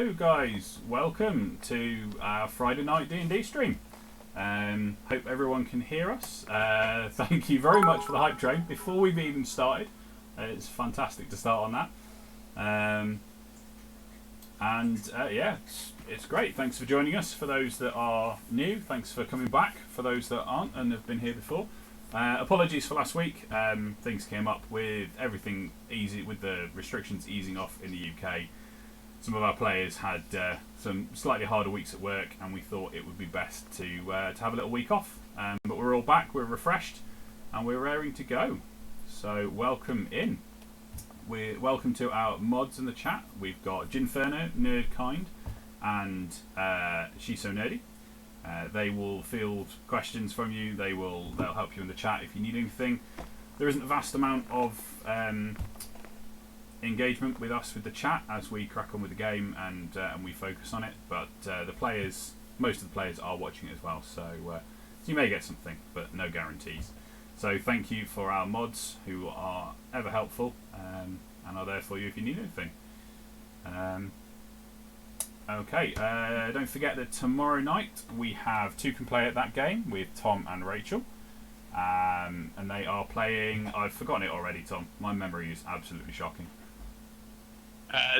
Hello guys, welcome to our Friday night D&D stream. Hope everyone can hear us. Thank you very much for the hype train. Before we've even started, it's fantastic to start on that. Yeah, it's great. Thanks for joining us. For those that are new, thanks for coming back. For those that aren't and have been here before, apologies for last week. Things came up with everything easy, with the restrictions easing off in the UK. Some of our players had some slightly harder weeks at work, and we thought it would be best to have a little week off. But we're all back, we're refreshed, and we're raring to go. So welcome in. Welcome to our mods in the chat. We've got Ginferno, Nerdkind, and She's So Nerdy. They will field questions from you. They'll help you in the chat if you need anything. There isn't a vast amount of engagement with us with the chat as we crack on with the game and we focus on it, but most of the players are watching it as well, so you may get something, but no guarantees. So thank you for our mods who are ever helpful and are there for you if you need anything. Don't forget that tomorrow night we have Two Can Play at That Game with Tom and Rachel. And they are playing... I've forgotten it already, Tom. My memory is absolutely shocking.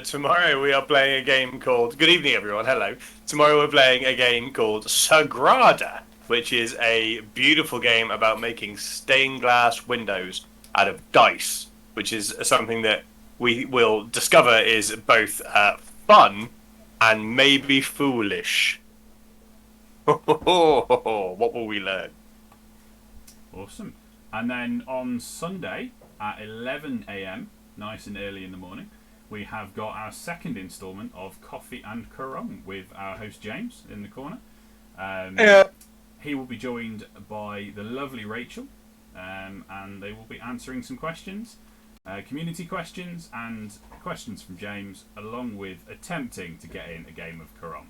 Tomorrow we are playing a game called... Good evening, everyone. Hello. Tomorrow we're playing a game called Sagrada, which is a beautiful game about making stained glass windows out of dice, which is something that we will discover is both fun and maybe foolish. What will we learn? Awesome. And then on Sunday at 11 a.m, nice and early in the morning, we have got our second instalment of Coffee and Currum with our host James in the corner. He will be joined by the lovely Rachel, and they will be answering some questions, community questions and questions from James, along with attempting to get in a game of Currum.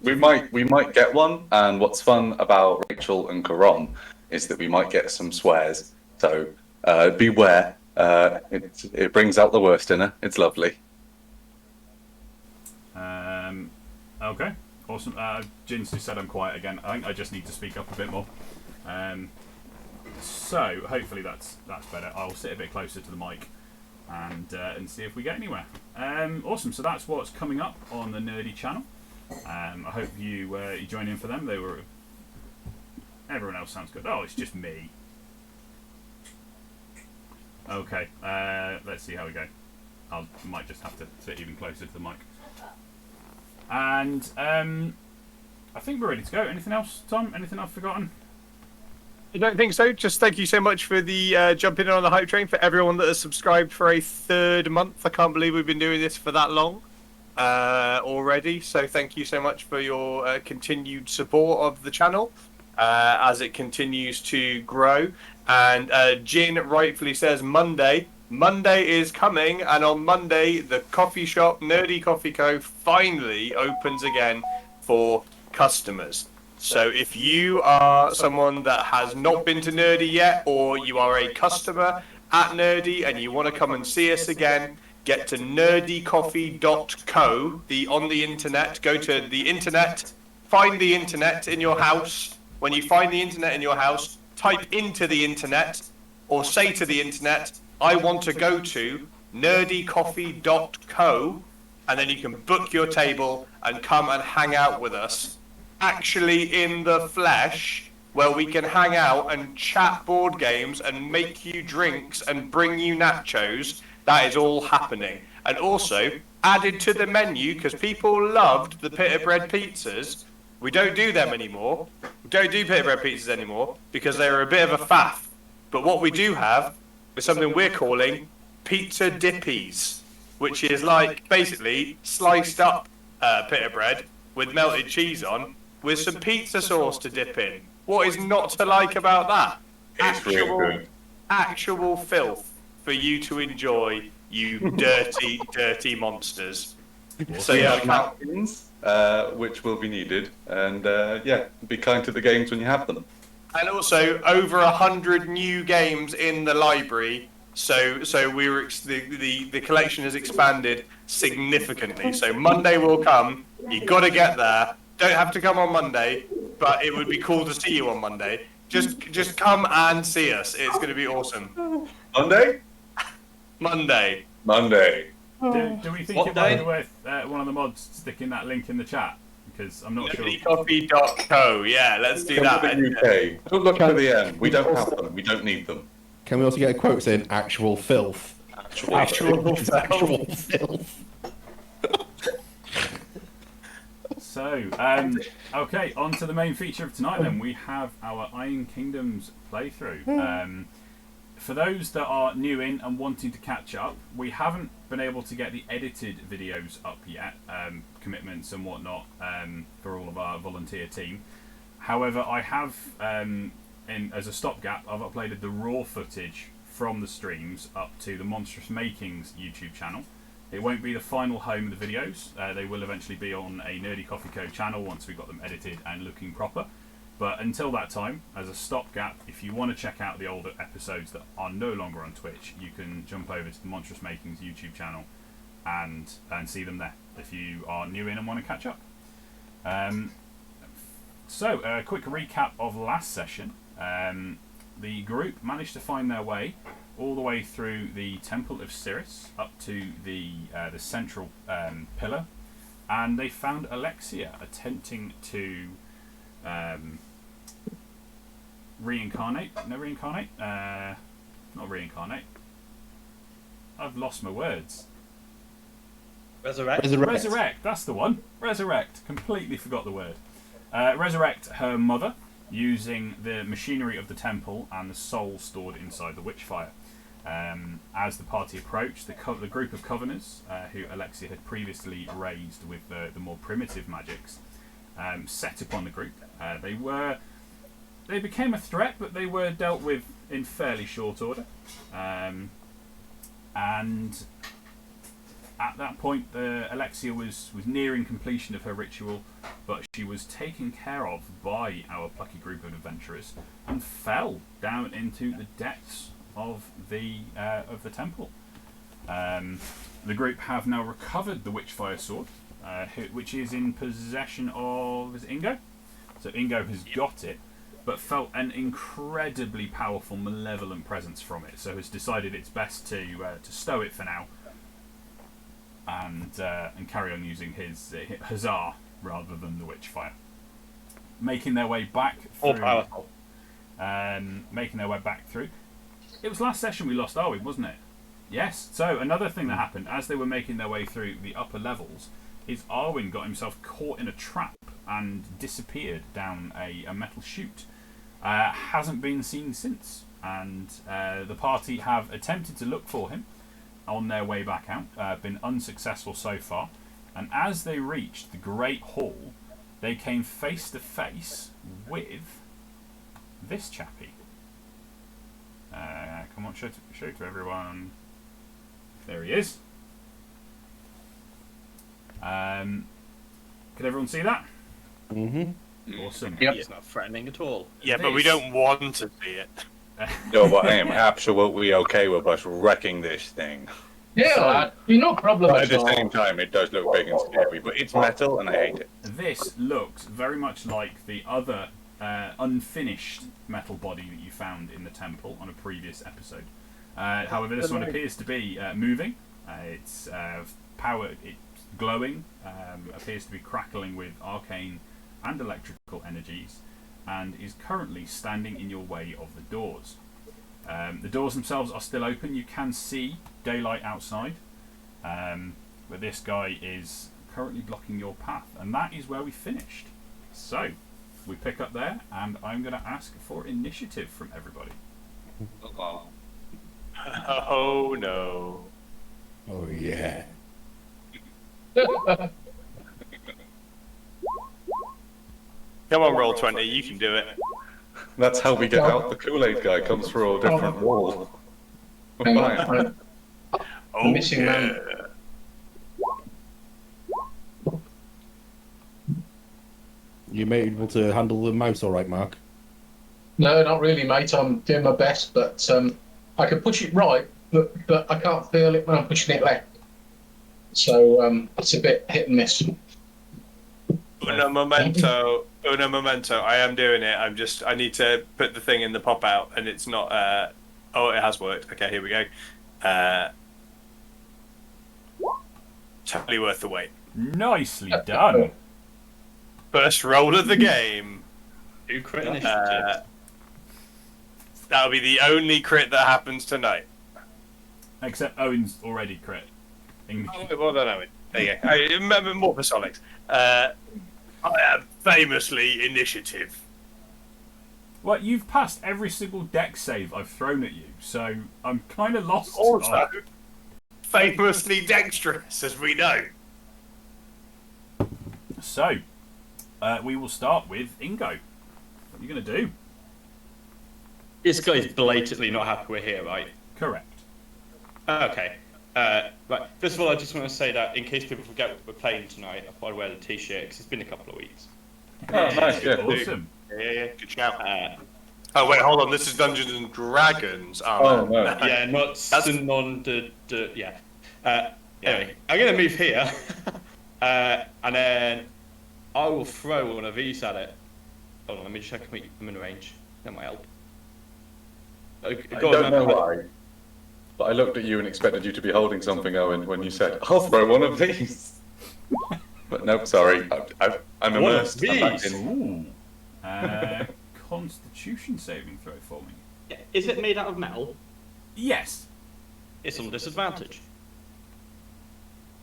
We might get one, and what's fun about Rachel and Currum is that we might get some swears. So beware. It brings out the worst in her. It's lovely. Okay, awesome. Jins just said I'm quiet again. I think I just need to speak up a bit more. So hopefully that's better. I'll sit a bit closer to the mic and see if we get anywhere. Awesome. So that's what's coming up on the Nerdy channel. I hope you join in for them. Everyone else sounds good. Oh, it's just me. Okay, let's see how we go. I might just have to sit even closer to the mic. And I think we're ready to go. Anything else, Tom? Anything I've forgotten? I don't think so. Just thank you so much for the jumping in on the hype train, for everyone that has subscribed for a third month. I can't believe we've been doing this for that long already. So thank you so much for your continued support of the channel as it continues to grow. And Jin rightfully says Monday is coming, and on Monday the coffee shop Nerdy Coffee Co finally opens again for customers. So if you are someone that has not been to Nerdy yet, or you are a customer at Nerdy and you want to come and see us again, get to nerdycoffee.co, on the internet. Go to the internet, find the internet in your house. When you find the internet in your house, type into the internet or say to the internet, I want to go to nerdycoffee.co, and then you can book your table and come and hang out with us, actually in the flesh, where we can hang out and chat board games and make you drinks and bring you nachos. That is all happening. And also, added to the menu, because people loved the pita bread pizzas, we don't do them anymore. We don't do pita bread pizzas anymore because they're a bit of a faff. But what we do have is something we're calling pizza dippies, which is like basically sliced up pita bread with melted cheese on, with some pizza sauce to dip in. What is not to like about that? It's really good. Actual filth for you to enjoy, you dirty, dirty monsters. So yeah, napkins, which will be needed, and be kind to the games when you have them. And also over 100 new games in the library. So the collection has expanded significantly. So Monday will come. You got to get there. Don't have to come on Monday, but it would be cool to see you on Monday. Just come and see us. It's going to be awesome. Monday? Monday. Monday. Do we think What it might day? be worth one of the mods sticking that link in the chat? Because I'm not sure. Libertycoffee.co. Yeah, let's do Come that. to the UK. Don't look to the end. We don't have them. We don't need them. Can we also get a quote saying actual filth? Actual filth. So, okay, on to the main feature of tonight then. We have our Iron Kingdoms playthrough. For those that are new in and wanting to catch up, we haven't been able to get the edited videos up yet, commitments and whatnot, for all of our volunteer team. However, I have, as a stopgap, I've uploaded the raw footage from the streams up to the Monstrous Makings YouTube channel. It won't be the final home of the videos. They will eventually be on a Nerdy Coffee Co channel once we've got them edited and looking proper. But until that time, as a stopgap, if you want to check out the older episodes that are no longer on Twitch, you can jump over to the Monstrous Makings YouTube channel and see them there if you are new in and want to catch up. So, a quick recap of last session. The group managed to find their way all the way through the Temple of Sirius up to the central pillar, and they found Alexia attempting to reincarnate. Not reincarnate. I've lost my words. Resurrect. That's the one. Resurrect. Completely forgot the word. Resurrect her mother using the machinery of the temple and the soul stored inside the Witchfire. As the party approached, the group of Coveners, who Alexia had previously raised with the more primitive magics, set upon the group. They became a threat, but they were dealt with in fairly short order. And at that point, Alexia was nearing completion of her ritual, but she was taken care of by our plucky group of adventurers and fell down into the depths of the temple. The group have now recovered the Witchfire sword, which is in possession of Ingo. So Ingo has got it, but felt an incredibly powerful, malevolent presence from it. So has decided it's best to stow it for now, and carry on using his huzzah rather than the Witchfire. Making their way back through. More powerful. Making their way back through. It was last session we lost Arwen, wasn't it? Yes. So another thing that happened as they were making their way through the upper levels is Arwen got himself caught in a trap and disappeared down a metal chute. Hasn't been seen since, and the party have attempted to look for him on their way back out, been unsuccessful so far, and as they reached the Great Hall, they came face to face with this chappie. Come on, show to everyone. There he is. Could everyone see that? Mm-hmm. Awesome. Yep. It's not threatening at all. Yeah, but we don't want to see it. No, but I am absolutely okay with us wrecking this thing. Yeah, lad, you're no problem But at at the all. same time, it does look big and scary, but it's metal and I hate it. This looks very much like the other unfinished metal body that you found in the temple on a previous episode. However, this one appears to be moving. It's powered. It's glowing. Appears to be crackling with arcane and electrical energies, and is currently standing in your way of the doors. The doors themselves are still open. You can see daylight outside, but this guy is currently blocking your path, and that is where we finished. So we pick up there, and I'm going to ask for initiative from everybody. Oh no. Oh yeah. Come on, roll 20. You can do it. That's how we get out. The Kool-Aid guy comes through a different wall. Hang Fine. on, Oh, missing man. You may be able to handle the mouse all right, Mark? No, not really, mate. I'm doing my best, but I can push it right, but I can't feel it when I'm pushing it left. so it's a bit hit and miss. Una momento. Una momento. I am doing it. I need to put the thing in the pop out, and it's not. Oh, it has worked. Okay, here we go. Totally worth the wait. Nicely done. First roll of the game. 2 crit initiative. That'll be the only crit that happens tonight. Except Owen's already crit. Oh, well, there you go. Remember more for Solix. I am famously initiative. Well, you've passed every single deck save I've thrown at you, so I'm kind of lost. Also, famously dexterous, as we know. So, we will start with Ingo. What are you going to do? This guy's blatantly not happy we're here, right? Correct. Okay. Right. First of all, I just want to say that in case people forget what we're playing tonight, I thought I'd wear the t-shirt because it's been a couple of weeks. Oh, nice, yeah. Awesome. Yeah, good shout. Oh, wait, hold on. This is Dungeons and Dragons. Oh, no. Yeah, not yeah. Anyway, I'm going to move here, and then I will throw one of these at it. Hold on, let me check I'm in range. That might help. I don't know why, but I looked at you and expected you to be holding something, Owen, when you said, I'll throw one of these. But nope, sorry. I'm immersed. I'm back in. Ooh. Constitution saving throw for me. Yeah. Is it made out of metal? Yes. It's on disadvantage.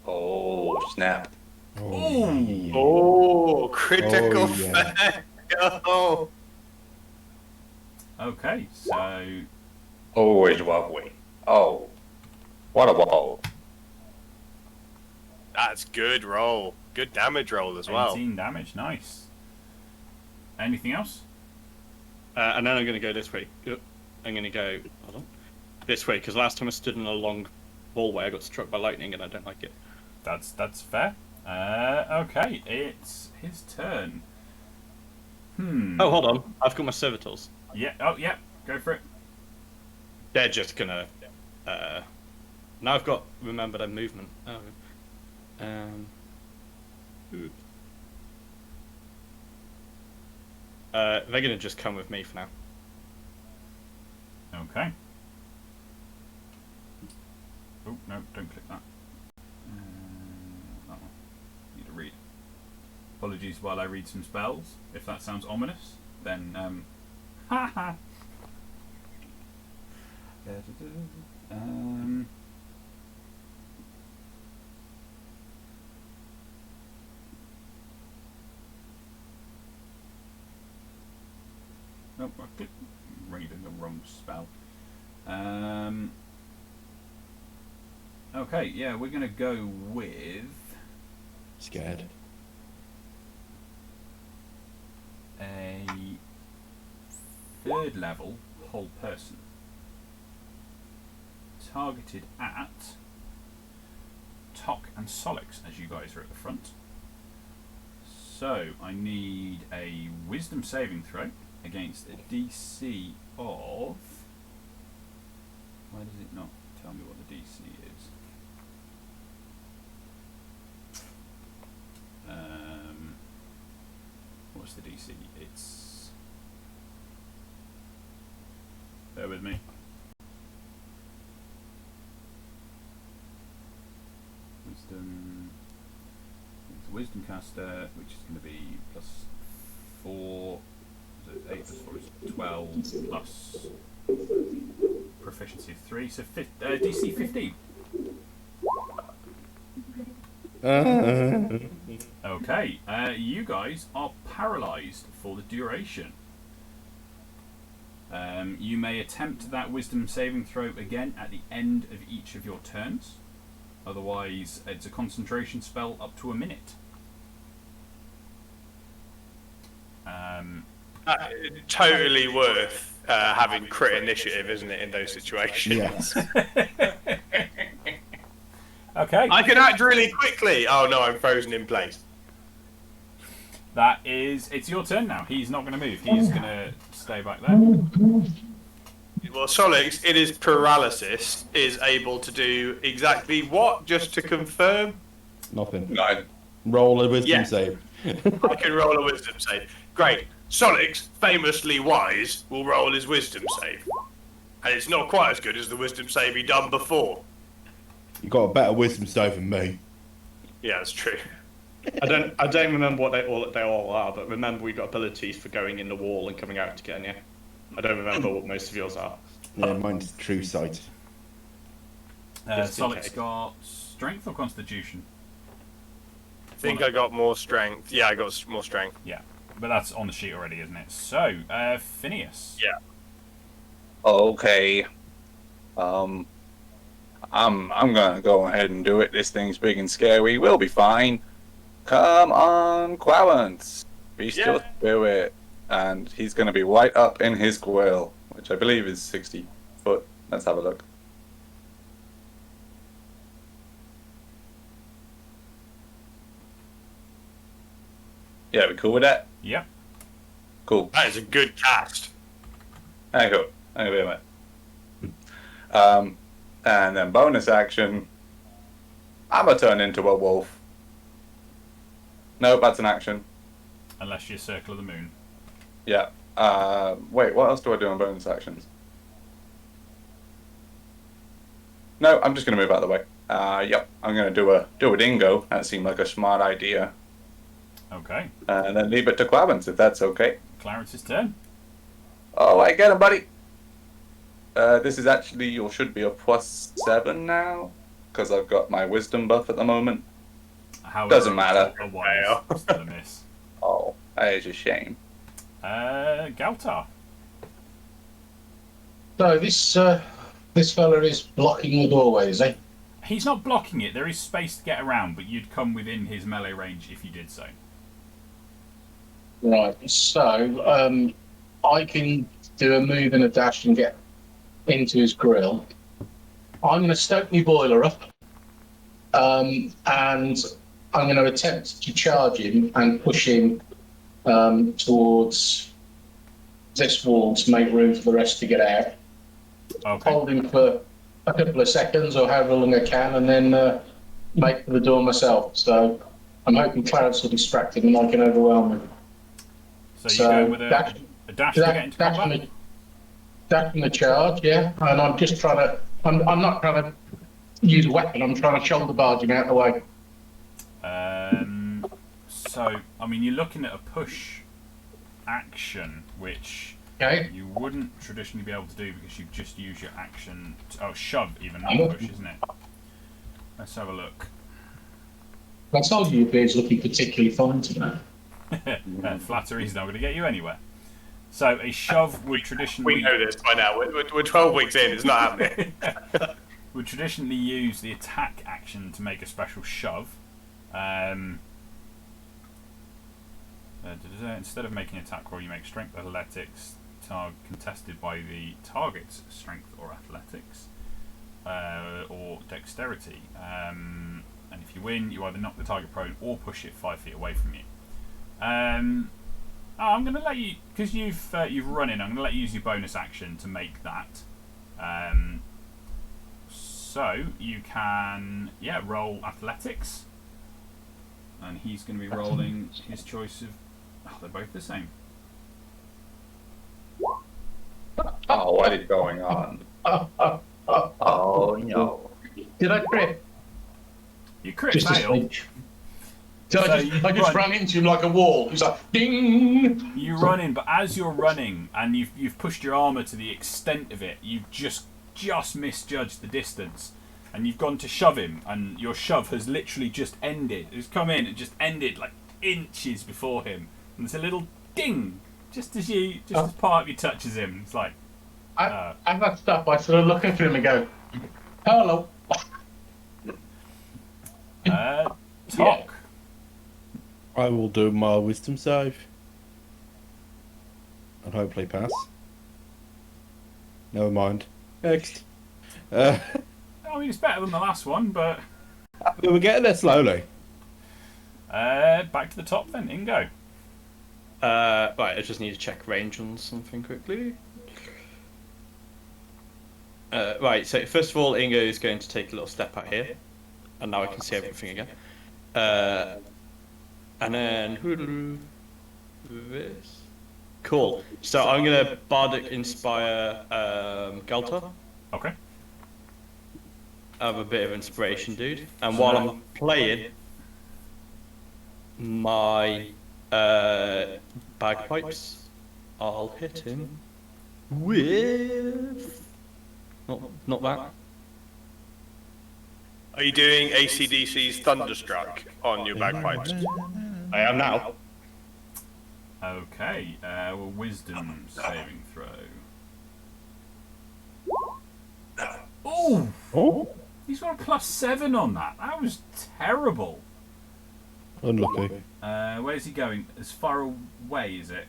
Oh, snap. Ooh. Oh, critical Oh, yeah. fail. Oh. Okay, so Oh, it's lovely. Oh, what a wall. That's good roll. Good damage roll as well. 18 damage, nice. Anything else? And then I'm going to go this way. I'm going to go hold on, this way because last time I stood in a long hallway, I got struck by lightning, and I don't like it. That's fair. Okay, it's his turn. Oh, hold on. I've got my servitors. Yeah. Oh, yeah. Go for it. They're just gonna. Now I've got remember their movement. Oh. Oops. They're gonna just come with me for now. Okay. Oh no! Don't click that. That one. Need to read. Apologies while I read some spells. If that sounds ominous, then haha. Nope, I clicked reading the wrong spell. Okay, yeah, we're gonna go with Scared. a 3rd level whole person targeted at Tok and Solix, as you guys are at the front. So I need a wisdom saving throw against a DC of... Why does it not tell me what the DC is? What's the DC? It's... Bear with me. Wisdom... It's a wisdom caster, which is going to be plus 4... 8 plus 4 is 12 plus proficiency of 3, so DC 15. Okay, you guys are paralysed for the duration. You may attempt that wisdom saving throw again at the end of each of your turns. Otherwise, it's a concentration spell up to a minute. Totally worth having crit initiative, isn't it, in those situations? Yes. Okay. I can act really quickly. Oh no, I'm frozen in place. That is... It's your turn now. He's not going to move. He's going to stay back there. Well, Solix, it is paralysis, is able to do exactly what? Just to confirm? Nothing. No. Roll a wisdom Yeah. save. I can roll a wisdom save. Great. Solix, famously wise, will roll his wisdom save. And it's not quite as good as the wisdom save he done before. You got a better wisdom save than me. Yeah, that's true. I don't remember what they all are, but remember we got abilities for going in the wall and coming out again. Yeah. I don't remember what most of yours are. Yeah, mine's true sight. Just in Solic's case. got strength or constitution? I think I got more strength. Yeah, I got more strength. Yeah, but that's on the sheet already, isn't it? So, Phineas. Yeah. Okay. I'm gonna go ahead and do it. This thing's big and scary. We'll be fine. Come on, Quavance. Be still, Yeah. spirit. And he's gonna be right up in his grill, which I believe is 60 foot. Let's have a look. Yeah, we cool with that? Yep. Cool. That is a good cast. Hang on. Hang on a minute. And then bonus action. I'm gonna turn into a wolf. Nope, that's an action. Unless you're Circle of the Moon. Yeah. Wait, what else do I do on bonus actions? No, I'm just gonna move out of the way. Yep, I'm gonna do a dingo. That seemed like a smart idea. Okay. And then leave it to Quavance if that's okay. Clarence's turn. Oh, I get him, buddy. This is actually, or should be a +7 now, because I've got my wisdom buff at the moment. However, Doesn't matter. A one is still a miss. Oh, that is a shame. Galtar. So this fella is blocking the doorway, is he? He's not blocking it. There is space to get around, but you'd come within his melee range if you did so. Right. So I can do a move and a dash and get into his grill. I'm going to stoke my boiler up, and I'm going to attempt to charge him and push him towards this wall to make room for the rest to get out. Okay. Hold him for a couple of seconds or however long I can, and then make for the door myself. So I'm hoping Clarence will distract him and I can overwhelm him. So you're going with a dash to get into Dash combat? from the charge, yeah. And I'm just trying to. I'm not trying to use a weapon. I'm trying to shoulder barge him out the way. So, I mean, you're looking at a push action, which Okay. you wouldn't traditionally be able to do because you just use your action. Shove, even, not Oh. push, isn't it? Let's have a look. I told you your beard's looking particularly fine tonight. Flattery's not going to get you anywhere. So, a shove would traditionally. We know this by now. We're 12 weeks in. It's not happening. Would traditionally use the attack action to make a special shove. Instead of making an attack roll, you make strength athletics contested by the target's strength or athletics or dexterity. And if you win, you either knock the target prone or push it 5 feet away from you. I'm going to let you, because you've run in, I'm going to let you use your bonus action to make that. So you can, roll athletics. And he's going to be rolling his choice of. Oh, they're both the same. Oh, what is going on? Oh, no. Did I crit? You crit Just a fail. smidge. Did So I you just run. ran into him like a wall. He's like, ding! You run in, but as you're running and you've pushed your armour to the extent of it, you've just misjudged the distance. And you've gone to shove him, and your shove has literally just ended. It's come in and just ended like inches before him. And there's a little ding just as part of you touches him. It's like, As I stop, I sort of look at him and go, hello. talk. I will do my wisdom save. And hopefully pass. Never mind. Next. I mean, it's better than the last one, but We're getting there slowly. back to the top then. Ingo. Right, I just need to check range on something quickly. Right, so first of all, Ingo is going to take a little step out here. And now I can see everything again. And then... This. Cool. So I'm going to Bardic Inspire Galta. Okay. I have a bit of inspiration, dude. And while I'm playing, my bagpipes, I'll hit him with... Not that. Are you doing AC/DC's Thunderstruck on your bagpipes? I am now. Okay. Well, wisdom saving throw. Oh! Oh, He's got a +7 on that. That was terrible. unlucky. Where's he going? As far away, is it?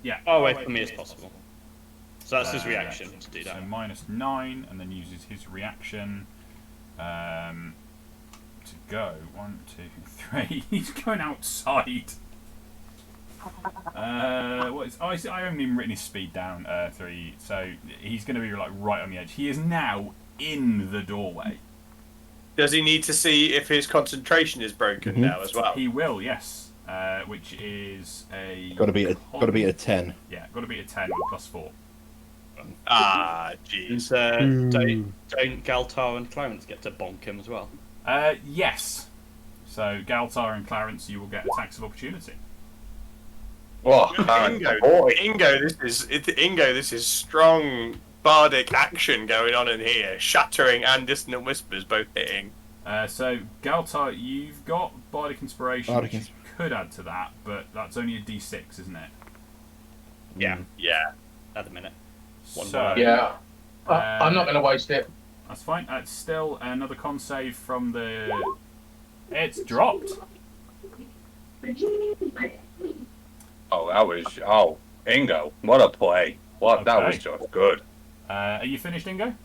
Yeah. Oh, wait, for me as possible. So that's his reaction to do So that. -9, and then uses his reaction to go. 1, 2, 3. He's going outside. What is? Oh, I haven't even written his speed down. 3. So he's going to be like right on the edge. He is now in the doorway. Does he need to see if his concentration is broken now as well? He will, yes. Which is a Got to be a 10. Yeah, got to be a 10 with +4. Ah, jeez. Don't Galtar and Clarence get to bonk him as well? Yes. So Galtar and Clarence, you will get attacks of opportunity. Oh, Ingo, this is strong bardic action going on in here. Shattering and Dissonant Whispers both hitting. So Galtar, you've got Bardic Inspiration, Bardic which you could add to that, but that's only a D6, isn't it? Yeah. Yeah. At the minute. So, Yeah. I'm not going to waste it. That's fine. It's still another con save from the... It's dropped. Oh, that was Ingo. What a play! That was Okay. just good. Are you finished, Ingo?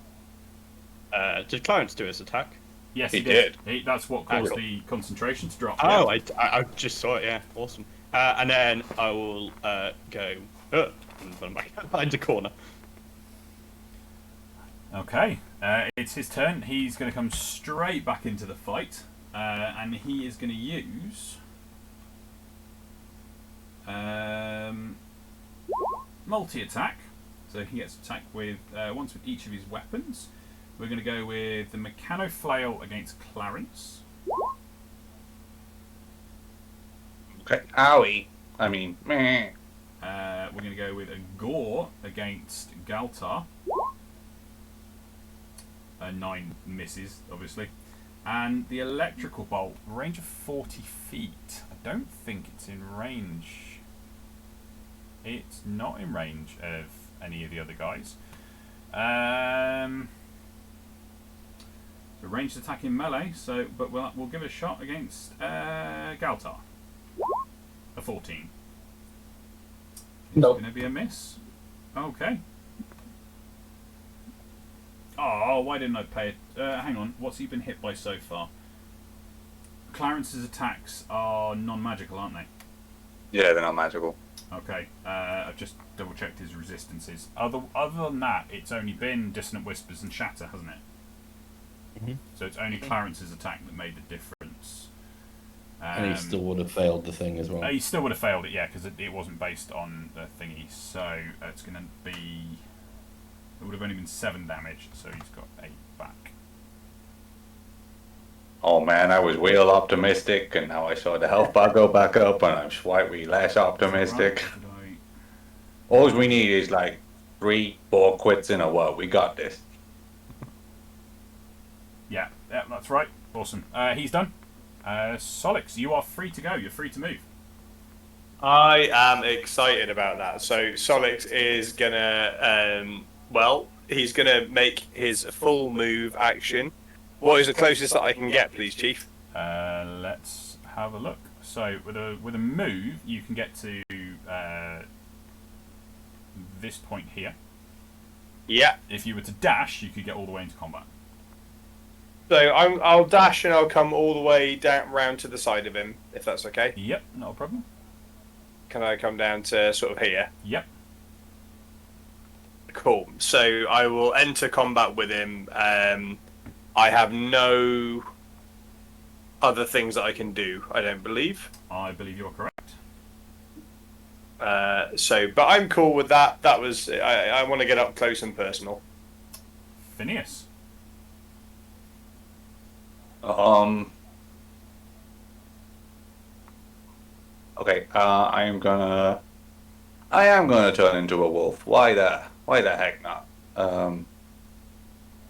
Did Clarence do his attack? Yes, He he did. did. That's what caused the concentration to drop. Oh, yeah. I just saw it, yeah. Awesome. And then I will go and run back behind the corner. Okay, it's his turn. He's going to come straight back into the fight, and he is going to use multi-attack. So he gets attacked with once with each of his weapons. We're going to go with the Mechano Flail against Clarence. Okay, owie. I mean, meh. We're going to go with a Gore against Galtar. 9 misses, obviously. And the Electrical Bolt, range of 40 feet. I don't think it's in range. It's not in range of any of the other guys. So ranged attack in melee, but we'll give it a shot against Galtar. A 14. It's Nope. going to be a miss. Okay. Oh, why didn't I pay it? Hang on, what's he been hit by so far? Clarence's attacks are non-magical, aren't they? Yeah, they're not magical. Okay, I've just double-checked his resistances. Other than that, it's only been Dissonant Whispers and Shatter, hasn't it? Mhm. So it's only Clarence's attack that made the difference. And he still would have failed the thing as well. He still would have failed it, yeah, because it wasn't based on the thingy. So it's going to be... It would have only been 7 damage, so he's got 8 back. Oh man, I was real optimistic, and now I saw the health bar go back up, and I'm slightly less optimistic. Right, All we need is like 3-4 quits in a row. We got this. yeah, that's right. Awesome. He's done. Solix, you are free to go. You're free to move. I am excited about that. So Solix is gonna, he's gonna make his full move action. What is the closest that I can get, please, Chief? Let's have a look. So with a move, you can get to this point here. Yeah. If you were to dash, you could get all the way into combat. So I'll dash and I'll come all the way down round to the side of him, if that's okay. Yep, not a problem. Can I come down to sort of here? Yep. Cool. So I will enter combat with him. I have no other things that I can do, I don't believe. I believe you're correct. But I'm cool with that. That was I want to get up close and personal. Phineas. Okay. I am gonna turn into a wolf. Why the heck not?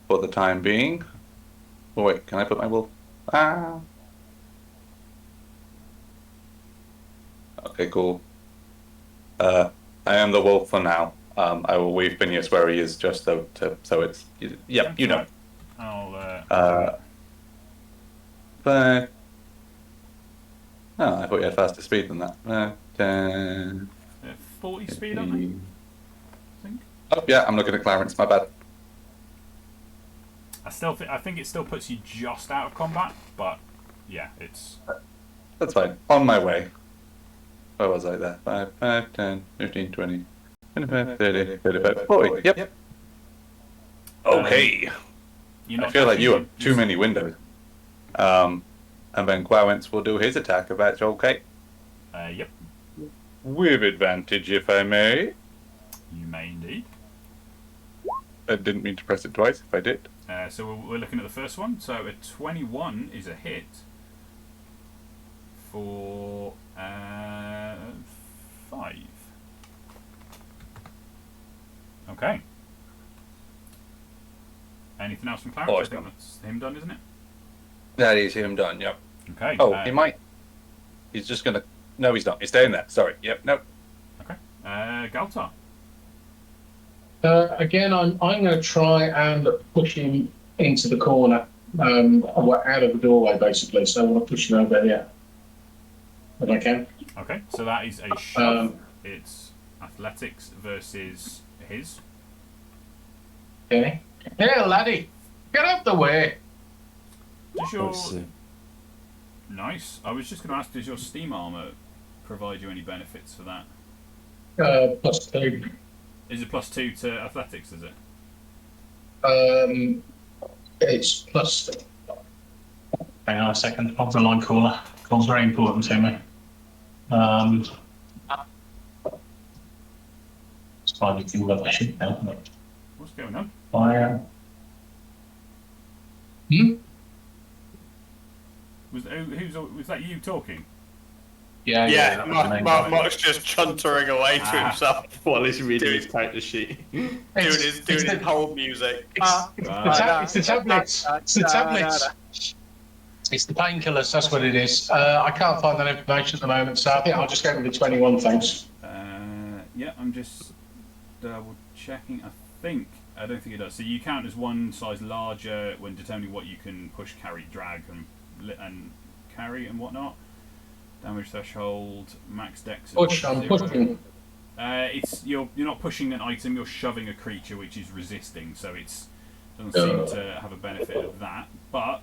For the time being. Oh, wait, can I put my wolf? Ah. Okay, cool. I am the wolf for now. I will leave Phineas where he is, just so it's. Yep, you know. I'll. But. Oh, I thought you had faster speed than that. 10. 40 speed, aren't they? I think. Oh, yeah, I'm looking at Clarence, my bad. I think it still puts you just out of combat, but yeah, it's. That's fine. On my way. Where was I there? 5, 10, 15, 20, 25, 30, 35, 40. Yep. Okay. I feel like you have too many windows. And then Clarence will do his attack if that's okay. Yep. With advantage, if I may. You may indeed. I didn't mean to press it twice, if I did. So we're looking at the first one. So a 21 is a hit for 5. Okay. Anything else from Clarence? Oh, I think that's him done, isn't it? That is him done, yep. Okay. Oh, he might. He's just gonna. No, he's not. He's staying there. Sorry. Yep, no. Okay. Galtar. Again, I'm going to try and push him into the corner, out of the doorway, basically. So I want to push him over here, if I can. Okay, so that is a shove. It's athletics versus his. Okay. Hey, laddie, get out the way. Does your nice? I was just going to ask, does your steam armor provide you any benefits for that? +2. Is it +2 to athletics? Is it? It's plus. Hang on a second. I've the line caller. Call's very important to me. It's fine. You can love that shit now. What's going on? Fire. Was that you talking? Yeah. Mark's just chuntering away to himself While he's reading his character sheet. doing his whole music. It's the tablets. It's the tablets. It's the painkillers. That's what it is. I can't find that information at the moment, so I think I'll just go with the 21. Thanks. Yeah, I'm just double checking. I don't think it does. So you count as one size larger when determining what you can push, carry, drag, and carry and whatnot. Damage threshold, max dex. Push. I'm pushing. You're not pushing an item. You're shoving a creature which is resisting. So doesn't seem to have a benefit of that. But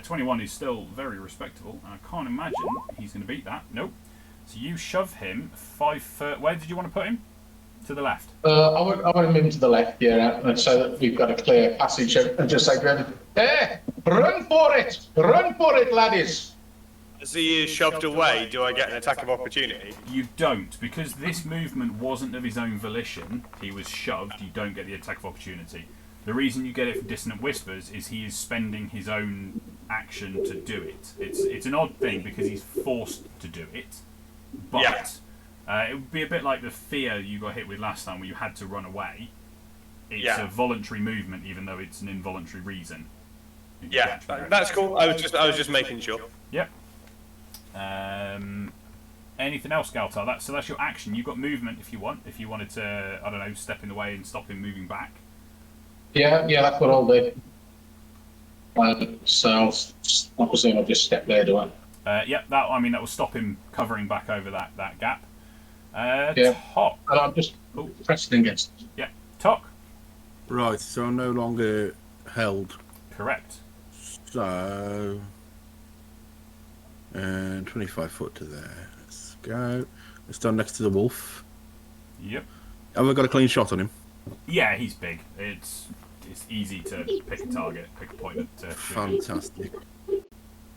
21 is still very respectable, and I can't imagine he's going to beat that. Nope. So you shove him 5 foot. Where did you want to put him? To the left. I want him to the left, yeah, so that we've got a clear passage and just say, "Hey, run for it, laddies!" As he is shoved away, do I get an attack of opportunity? You don't, because this movement wasn't of his own volition. He was shoved. You don't get the attack of opportunity. The reason you get it from Dissonant Whispers is he is spending his own action to do it. It's an odd thing because he's forced to do it, but. Yeah. It would be a bit like the fear you got hit with last time where you had to run away. It's a voluntary movement even though it's an involuntary reason. Yeah, that's cool. I was just making sure. Yep. Anything else, Galtar? That's your action. You've got movement if you want. If you wanted to, I don't know, step in the way and stop him moving back. Yeah, that's what I'll do. So I presume I'll just step there, do I? That will stop him covering back over that gap. Tok. And I'm just pressing against. Yeah, Tok. Right, so I'm no longer held. Correct. So, 25 foot to there. Let's go. Let's stand next to the wolf. Yep. Have I got a clean shot on him? Yeah, he's big. It's easy to pick a target, pick a point to shoot. Fantastic.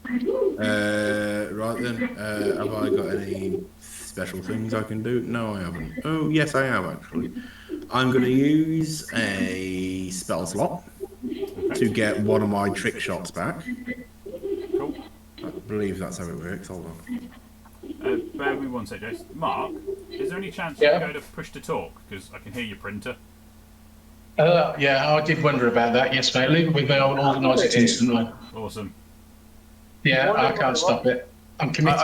Right then, have I got any special things I can do? No, I haven't. Oh, yes, I have actually. I'm going to use a spell slot to get one of my trick shots back. Cool. I believe that's how it works. Hold on. Bear with me one sec, Jace. Mark, is there any chance Yeah? you can go to push to talk? Because I can hear your printer. Yeah, I did wonder about that. Yes, mate. Leave it with me. I will organise it instantly. Awesome. Yeah, I can't stop it. I'm committed.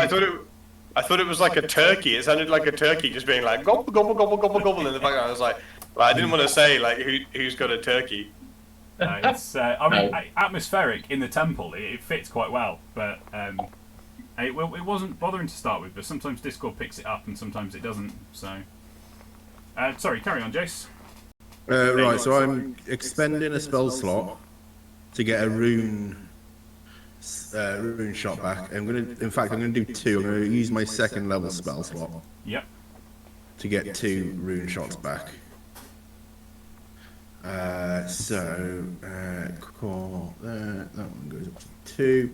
I thought it was like a turkey. It sounded like a turkey just being like gobble gobble gobble gobble gobble in the background. I was like I didn't want to say like who's got a turkey. It's I mean atmospheric in the temple. It fits quite well, but it wasn't bothering to start with. But sometimes Discord picks it up and sometimes it doesn't. So sorry, carry on, Jace. Right, so I'm expending a spell slot to get a rune shot back. I'm gonna do two. I'm gonna use my second level spell slot Yep. to get 2 rune shots back. Cool. That one goes up to 2,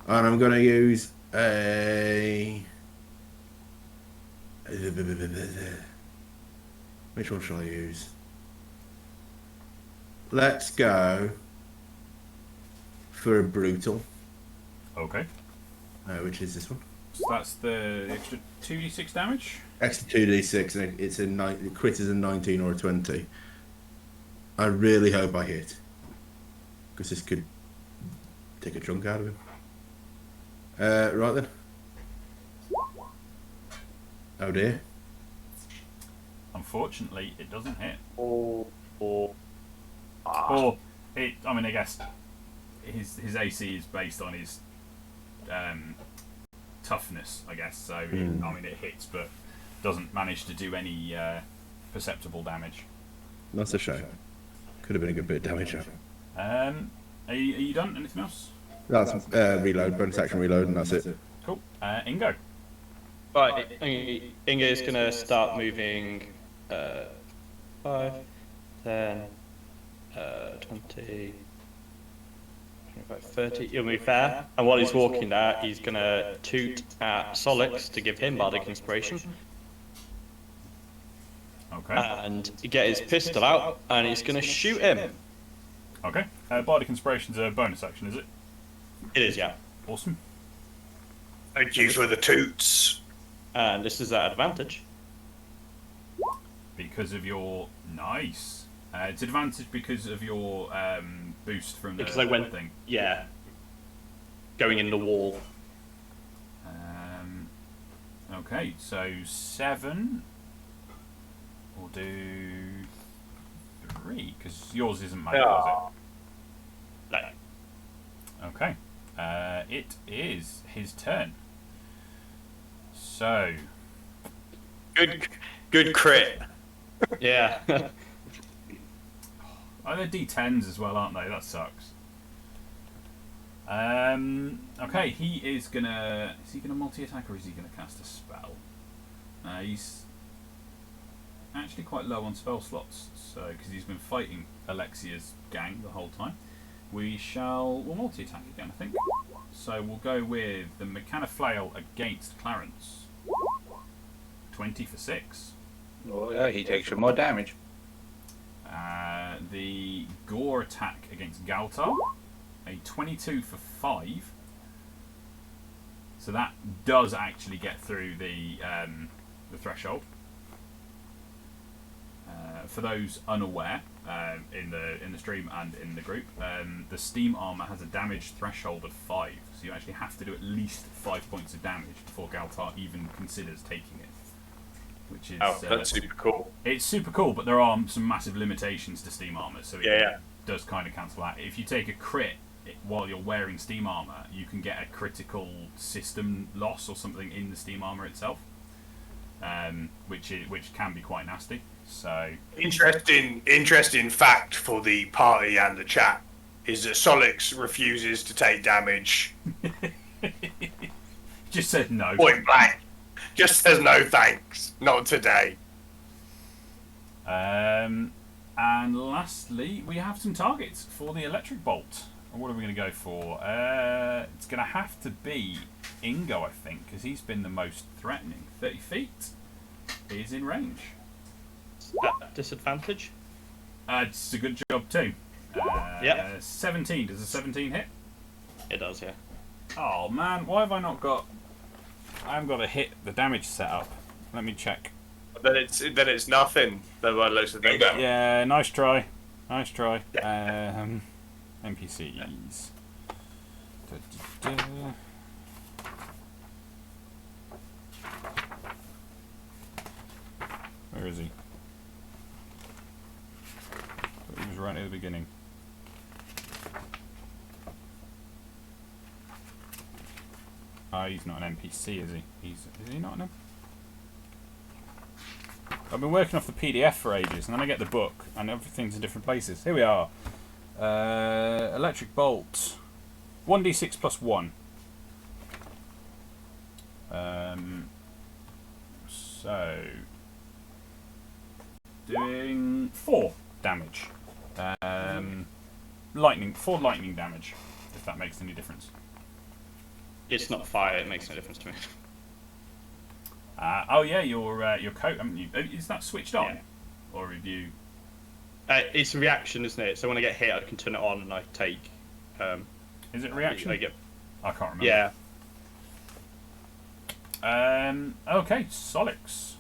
and I'm gonna use a. Which one shall I use? Let's go for a brutal, Okay. which is this one. So that's the extra 2d6 damage. Extra 2d6, and it's the crit is a 19 or a 20. I really hope I hit, because this could take a chunk out of him. Right then. Oh dear. Unfortunately, it doesn't hit. Or Or it. I mean, I guess his AC is based on his toughness, I guess. So I mean, it hits, but doesn't manage to do any perceptible damage. That's a shame. Could have been a good bit of damage. Are you done? Anything else? That's reload, bonus action reload, and that's it. Cool. Ingo. Right, Inga is going to start moving 5, 10, 20, 25, 30. He'll move there. And while he's walking there, he's going to toot at Solix to give him Bardic Inspiration. Okay. And get his pistol out, and he's going to shoot him. Okay. Bardic Inspiration's a bonus action, is it? It is, yeah. Awesome. thank you for the toots. And this is at advantage. Because of your nice. It's advantage because of your boost from the Because I went, thing. yeah, going in the wall. Okay, so 7. We'll do 3 because yours isn't magic, is No. it? Okay. It is his turn. So. Good crit. Yeah. Oh, they're D10s as well, aren't they? That sucks. Okay, he is gonna. Is he gonna multi-attack or is he gonna cast a spell? He's actually quite low on spell slots, so because he's been fighting Alexia's gang the whole time. We'll multi-attack again, I think. So we'll go with the Mechana Flail against Clarence. 20 for 6. Oh yeah, he takes some more damage. The Gore attack against Galtar, a 22 for 5. So that does actually get through the threshold. For those unaware, in the stream and in the group, the Steam Armor has a damage threshold of 5, so you actually have to do at least 5 points of damage before Galtar even considers taking it. Which is That's super cool. It's super cool, but there are some massive limitations to Steam Armor, so it does kind of cancel out. If you take a crit while you're wearing Steam Armor, you can get a critical system loss or something in the Steam Armor itself, which can be quite nasty. So Interesting fact for the party and the chat is that Solix refuses to take damage. just said no. Point blank. Just says no thanks. Not today. And And lastly, we have some targets for the electric bolt. What are we going to go for? It's going to have to be Ingo, I think, because he's been the most threatening. 30 feet. He's in range. At disadvantage? It's a good job too. Yeah. 17. Does a 17 hit? It does, yeah. Oh man, why have I not got... I haven't got a hit the damage set up. Let me check. Then it's nothing. Then by the looks of things. Yeah, nice try. Nice try. NPCs. Where is he? He was right at the beginning. He's not an NPC, is he? Is he not an I've been working off the PDF for ages, and then I get the book, and everything's in different places. Here we are. Electric bolt. 1d6 plus 1. So... doing 4 damage. Lightning, 4 lightning damage, if that makes any difference. It's not fire, it makes no difference to me. Oh yeah, your coat, haven't you? Is that switched on? Yeah. Or have you... It's a reaction, isn't it? So when I get hit, I can turn it on and I take... Is it reaction? I get... I can't remember. Yeah. Okay, Solix.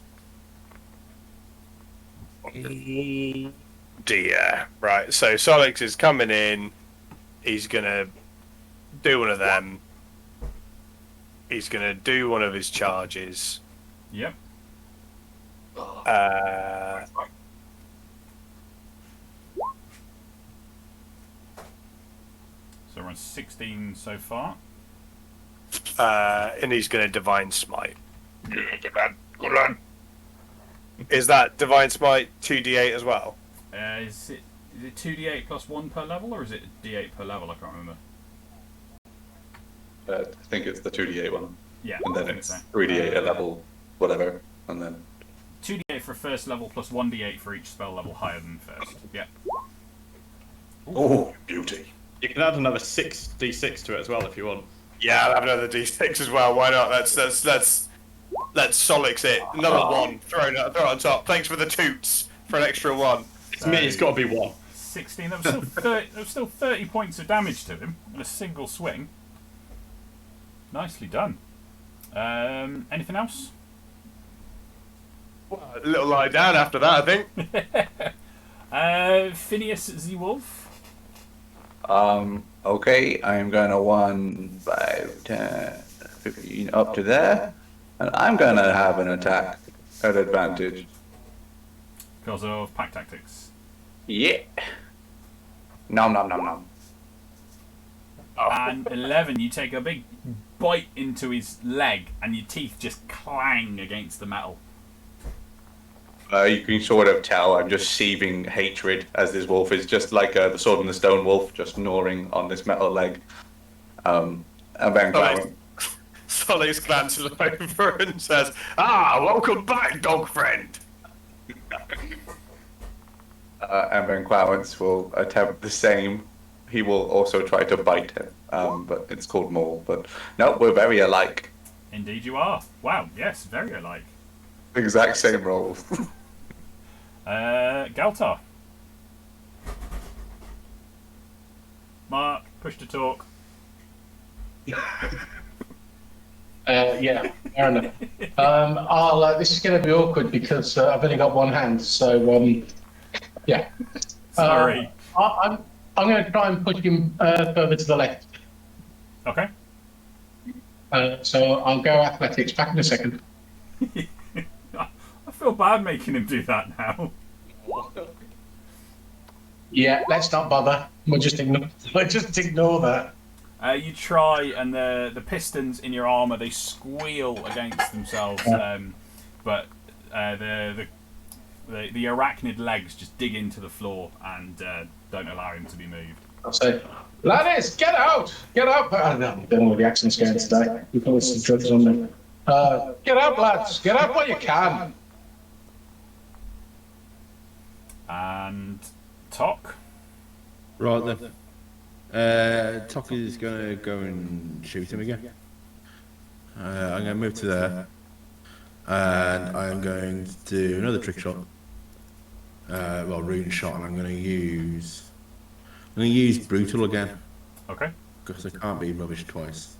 Dear. Right, so Solix is coming in. He's going to do one of them. He's going to do one of his charges. Yep. So we're on 16 so far. And he's going to Divine Smite. Is that Divine Smite 2d8 as well? Is it 2d8 plus 1 per level, or is it d8 per level? I can't remember. I think it's the 2d8 one. Yeah. And I then think it's so. 3d8 a level, whatever. And then 2d8 for first level plus 1d8 for each spell level higher than first. Yep. oh, beauty. You can add another 6d6 to it as well if you want. Yeah, I'll have another d6 as well. Why not? Let's Solix it. Another one. Throw it on top. Thanks for the toots for an extra 1. It's got to be 1. 16. There was still 30 points of damage to him in a single swing. Nicely done. Anything else? Well, a little lie down after that, I think. Phineas the Wolf. Okay, I'm gonna 1, 5, 10, 15 up to there, and I'm gonna have an attack at advantage. Because of pack tactics. Yeah. Nom nom nom nom. And 11, you take a big bite into his leg, and your teeth just clang against the metal. You can sort of tell I'm just seething hatred as this wolf is just like the sword and the stone wolf, just gnawing on this metal leg. And then Solix glances over and says, welcome back, dog friend. and then Clarence will attempt the same. He will also try to bite him, but it's called maul. But no, we're very alike. Indeed you are. Wow, yes, very alike. Exact same roles. Galtar. Mark, push to talk. Yeah, fair enough. This is going to be awkward because I've only got one hand, so yeah. Sorry. I'm going to try and push him further to the left. Okay. So I'll go athletics. Back in a second. I feel bad making him do that now. Yeah, let's not bother. We'll just ignore that. You try, and the pistons in your armour, they squeal against themselves, but the arachnid legs just dig into the floor and don't allow him to be moved. I'll say, "Gladys, get out! Get out!" I don't know what the accent's going today. You've got some drugs on me. Get out, lads! Get out while you can. And Tok. Right then. Tok is going to go and shoot him again. I'm going to move to there. And I'm going to do another trick shot. Rune shot, and I'm going to use brutal again Okay. because I can't be rubbish twice.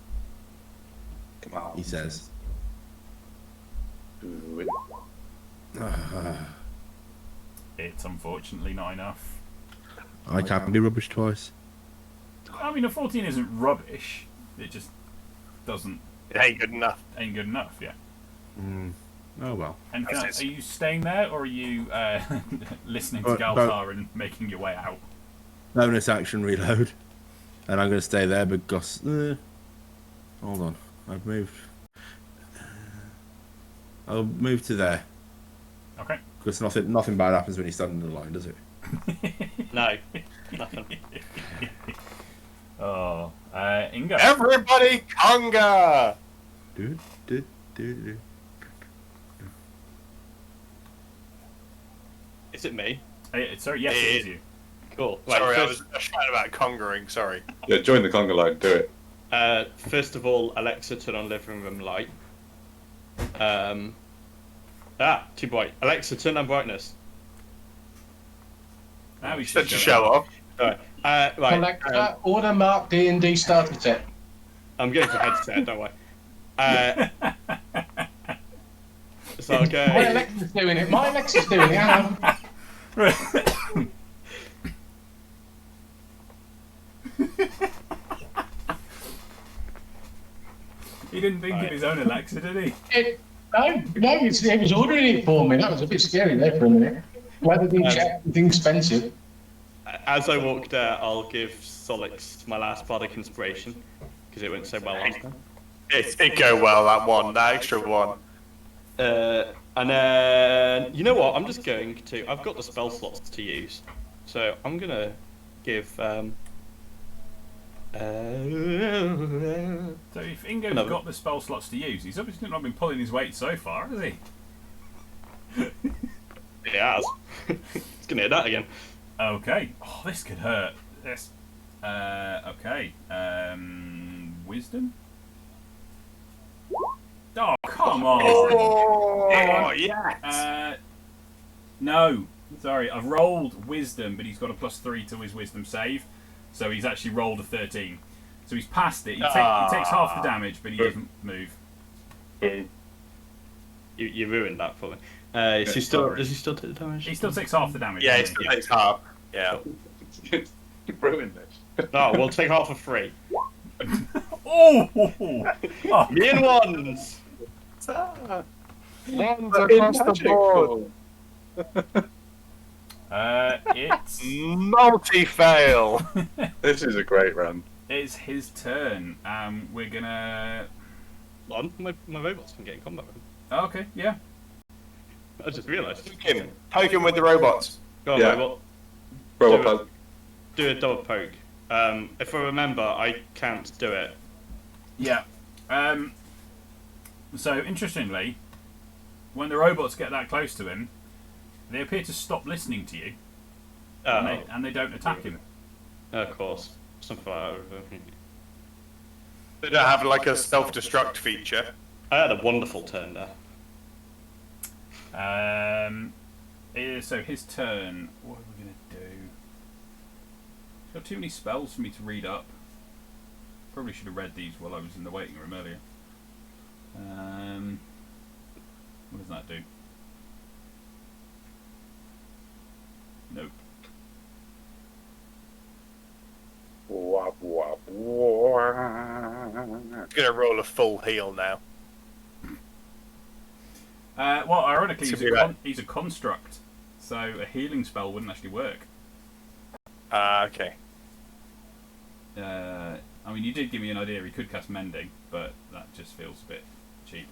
Come on. He says. Do it. It's unfortunately not enough. I can't be rubbish twice. I mean, a 14 isn't rubbish. It just doesn't It ain't good enough. ain't good enough. Yeah. Oh well. And That's are it. you staying there, or are you listening to Galtar and making your way out? Bonus action reload, and I'm going to stay there because. Hold on, I've moved. I'll move to there Okay. because nothing bad happens when you stand in the line, does it? No, nothing. Oh, Ingo. Everybody, conga! Do. Is it me? Sorry, yes, it is you. Cool. Right, Sorry, I first, was shouting about congering, sorry. Yeah, join the conga line. Do it. first of all, Alexa, turn on living room light. Too bright. Alexa, turn on brightness. Now we should Such a go show out. off. Right. Alexa, order Mark D&D starter set. I'm going for headset, don't worry. So I'll My go. Alexa's doing it. My Alexa's doing it. Hang on. He didn't think of his own Alexa, did he? No, it was ordering it for me. That was a bit scary there for a minute. Whether they check anything expensive. As I walk there, I'll give Solix my last bardic inspiration because it went so well last time. It go well, that extra one. And then you know what? I'm just going to. I've got the spell slots to use, so I'm gonna give. So if Ingo's Another. got the spell slots to use, he's obviously not been pulling his weight so far, has he? It has. It's gonna hit that again. Okay. Oh, this could hurt. This. Okay. Wisdom. Oh, come on. Oh, yes! No. Sorry, I've rolled wisdom, but he's got a +3 to his wisdom save, so he's actually rolled a 13. So he's passed it. He takes half the damage, but he doesn't move. You ruined that for me. Does he still take the damage? He still takes half the damage. Yeah, doesn't it's half. Yeah. You ruined this. Oh, we'll take half of 3. Oh! Oh, Me and ones. Ones across the board. It's Multi-fail. This is a great run. it's his turn. We're gonna. On my robots can get in combat with him. Oh, okay, yeah. I just realised. Poke him with the robots. Go on, Yeah. robot. Robopug. Do a double poke. If I remember, I can't do it. Yeah. So interestingly, when the robots get that close to him, they appear to stop listening to you, and they don't attack him. Of course. Something like that. They don't have like a self-destruct feature. I had a wonderful turn there. So his turn. What are we gonna do? He's got too many spells for me to read up. Probably should have read these while I was in the waiting room earlier. What does that do? Nope. Gonna roll a full heal now. Well, ironically, Should be right. he's a construct, so a healing spell wouldn't actually work. Okay. I mean, you did give me an idea. He could cast Mending, but that just feels a bit cheap.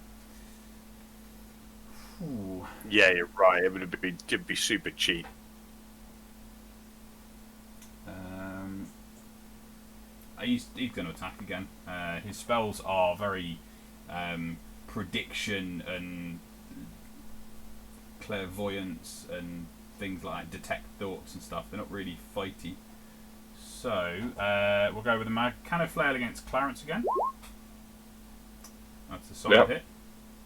Ooh. Yeah, you're right. It'd be super cheap. He's going to attack again. His spells are very prediction and clairvoyance and things like detect thoughts and stuff. They're not really fighty. So we'll go with a Mechano Flail against Clarence again. That's a solid hit.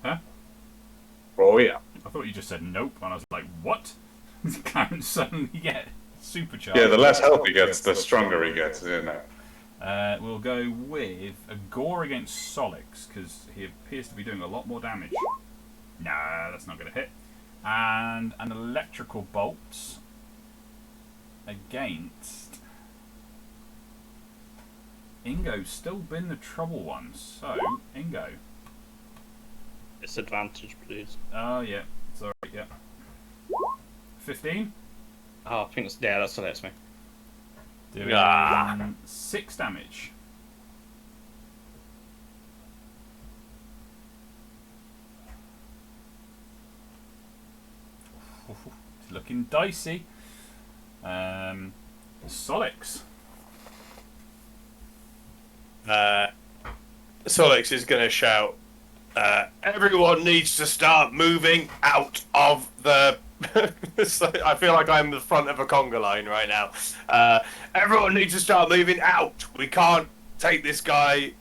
Huh? Oh yeah. I thought you just said nope, and I was like, what? Clarence suddenly get supercharged. Yeah, the less health he gets, the stronger he gets, you know. We'll go with a Gore against Solix, because he appears to be doing a lot more damage. Nah, that's not going to hit. And an Electrical Bolt against... Ingo's still been the trouble one, so Ingo. Disadvantage, please. Oh, yeah. Sorry, yeah. 15? Oh, I think that still hits me. Doing 6 damage. It's looking dicey. Solix. Solix is going to shout, everyone needs to start moving out of the... I feel like I'm the front of a conga line right now. Everyone needs to start moving out. We can't take this guy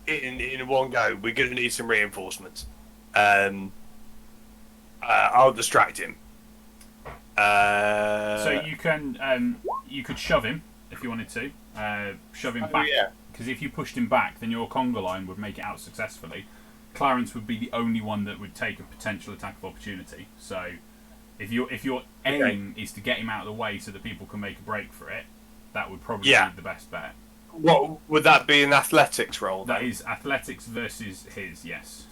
in one go. We're going to need some reinforcements. I'll distract him. So you can you could shove him if you wanted to. Shove him back. Yeah. Because if you pushed him back, then your conga line would make it out successfully. Clarence would be the only one that would take a potential attack of opportunity. So if your aim is to get him out of the way so that people can make a break for it, that would probably be the best bet. What would that be, an athletics roll? That is athletics versus his, yes.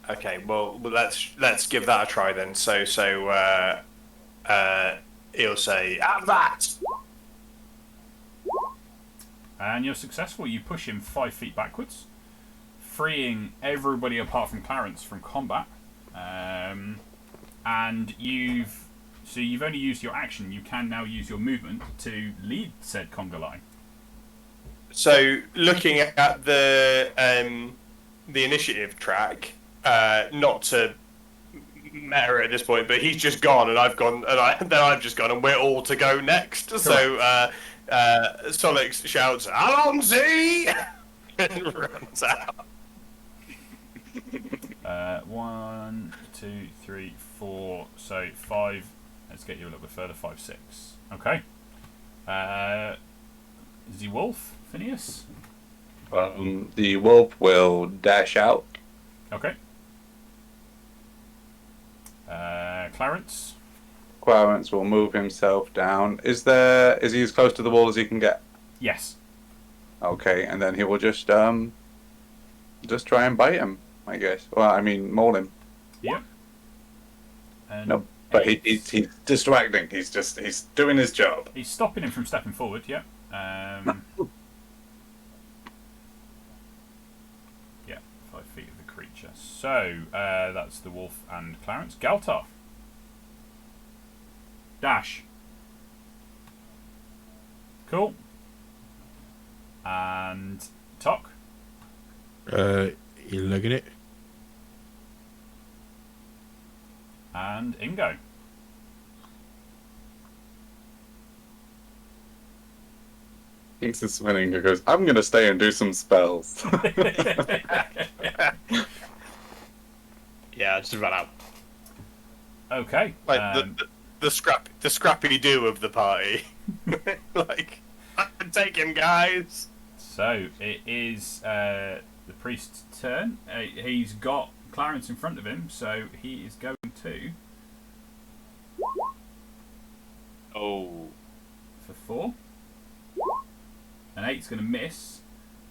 Okay, well let's give that a try then. So he'll say, "Have that!" And you're successful. You push him 5 feet backwards, freeing everybody apart from Clarence from combat. And you've only used your action. You can now use your movement to lead said conga line. So looking at the initiative track, not to matter at this point, but he's just gone, and I've gone, and then I've just gone, and we're all to go next. Correct. So Solix shouts, "Alonzi!" and runs out. 1, 2, 3, 4. So 5. Let's get you a little bit further. 5, 6. Okay. The wolf, Phineas. The wolf will dash out. Okay. Clarence. Clarence will move himself down. Is he as close to the wall as he can get? Yes. Okay, and then he will just try and bite him, I guess. Well, I mean, maul him. Yep. And no, but he's distracting. He's doing his job. He's stopping him from stepping forward. Yep. Yeah, 5 feet of the creature. So that's the wolf and Clarence. Galtar. Dash. Cool. And Tok. You look at it. And Ingo. He's just winning. He goes, "I'm going to stay and do some spells." Yeah, just run out. Okay. Like the scrappy do of the party. Like, I can take him, guys. So it is the priest's turn. He's got Clarence in front of him, so he is going to. Oh. For 4. An 8's going to miss.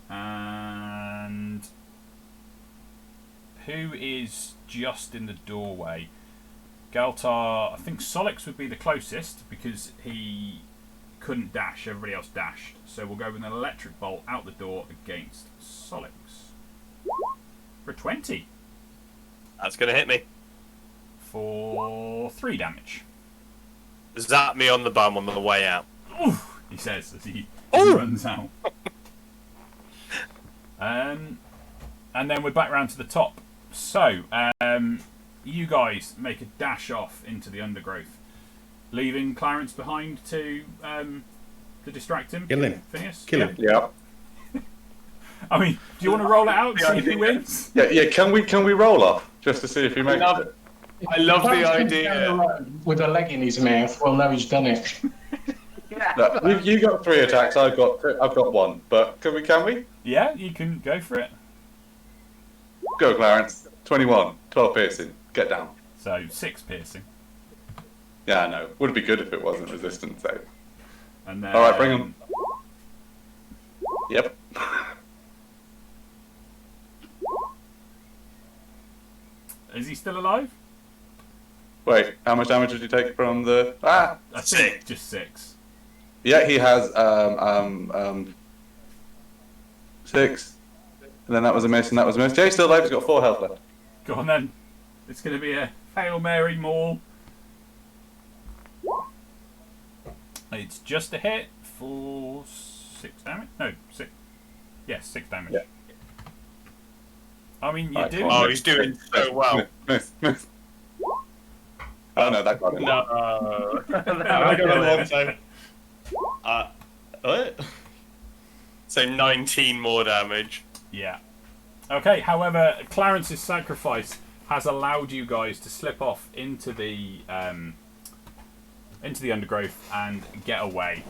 And who is just in the doorway? Galtar, I think Solix would be the closest because he couldn't dash. Everybody else dashed. So we'll go with an electric bolt out the door against Solix. For 20. That's going to hit me. For 3 damage. Zap me on the bum on the way out. Oof, he says as he runs out. And then we're back round to the top. So, you guys make a dash off into the undergrowth, leaving Clarence behind to distract him. Kill him. Phineas? Kill him. Yeah. I mean, do you want to roll it out and see who wins? Yeah. Can we roll off just to see if he makes love it? I love the If Clarence comes down idea. the road with a leg in his mouth, we'll know he's done it. Look, you got 3 attacks. I've got 1. But can we? Yeah, you can go for it. Go, Clarence. 21. 12 piercing. Get down. So 6 piercing. Yeah, I know. Would be good if it wasn't resistance save. And then, All right, bring him. Yep. Is he still alive? Wait, how much damage did you take from the? I think just 6. Yeah, he has 6. And then that was a miss, and that was a miss. Jay's still alive. He's got 4 health left. Go on then. It's going to be a Hail Mary maul. It's just a hit for 6 damage. No, 6. Yes, 6 damage. Yeah. I mean, you do. Oh, he's doing so well. Miss. Oh no, that got him. No. I got it one time. What? So 19 more damage. Yeah. Okay. However, Clarence's sacrifice has allowed you guys to slip off into the undergrowth and get away.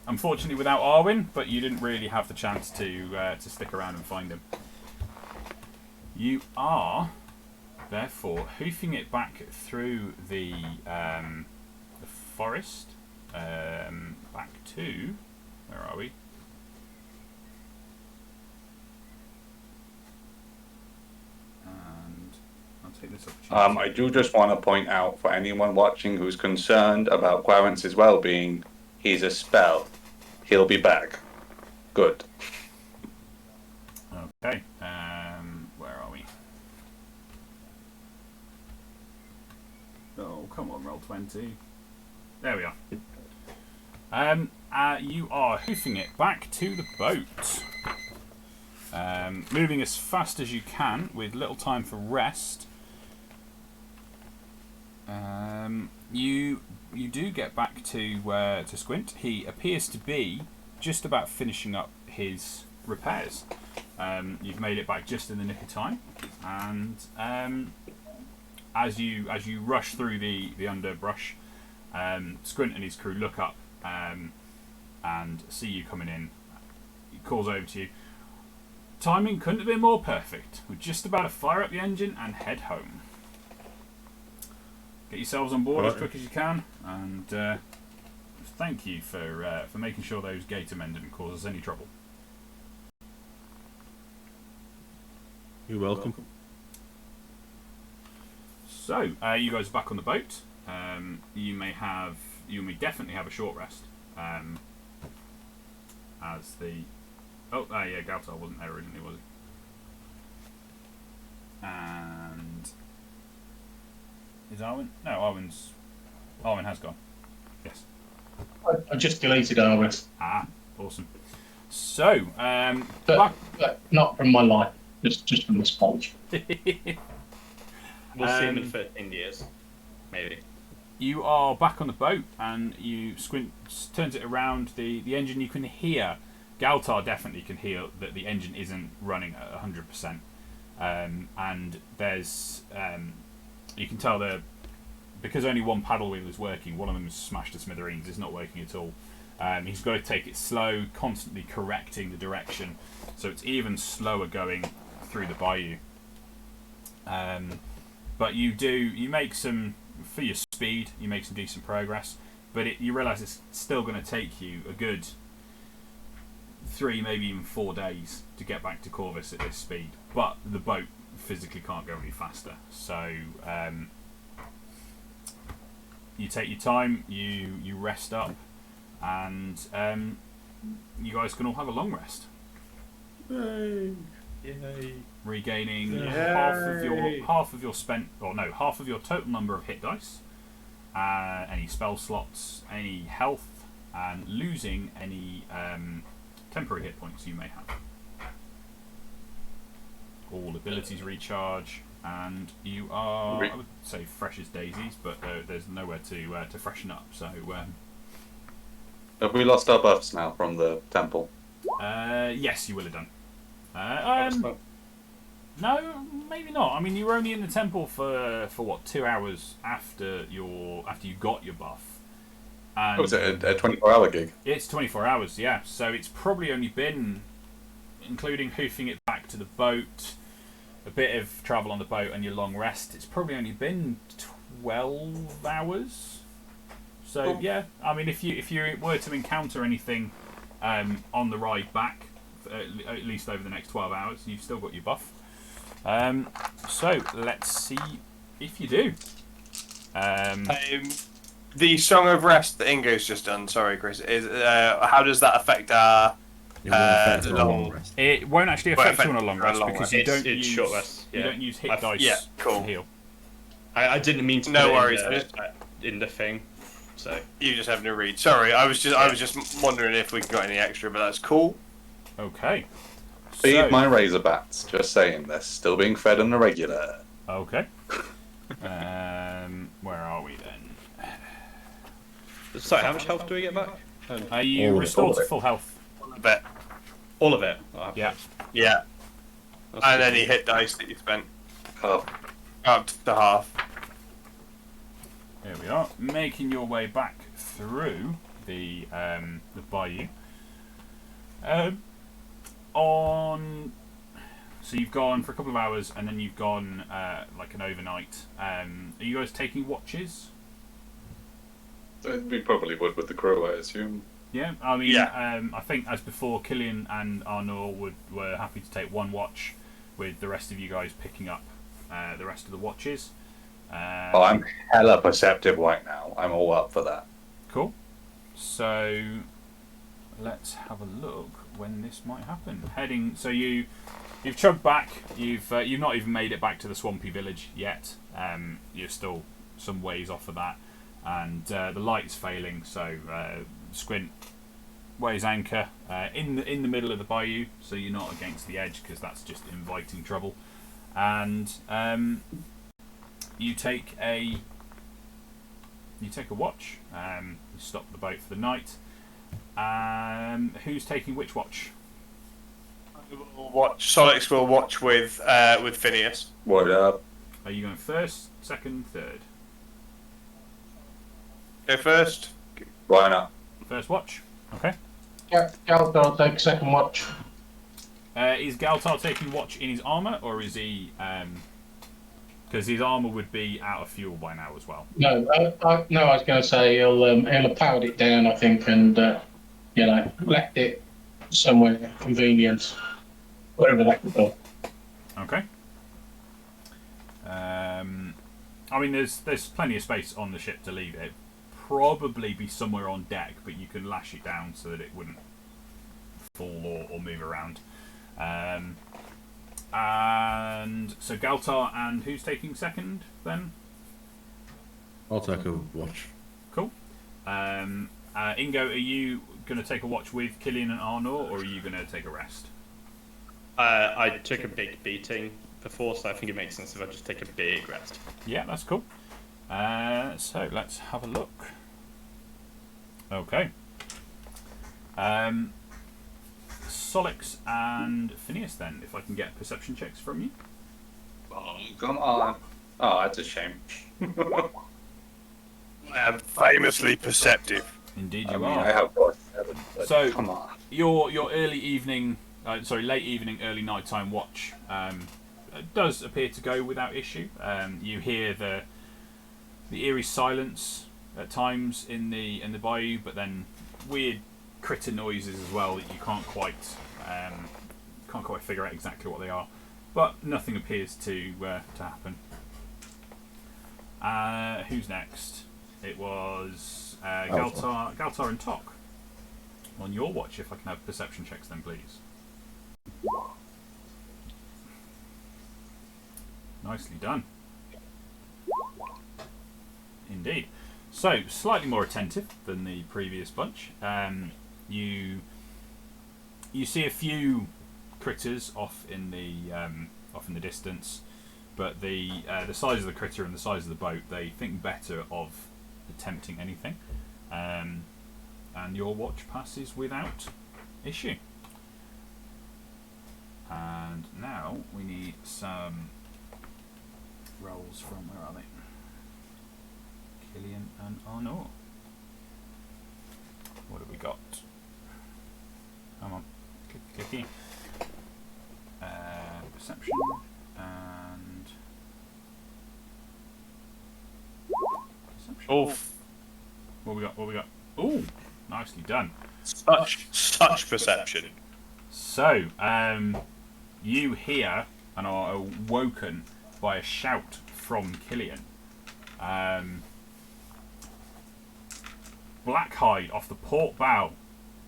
Unfortunately, without Arwen, but you didn't really have the chance to stick around and find him. You are therefore hoofing it back through the forest, back to where are we? And I'll take this opportunity. I do just want to point out for anyone watching who's concerned about Clarence's well-being, he's a spell. He'll be back. Good. Okay. Where are we? Oh, come on, roll 20. There we are. You are hoofing it back to the boat. Moving as fast as you can with little time for rest. You do get back to Squint. He appears to be just about finishing up his repairs. You've made it back just in the nick of time, and as you rush through the underbrush, Squint and his crew look up and see you coming in. He calls over to you. Timing couldn't have been more perfect. We're just about to fire up the engine and head home. Get yourselves on board as quick as you can, and thank you for making sure those gatormen didn't cause us any trouble. You're welcome. So you guys are back on the boat. You may definitely have a short rest. As the yeah, Galtar wasn't there originally, was he? And is Arwen? No, Arwen has gone. Yes. I just deleted Arwen. Ah, awesome. So, But not from my life, just from the sponge. We'll see him in 13 years, maybe. you are back on the boat, and you Squint turns it around. The engine, you can hear. Galtar definitely can hear that the engine isn't running at 100%, and there's you can tell because only one paddle wheel is working. One of them is smashed to smithereens. It's not working at all. He's got to take it slow, constantly correcting the direction, so it's even slower going through the bayou. But you make some, for your speed, you make some decent progress, but you realise it's still going to take you a good 3, maybe even 4 days to get back to Corvus at this speed. But the boat physically can't go any faster, so you take your time, you rest up, and you guys can all have a long rest. Yay. Yay. Regaining Yay. half of your total number of hit dice, any spell slots, any health, and losing any temporary hit points you may have. All abilities recharge, and you are, I would say, fresh as daisies, but there's nowhere to freshen up. So, Have we lost our buffs now from the temple? yes, you will have done. No, maybe not. I mean, you were only in the temple for what, 2 hours after you got your buff. And Was it a 24-hour gig? it's 24 hours, yeah. So it's probably only been, including hoofing it back to the boat, a bit of travel on the boat, and your long rest. It's probably only been 12 hours. So yeah, I mean, if you were to encounter anything on the ride back, at least over the next 12 hours, you've still got your buff. So let's see if you do. The Song of Rest that Ingo's just done, sorry Chris, is how does that affect our It won't affect our long long rest. It won't actually affect you on a long rest long because rest. you don't It's use short rest, you yeah. don't use hit dice yeah, cool. to heal. I didn't mean to. No put worries, it in the thing. So You just having to read. Sorry, I was just wondering if we got any extra, but that's cool. Okay. Feed So- my Razorbats. Just saying, they're still being fed on the regular. Okay. Where are we then? sorry, how much health do we get back? Are you All of it, restored all of to it. full health? I bet. All of it. Oh, Yeah. Yeah. that's And good. any hit dice that you spent Oh, up to half. There we are. Making your way back through the bayou. So you've gone for a couple of hours, and then you've gone like an overnight. Are you guys taking watches? we probably would with the crew, I assume. Yeah, I mean, Yeah. I think as before, Killian and Arnor were happy to take one watch, with the rest of you guys picking up the rest of the watches. Oh, I'm hella perceptive right now. I'm all up for that. Cool. So let's have a look when this might happen. So you've chugged back. You've not even made it back to the swampy village yet. You're still some ways off of that, and the light's failing. So Squint weighs anchor in the middle of the bayou, so you're not against the edge because that's just inviting trouble. And you take a watch. You stop the boat for the night. Who's taking which watch? Solix will watch with Phineas. What up? Are you going first, second, third? Go first. Why not? First watch. Okay. Yeah, Galtar, take second watch. Is Galtar taking watch in his armour, or is he? Because his armour would be out of fuel by now as well. No, I was going to say he'll have powered it down, I think, and left it somewhere convenient, wherever that could go. Okay. I mean, there's plenty of space on the ship to leave it. Probably be somewhere on deck, but you can lash it down so that it wouldn't fall or move around. And so Galtar, and who's taking second then? I'll take a watch. Cool. Ingo, are you going to take a watch with Killian and Arnor, or are you going to take a rest? I took a big beating before, so I think it makes sense if I just take a big rest. Yeah, that's cool. So let's have a look. Okay. Solix and Phineas then, if I can get perception checks from you. Oh, come on. Oh, that's a shame. I am famously perceptive. Indeed I you mean, are. I have got 7, but So- come on. Your late evening, early nighttime watch does appear to go without issue. You hear the eerie silence at times in the bayou, but then weird critter noises as well that you can't quite figure out exactly what they are. But nothing appears to happen. Who's next? It was Galtar and Tok. On your watch, if I can have perception checks then, please. Nicely done. Indeed. So, slightly more attentive than the previous bunch. You see a few critters off in the distance, but the size of the critter and the size of the boat, they think better of attempting anything. And your watch passes without issue. And now we need some rolls from, where are they? Killian and Arnaud. What have we got? Come on, clicky. Perception and perception. Oof. What we got? Ooh, nicely done. Such perception. So, you hear and are awoken by a shout from Killian. Blackhide off the port bow.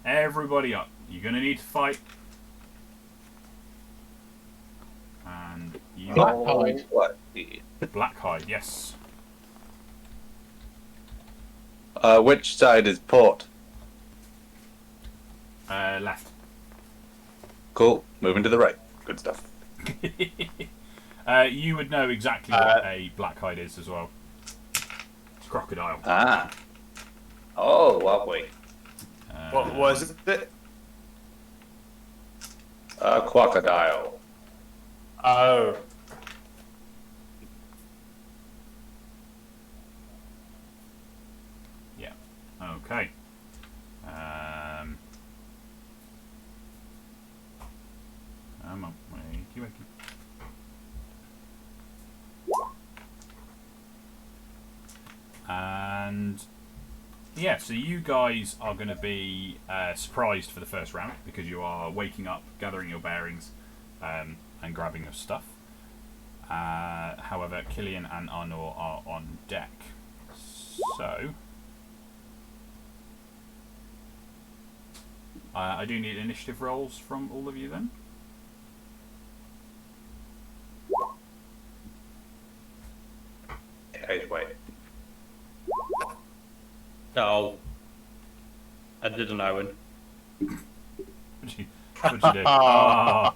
Everybody up. You're going to need to fight. And you... Blackhide. What? Blackhide, yes. Which side is port? Left. Cool. Moving to the right. Good stuff. You would know exactly what a blackhide is as well. It's crocodile. Ah. Oh, lovely. What was it? A crocodile. Oh. Yeah. Okay. Come on, wakey. And yeah, so you guys are going to be surprised for the first round because you are waking up, gathering your bearings, and grabbing your stuff. However, Killian and Arnaud are on deck. So I do need initiative rolls from all of you then. Hey, wait. No. I didn't know when. What'd you do? Oh.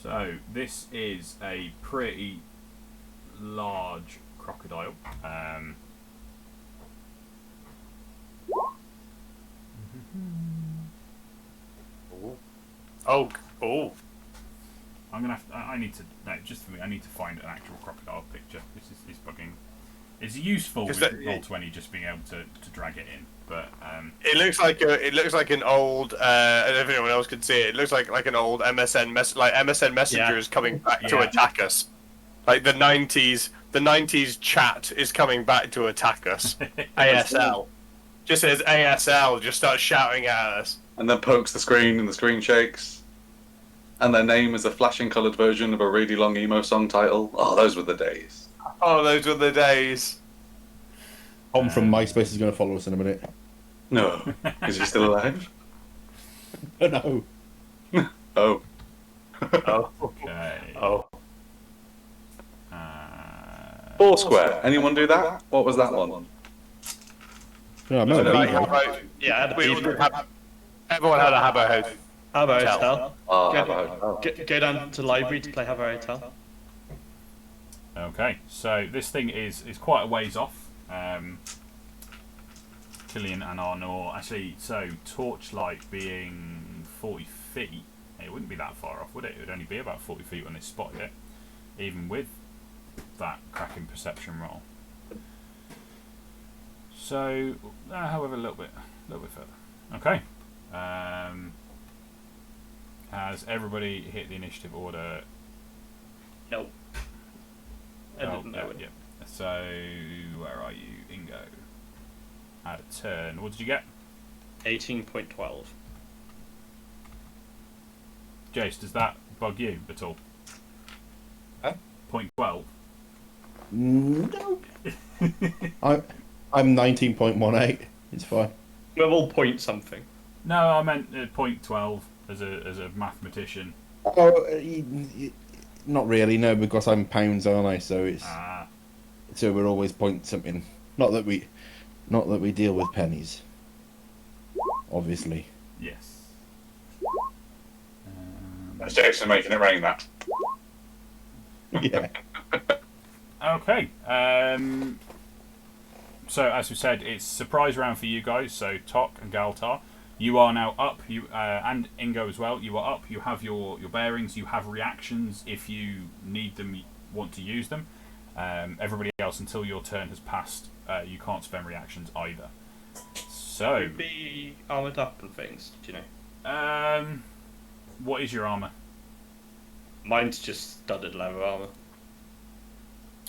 So this is a pretty large crocodile. Oh. I'm gonna have to, I need to, no, just for me, I need to find an actual crocodile picture. This is bugging. It's useful with Roll20 just being able to drag it in, but It looks like an old. I don't know if anyone else can see it. It looks like an old MSN Messenger is coming back to attack us. Like the '90s chat is coming back to attack us. ASL. Just says ASL. Just starts shouting at us. And then pokes the screen and the screen shakes. And their name is a flashing coloured version of a really long emo song title. Oh, those were the days. Oh, those were the days. Tom from MySpace is going to follow us in a minute. No. Is he still alive? No. Oh. Oh. okay. Oh. Foursquare. Anyone do that? What was that one? No, I remember Like, Beaver. Yeah, everyone had a Habbo house. Habbo Hotel. Oh, Go down to the library to play Habbo Hotel. Okay, so this thing is quite a ways off. Killian and Arnaud, actually, so Torchlight being 40 feet, it wouldn't be that far off, would it? It would only be about 40 feet when they spotted it, even with that cracking perception roll. So, however, a little bit further. Okay. Has everybody hit the initiative order? Nope. I didn't know it. Yeah. So, where are you, Ingo? Add a turn. What did you get? 18.12. Jace, does that bug you at all? Huh? 0.12. No. I'm 19.18. It's fine. We're all point something. No, I meant point 12 as a mathematician. Oh, not really, no, because I'm pounds, aren't I? So it's so we're always point something. Not that we deal with pennies, obviously. Yes. That's Jason making it rain. That. Yeah. Okay. So as we said, it's surprise round for you guys. So Tok and Galtar, you are now up. You and Ingo as well. You are up. You have your bearings. You have reactions if you need them. Want to use them. Everybody else, until your turn has passed, you can't spend reactions either. So. Would be armoured up and things, do you know? What is your armour? Mine's just studded leather armour.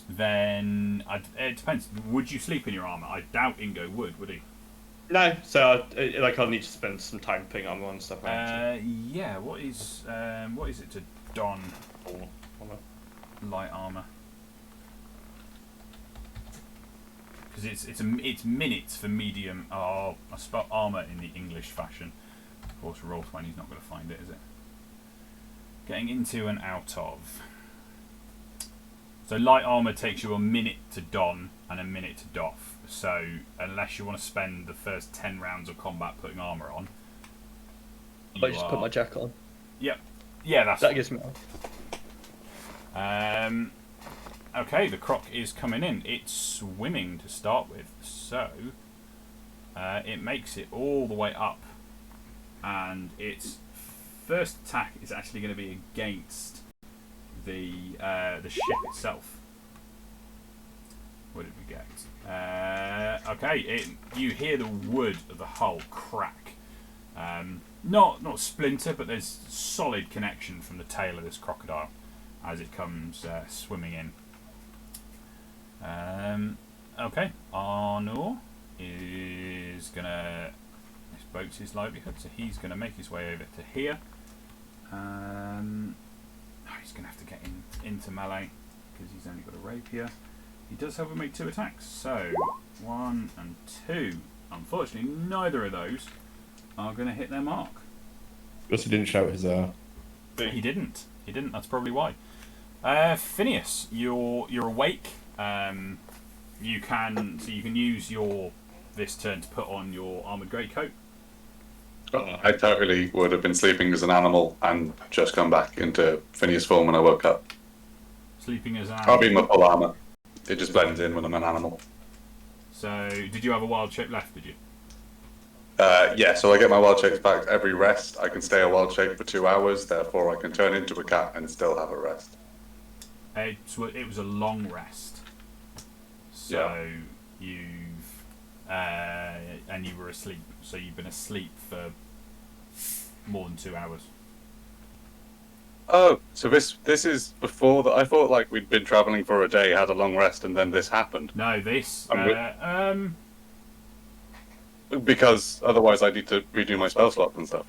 Then it depends. Would you sleep in your armour? I doubt Ingo would he? No, so I'll need to spend some time putting armour on and stuff. Yeah. What is it to don light armour? Because it's minutes for medium. Oh, I spell armour in the English fashion. Of course, Roll20's not going to find it, is it? Getting into and out of. So light armour takes you a minute to don and a minute to doff. So unless you want to spend the first 10 rounds of combat putting armour on, I just put my jacket on. Yep. Yeah, that gives me. Okay, the croc is coming in. It's swimming to start with, so it makes it all the way up, and its first attack is actually going to be against the ship itself. What did we get? Okay, you hear the wood of the hull crack. Not splinter, but there's solid connection from the tail of this crocodile as it comes swimming in. Okay, Arnor is gonna. This boat's his livelihood, so he's gonna make his way over to here. He's gonna have to get into melee because he's only got a rapier. He does have to make 2 attacks, so 1 and 2. Unfortunately, neither of those are gonna hit their mark. Because he didn't shout his He didn't. That's probably why. Phineas, you're awake. You can use this turn to put on your armoured greatcoat. I totally would have been sleeping as an animal and just come back into Phineas form when I woke up. Sleeping as an I'll animal. be in my full armour. It just blends in when I'm an animal. So, did you have a wild shape left, did you? Yeah, so I get my wild shapes back every rest. I can stay a wild shape for 2 hours, therefore I can turn into a cat and still have a rest. It was a long rest. So, and you were asleep. So you've been asleep for more than 2 hours. Oh, so this is before that. I thought like we'd been travelling for a day, had a long rest, and then this happened. No, this. Because otherwise I need to redo my spell slots and stuff.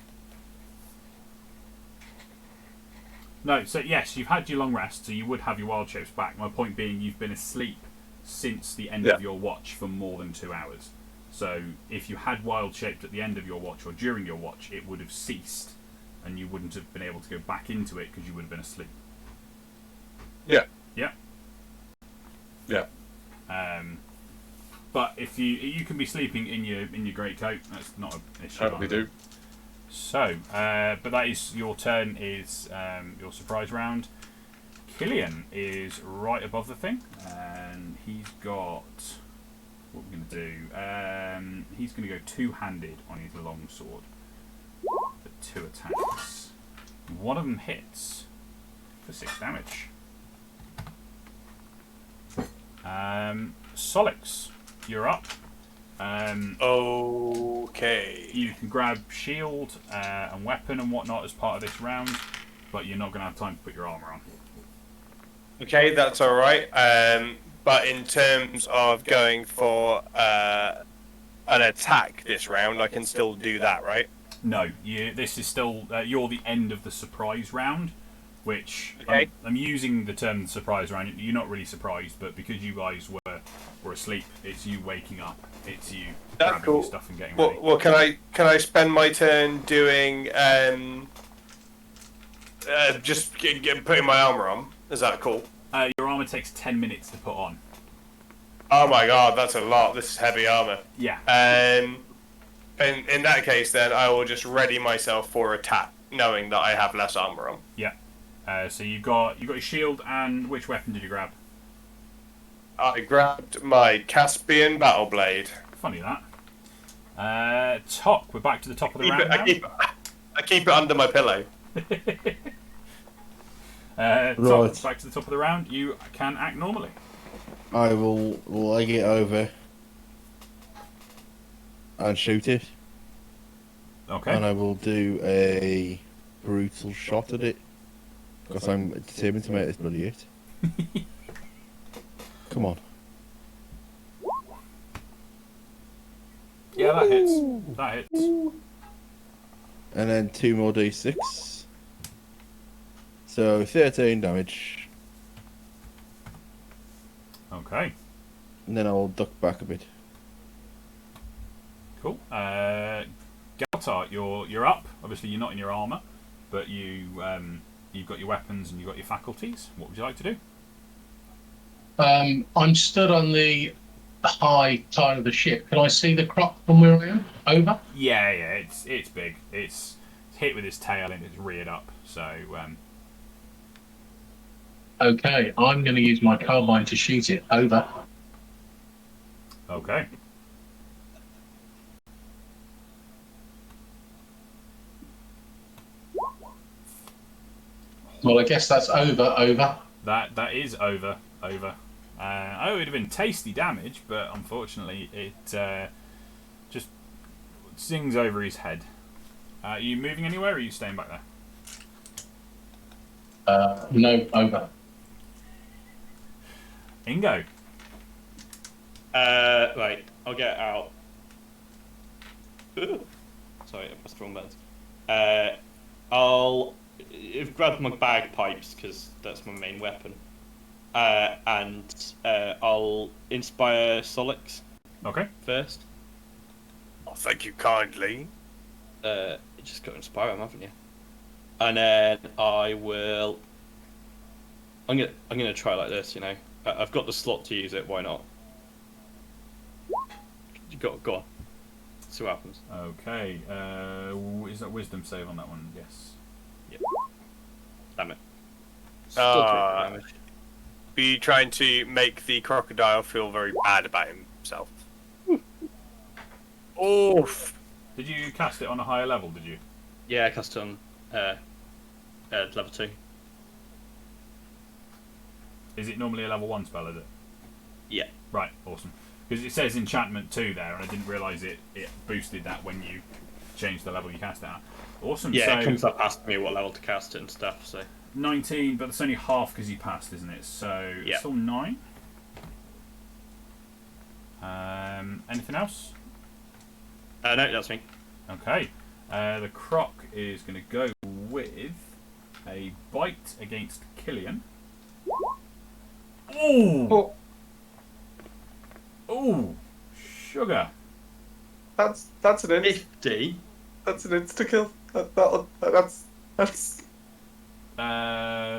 No, so yes, you've had your long rest, so you would have your wild shapes back. My point being, you've been asleep since the end of your watch for more than 2 hours. So if you had wild shaped at the end of your watch or during your watch, it would have ceased, and you wouldn't have been able to go back into it because you would have been asleep. Yeah. Yeah. Yeah. But if you can be sleeping in your greatcoat, that's not an issue. Totally do. So, but that is your turn. Is your surprise round? Killian is right above the thing, and he's got. What we're going to do? He's going to go 2-handed on his long sword for 2 attacks. One of them hits for 6 damage. Solix, you're up. Okay. You can grab shield and weapon and whatnot as part of this round, but you're not going to have time to put your armor on. Okay, that's all right. But in terms of going for an attack this round, I can still do that, right? No, this is still you're the end of the surprise round, which Okay. I'm using the term surprise round. You're not really surprised, but because you guys were or asleep. It's you waking up. It's you That's grabbing cool. your stuff and getting ready. Well, can I spend my turn doing just putting my armor on? Is that cool? Your armor takes 10 minutes to put on. Oh my god, that's a lot. This is heavy armor. Yeah. And in that case, then I will just ready myself for attack, knowing that I have less armor on. Yeah. So you've got your shield, and which weapon did you grab? I grabbed my Caspian battle blade. Funny that. Top. We're back to the top of the round now. I keep it under my pillow. Top, back to the top of the round. You can act normally. I will leg it over and shoot it. Okay. And I will do a brutal shot at it. Because I'm determined to make this bloody hit. Come on. Yeah, that hits. That hits. And then 2 more d6. So 13 damage. Okay. And then I'll duck back a bit. Cool. Galtar, you're up. Obviously, you're not in your armor, but you've got your weapons and you've got your faculties. What would you like to do? I'm stood on the high side of the ship. Can I see the croc from where I am? Over? Yeah, it's big. It's hit with its tail and it's reared up. So Okay, I'm going to use my carbine to shoot it. Over. okay. Well, I guess that's over. That is over. It would have been tasty damage, but unfortunately it just zings over his head. Are you moving anywhere, or are you staying back there? No, over. Ingo. Right, I'll get out. Ooh. Sorry, I pressed the wrong buttons. I've grabbed my bagpipes because that's my main weapon. And I'll inspire Solix Okay. first. Oh, thank you kindly. You just got to inspire them, haven't you? And then I'm gonna try like this, you know. I've got the slot to use it. Why not? You go on. See what happens. Okay. Is that wisdom save on that one? Yes. Yep. Damn it. Still Ah. taking damage. Be trying to make the crocodile feel very bad about himself. Oof. Did you cast it on a higher level? Did you? Yeah, custom. Level 2. Is it normally a level 1 spell? Is it? Yeah. Right. Awesome. Because it says enchantment 2 there, and I didn't realise it boosted that when you changed the level you cast it at. Awesome. Yeah, so it comes up asking me what level to cast it and stuff. So 19, but that's only half because you passed, isn't it? So Yeah. it's still 9. Anything else? no, that's me. Okay. The croc is going to go with a bite against Killian. Ooh! Ooh! Sugar. That's an 50. that's an insta kill. That's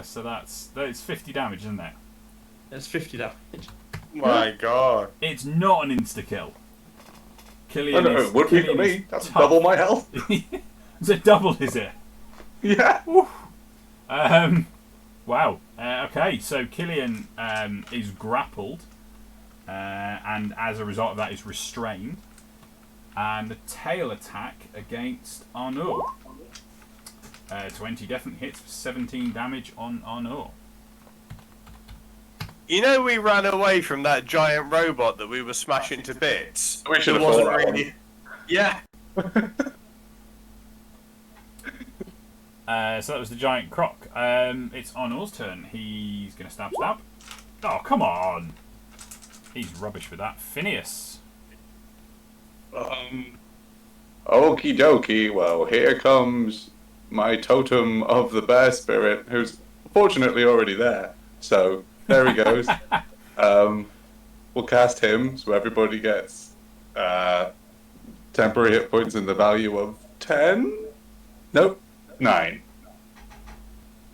So that's 50 damage, isn't it? That's 50 damage. My god. It's not an insta kill. I Killian don't know. is, It would be for Killian me. is That's tough. double my health. Is it double? Is it? Yeah. Wow. Okay, so Killian is grappled, and as a result of that is restrained. And the tail attack against Arnaud. 20 definitely hits, 17 damage on Arnaud. You know, we ran away from that giant robot that we were smashing to bits. We should It have wasn't fought that one. really. Yeah. So that was the giant croc. It's Arnaud's turn. He's going to stab. Oh, come on. He's rubbish with that. Phineas. Okie dokie. Well, here comes my totem of the bear spirit, who's fortunately already there. So there he goes. What we'll cast him, so everybody gets temporary hit points in the value of 10? Nope, 9.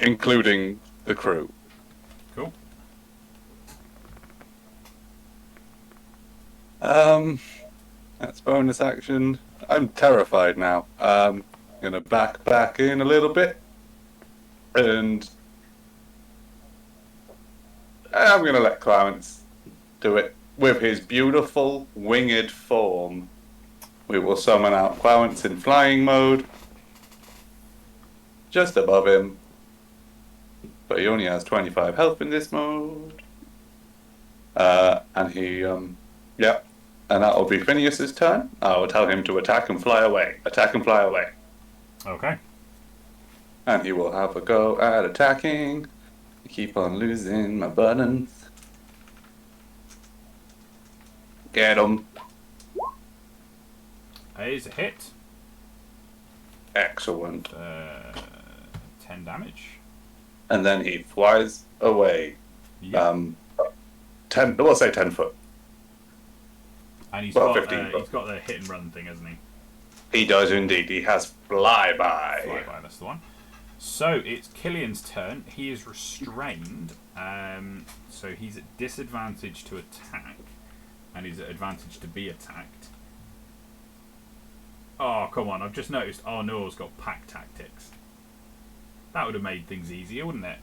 Including the crew. Cool. That's bonus action. I'm terrified now. Gonna back in a little bit. And I'm gonna let Clarence do it. With his beautiful winged form, we will summon out Clarence in flying mode. Just above him. But he only has 25 health in this mode. And he, yeah. And that will be Phineas's turn. I will tell him to attack and fly away. Attack and fly away. Okay. And he will have a go at attacking. Keep on losing my buttons. Get him. Is a hit. Excellent. 10 damage. And then he flies away. Yeah. 10, we'll say 10 foot. And he's Well, got 15 he's got the hit and run thing, hasn't he? He does indeed. He has flyby. Flyby, that's the one. So it's Killian's turn. He is restrained, so he's at disadvantage to attack, and he's at advantage to be attacked. Oh, come on. I've just noticed Arnold's got pack tactics. That would have made things easier, wouldn't it?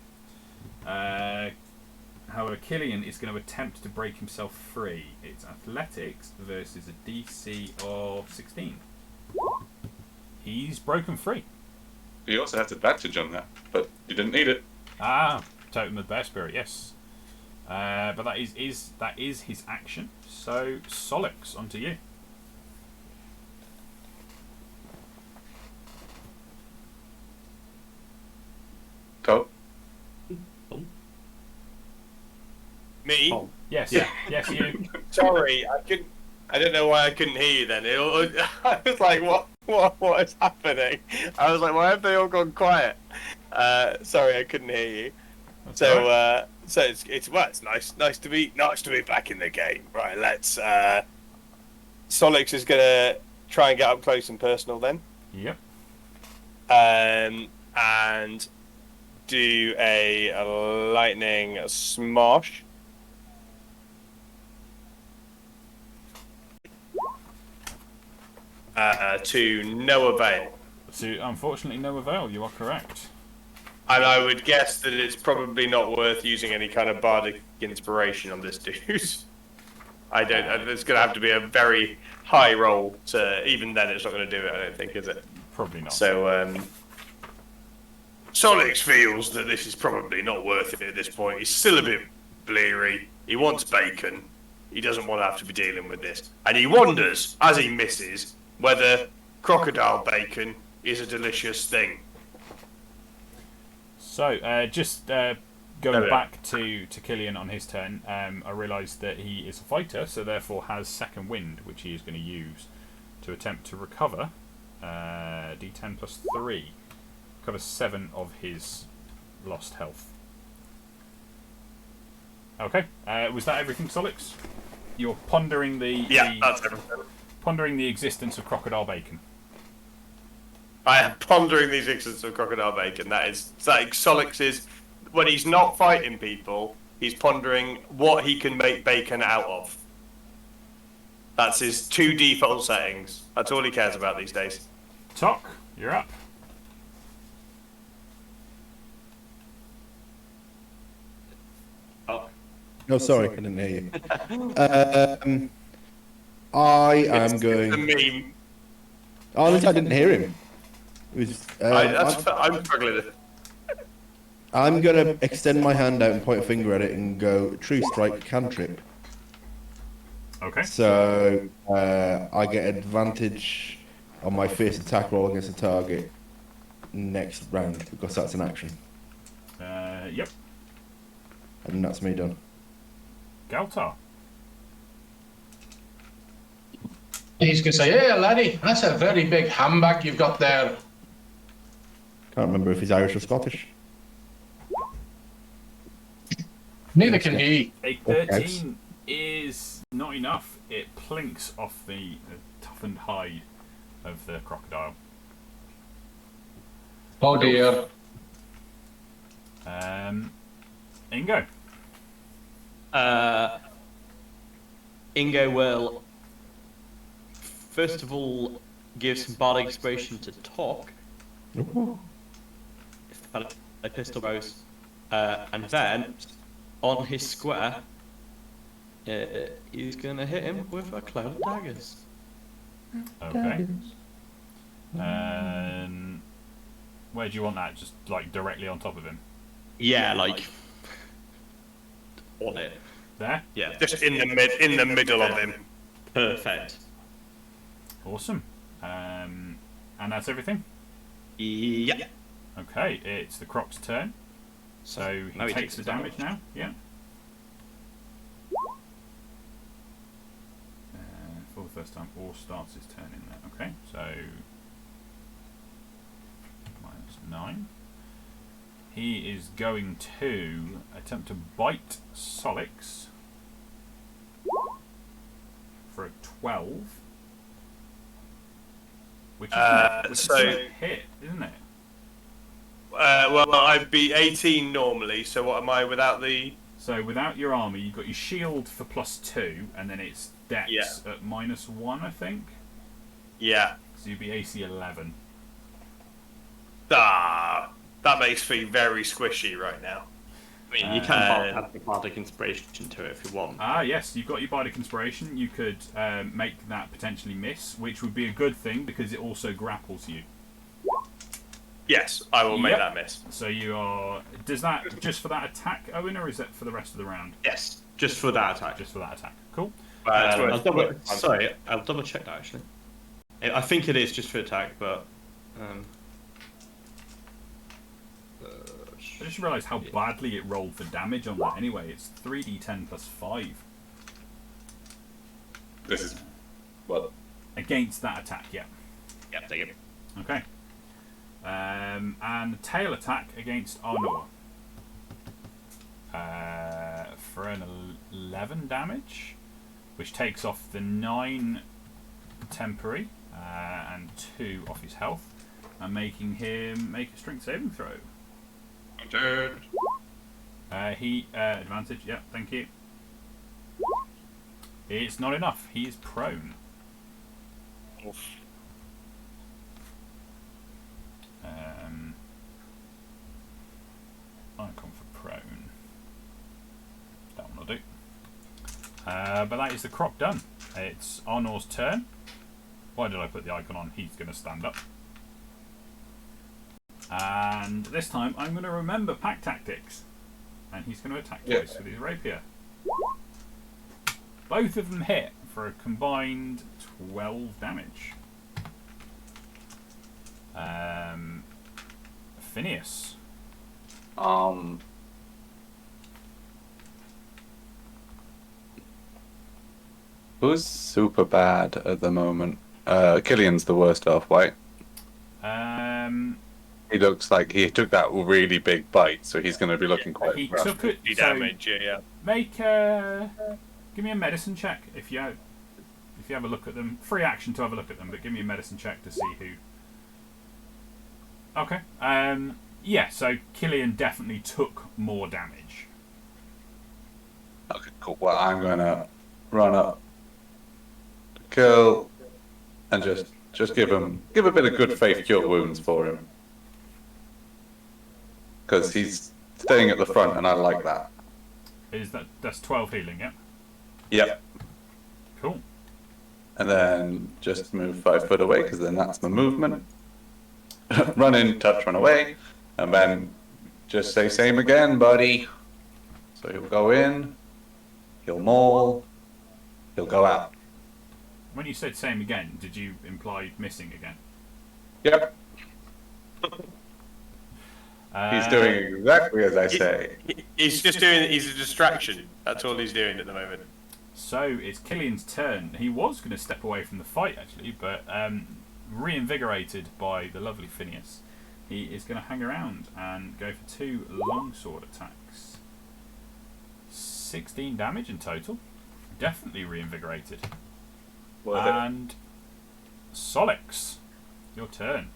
However, Killian is going to attempt to break himself free. It's athletics versus a DC of 16. He's broken free. He also has advantage on that, but you didn't need it. Ah, Totem of the Bear Spirit, yes. But that is his action. So, Solix, onto you. Go. Me? Oh. Yes, Yeah. yes, you. Sorry, I don't know why I couldn't hear you then. I was like, what is happening? I was like, why have they all gone quiet? Sorry, I couldn't hear you. That's all right. So it's nice to be back in the game. Right, let's. Solix is gonna try and get up close and personal then. Yep. And do a lightning smash. To no avail. So, unfortunately, no avail. You are correct. And I would guess that it's probably not worth using any kind of bardic inspiration on this dude. I don't. There's going to have to be a very high roll to. Even then, it's not going to do it. I don't think, is it? Probably not. So, Solix feels that this is probably not worth it at this point. He's still a bit bleary. He wants bacon. He doesn't want to have to be dealing with this. And he wonders, as he misses, whether crocodile bacon is a delicious thing. So, just going back to Killian on his turn, I realised that he is a fighter, so therefore has second wind, which he is going to use to attempt to recover D10 plus 3. Recover 7 of his lost health. Okay, was that everything, Solix? You're pondering That's everything. Pondering the existence of crocodile bacon. I am pondering the existence of crocodile bacon. That is like Solix is when he's not fighting people, he's pondering what he can make bacon out of. That's his 2 default settings. That's all he cares about these days. Tok, you're up. Oh, sorry, I didn't hear you. I am The going. meme. Honestly, I didn't hear him. It was just, I'm struggling. I'm going to extend my hand out and point a finger at it and go, True Strike cantrip. Okay. So I get advantage on my first attack roll against the target next round because that's an action. Yep. And that's me done. Galtar. He's going to say, hey, laddie, that's a very big handbag you've got there. Can't remember if he's Irish or Scottish. Neither can he. A 13 is not enough. It plinks off the toughened hide of the crocodile. Oh dear. Ingo. Ingo will first of all give some bardic inspiration to talk. If a pistol goes, and then on his square, he's gonna hit him with a cloud of daggers. Okay. Where do you want that? Just like directly on top of him? Yeah, like on it. There? Yeah, Just in the middle of him. perfect. Awesome. And that's everything? Yeah. Okay, it's the Croc's turn. So Now he takes the damage now. Yeah. For the first time, or starts his turn in there. Okay, so -9. He is going to attempt to bite Solix for a 12, which is a hit, isn't it? Well, I'd be 18 normally, so what am I without the... So without your armor, you've got your shield for +2, and then it's Dex at -1, I think. Yeah. So you'd be AC 11. Ah, that makes me very squishy right now. I mean, you can add the bardic inspiration to it if you want. Ah, yes, you've got your bardic inspiration. You could make that potentially miss, which would be a good thing because it also grapples you. Yes, I will make that miss. So you are. Does that just for that attack, Owen, or is that for the rest of the round? Yes, just for that attack. Just for that attack. Cool. I'll double check that actually. I think it is just for attack, but. I just realised how badly it rolled for damage on that. Anyway, it's 3d10 + 5 This is what? against that attack. Yeah. Yeah, take it. Okay. And tail attack against Arnor. For an 11 damage, which takes off the 9 temporary and 2 off his health, and making him make a strength saving throw. He advantage. Yeah, thank you. It's not enough. He is prone. Oof. Icon for prone. That one will do. But that is the Croc done. It's Arnor's turn. Why did I put the icon on? He's going to stand up. And this time I'm going to remember pack tactics. And he's going to attack twice with his rapier. Both of them hit for a combined 12 damage. Phineas. Who's super bad at the moment? Killian's the worst off, right? He looks like he took that really big bite, so he's going to be looking quite He rough. took it. So damage, yeah. make give me a medicine check if you have a look at them. Free action to have a look at them, but give me a medicine check to see who. Okay. Yeah. So Killian definitely took more damage. Okay, cool. Well, I'm going to run up, kill, and just give a bit of good faith cure wounds for him. Because he's staying at the front, and I like that. That's 12 healing, yeah? Yep. Cool. And then just move 5 foot away, because then that's my movement. Run in, touch, run away, and then just say same again, buddy. So he'll go in, he'll maul, he'll go out. When you said same again, did you imply missing again? Yep. He's doing exactly as I say. He's just doing. He's a distraction. That's all he's doing at the moment. So it's Killian's turn. He was going to step away from the fight actually, but reinvigorated by the lovely Phineas, he is going to hang around and go for 2 longsword attacks. 16 damage in total. definitely reinvigorated. Worth it. And Solix, your turn.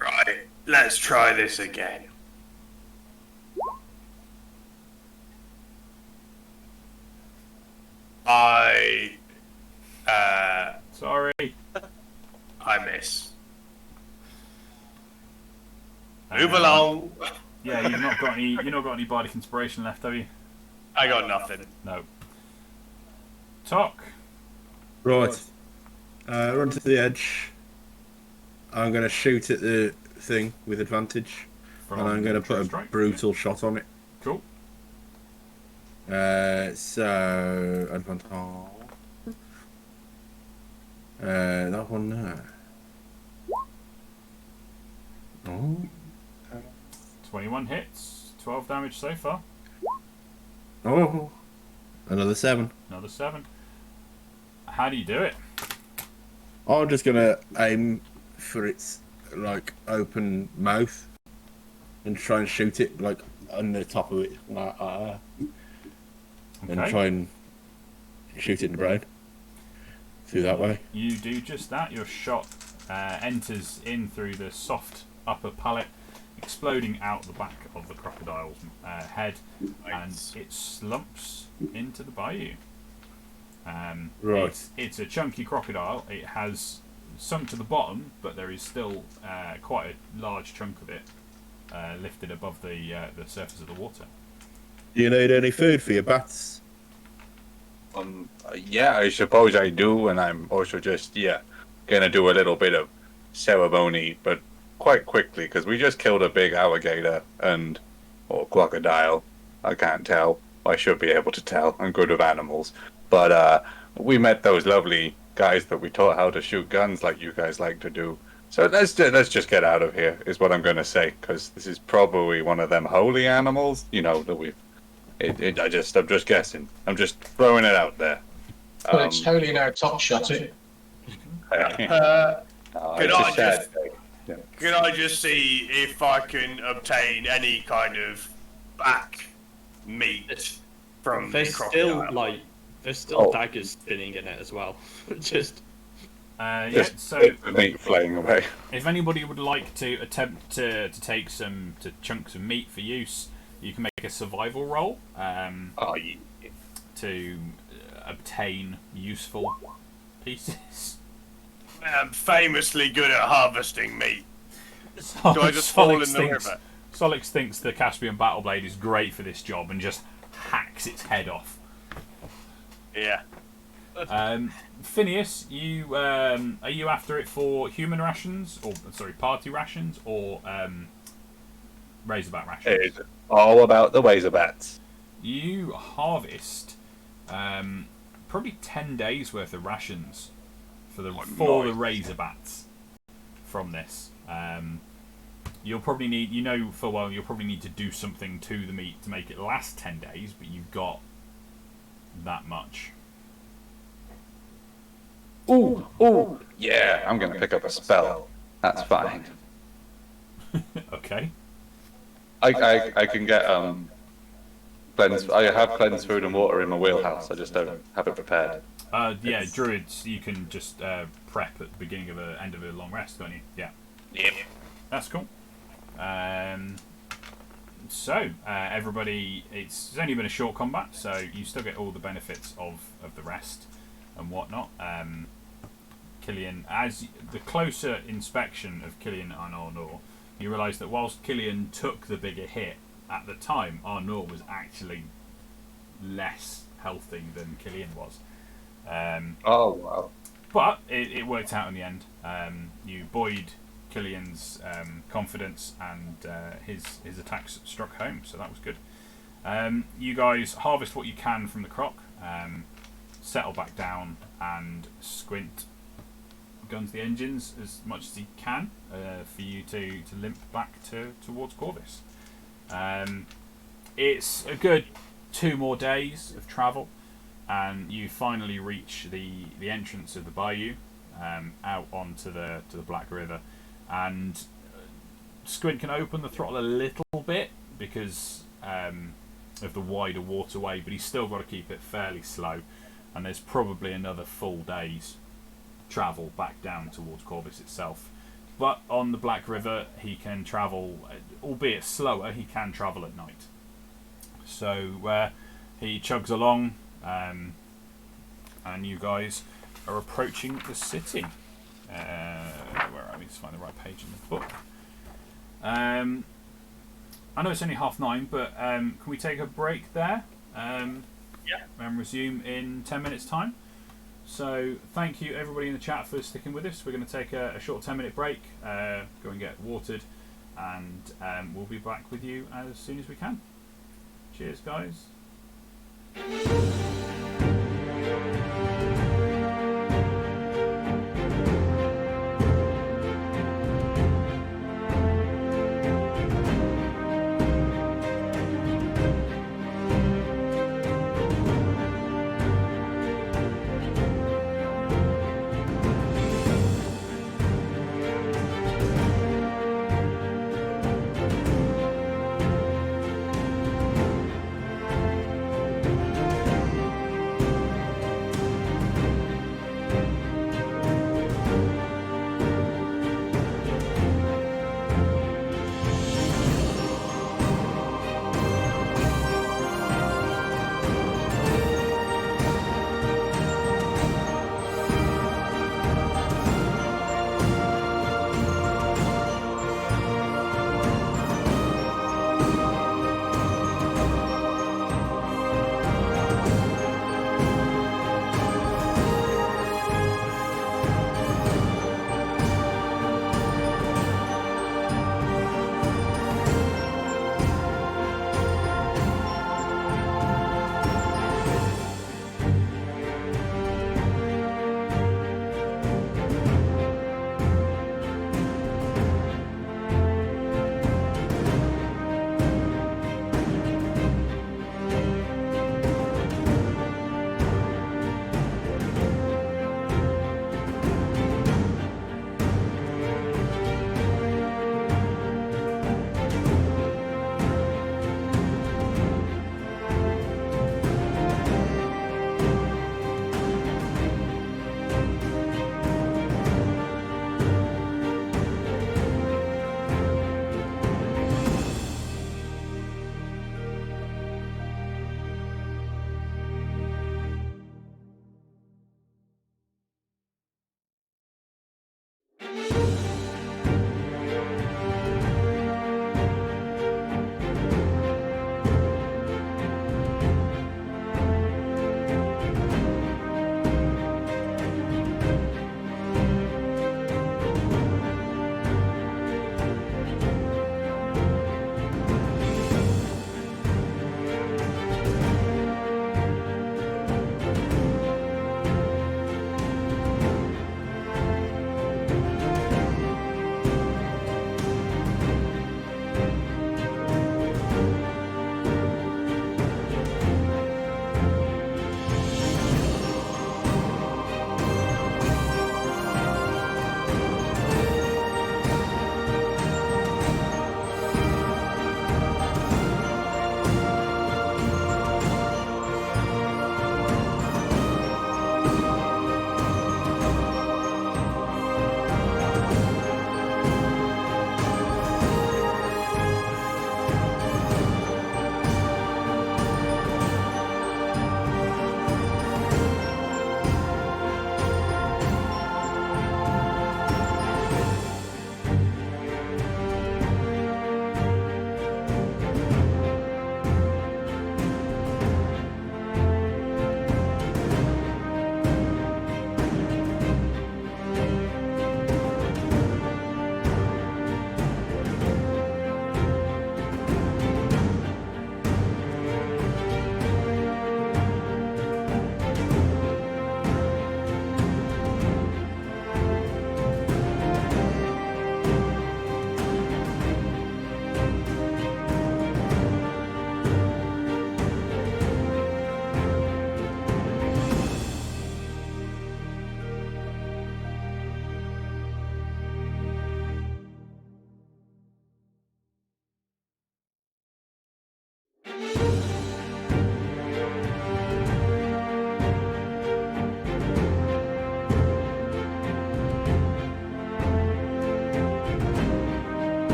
Right, let's try this again. Sorry. I miss. Move along. Yeah, you've not got any. You've not got any bardic inspiration left, have you? I got nothing. No. Talk. Right. Run to the edge. I'm going to shoot at the thing with advantage. From And I'm going to put a strike. brutal shot on it. Cool. So, advantage. That one there. Oh. 21 hits, 12 damage so far. Oh. Another 7. Another 7. How do you do it? I'm just going to aim for its, like, open mouth. And try and shoot it, like, on the top of it. And Okay. try and shoot it in the brain. Through that way. You do just that. Your shot enters in through the soft upper palate, exploding out the back of the crocodile's head, and it slumps into the bayou. Right. It's a chunky crocodile. It has sunk to the bottom, but there is still quite a large chunk of it lifted above the surface of the water. Do you need any food for your bats? Yeah, I suppose I do, and I'm also just, gonna do a little bit of ceremony, but quite quickly, because we just killed a big alligator or crocodile. I can't tell. I should be able to tell. I'm good with animals. But we met those lovely guys that we taught how to shoot guns like you guys like to do. So let's just get out of here, is what I'm going to say, because this is probably one of them holy animals, that we've... I'm just guessing. I'm just throwing it out there. Well, it's holy now. Top shot it. Can I just see if I can obtain any kind of back meat from the crocodile? There's still daggers spinning in it as well. Just So the meat flaying away. if anybody would like to attempt to take some chunks of meat for use, you can make a survival roll to obtain useful pieces. I'm famously good at harvesting meat. Solix, Do I just fall in the river? Solix thinks the Caspian Battle Blade is great for this job and just hacks its head off. Yeah. Phineas, you are you after it for human rations, or party rations, or razorback rations? It's all about the Razorbats. You harvest probably 10 days worth of rations for the Razorbats from this. You'll probably need, you'll probably need to do something to the meat to make it last 10 days, but you've got that much. Ooh. Yeah, I'm gonna pick up a spell. That's fine. Okay. I can get cleanse. I have cleanse food and water in my wheelhouse. I just don't have it prepared. Druids, you can just prep at the beginning of end of a long rest, can't you? Yeah. Yep. That's cool. Everybody, it's only been a short combat, so you still get all the benefits of the rest and whatnot. Killian, as the closer inspection of Killian and Arnor, you realise that whilst Killian took the bigger hit, at the time Arnor was actually less healthy than Killian was. Oh wow! But it worked out in the end. You buoyed Killian's confidence, and his attacks struck home, so that was good. You guys harvest what you can from the croc, settle back down, and Squint guns the engines as much as he can for you to limp back towards Corvus. It's a good 2 more days of travel, and you finally reach the entrance of the bayou, out onto the Black River, and Squint can open the throttle a little bit because of the wider waterway, but he's still got to keep it fairly slow, and there's probably another full day's travel back down towards Corvus itself. But on the Black River, he can travel, albeit slower, he can travel at night. So he chugs along, and you guys are approaching the city. Where are we? Let's find the right page in the book. I know it's only 9:30, but can we take a break there? And resume in 10 minutes' time. So thank you everybody in the chat for sticking with us. We're going to take a short 10-minute break, go and get watered, and we'll be back with you as soon as we can. Cheers, guys.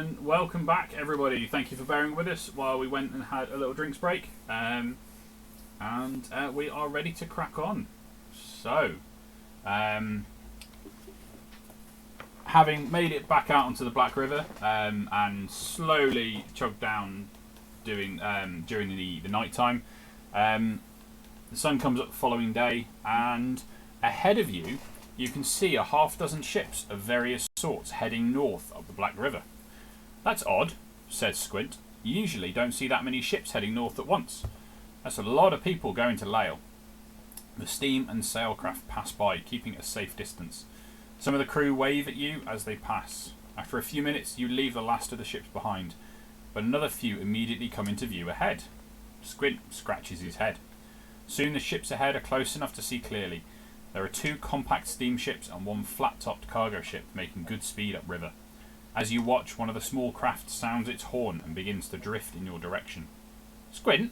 And welcome back, everybody. Thank you for bearing with us while we went and had a little drinks break. And we are ready to crack on. So, having made it back out onto the Black River and slowly chugged down during the night time, the sun comes up the following day, and ahead of you, you can see a half dozen ships of various sorts heading north up the Black River. That's odd, says Squint. You usually don't see that many ships heading north at once. That's a lot of people going to Lale. The steam and sailcraft pass by, keeping at a safe distance. Some of the crew wave at you as they pass. After a few minutes, you leave the last of the ships behind, but another few immediately come into view ahead. Squint scratches his head. Soon the ships ahead are close enough to see clearly. There are 2 compact steamships and 1 flat-topped cargo ship making good speed upriver. As you watch, one of the small craft sounds its horn and begins to drift in your direction. Squint,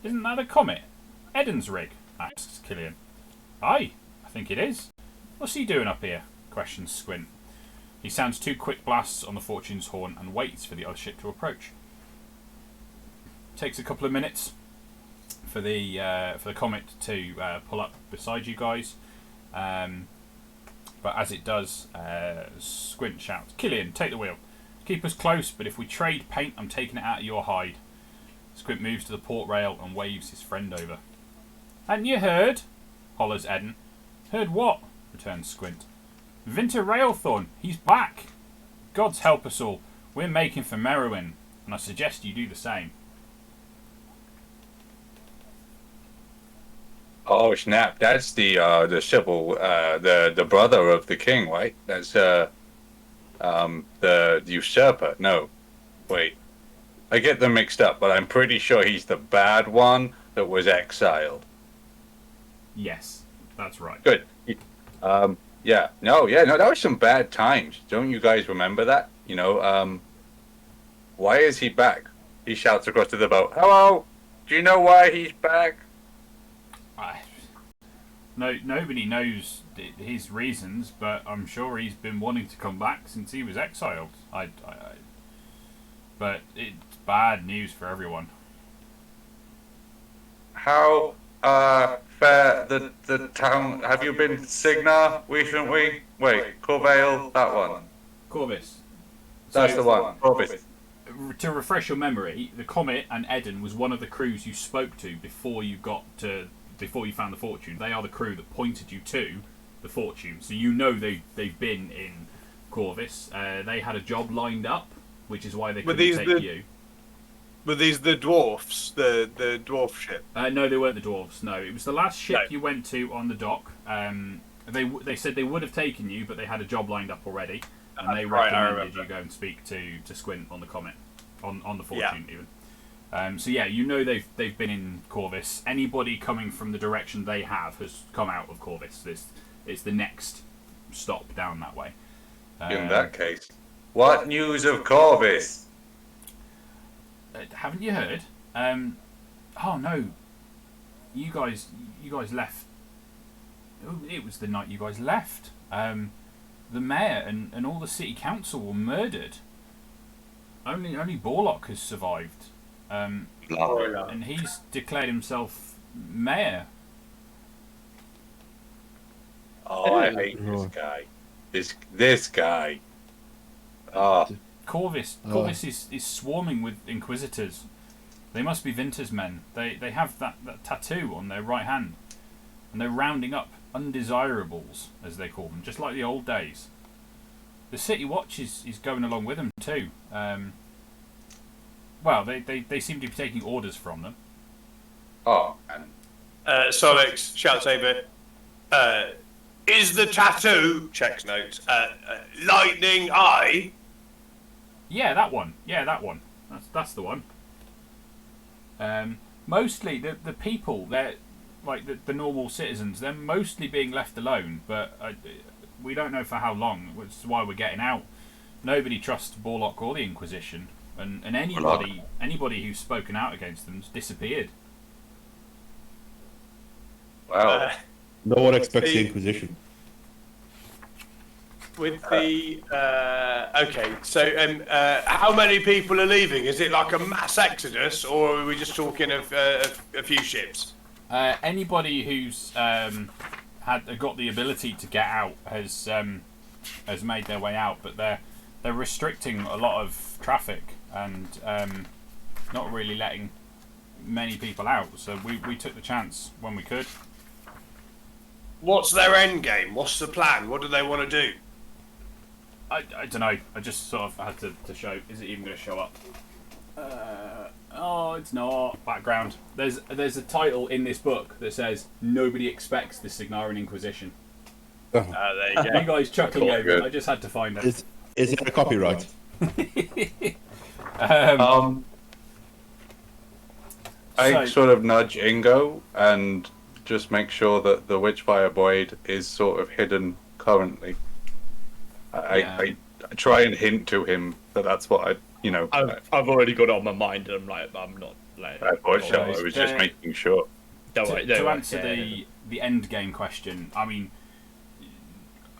isn't that a comet? Eden's rig? Asks Killian. Aye, I think it is. What's he doing up here? Questions Squint. He sounds 2 quick blasts on the Fortune's horn and waits for the other ship to approach. Takes a couple of minutes for the comet to pull up beside you guys. But as it does, Squint shouts, Killian, take the wheel. Keep us close, but if we trade paint, I'm taking it out of your hide. Squint moves to the port rail and waves his friend over. Hadn't you heard? Hollers Eden. Heard what? Returns Squint. Vinter Railthorn, he's back. Gods help us all. We're making for Merowyn, and I suggest you do the same. Oh snap! That's the civil, the brother of the king, right? That's the usurper. No, wait, I get them mixed up, but I'm pretty sure he's the bad one that was exiled. Yes, that's right. Good. No, that was some bad times. Don't you guys remember that? You know, why is he back? He shouts across to the boat. Hello, do you know why he's back? Nobody knows his reasons, but I'm sure he's been wanting to come back since he was exiled. But it's bad news for everyone. How fair the town? Have you been to Signar recently? Wait, Corvale, that one. Corvus. That's the one. Corvus. To refresh your memory, the Comet and Eden was one of the crews you spoke to before you found the Fortune. They are the crew that pointed you to the Fortune, so you know they've been in Corvus. They had a job lined up, which is why they couldn't take you. Were these the dwarfs? The dwarf ship? No, they weren't the dwarves. No, it was the last ship you went to on the dock. They said they would have taken you, but they had a job lined up already, and they recommended you go and speak to Squint on the Comet, on the Fortune even. So yeah, you know they've been in Corvus. Anybody coming from the direction they have has come out of Corvus. It's the next stop down that way. In that case, what news of Corvus? Haven't you heard? Oh no, you guys left. It was the night you guys left. The mayor and all the city council were murdered. Only Borlock has survived. And he's declared himself mayor. Oh, I hate this guy. This guy. Corvus is swarming with inquisitors. They must be Vinter's men. They have that tattoo on their right hand, and they're rounding up undesirables, as they call them, just like the old days. The City Watch is going along with them too. Well, they seem to be taking orders from them. Oh, Solix shouts over. Is the tattoo? Checks notes. Lightning Eye. Yeah, that one. That's the one. Mostly the people, they're like the normal citizens. They're mostly being left alone, but we don't know for how long. Which is why we're getting out. Nobody trusts Borlock or the Inquisition, and anybody who's spoken out against them's disappeared. Wow. No one expects the Inquisition. with the okay, so how many people are leaving? Is it like a mass exodus, or are we just talking of a few ships? Anybody who's got the ability to get out has made their way out, but they're restricting a lot of traffic and not really letting many people out. So we took the chance when we could. What's their end game? What's the plan? What do they want to do? I don't know. I just sort of had to show. Is it even going to show up? Oh, it's not. Background. There's a title in this book that says "Nobody expects the Signaran Inquisition." There you go. You guys chuckling Cool, over good. it. I just had to find it. Is it a copyright? I So- sort of nudge Ingo and just make sure that the Witchfire Void is sort of hidden currently. I try and hint to him that that's what I've already got it on my mind, and I'm not. Like, I thought so. I was just They- making sure. Don't worry, to don't worry. answer Yeah. the end game question, I mean,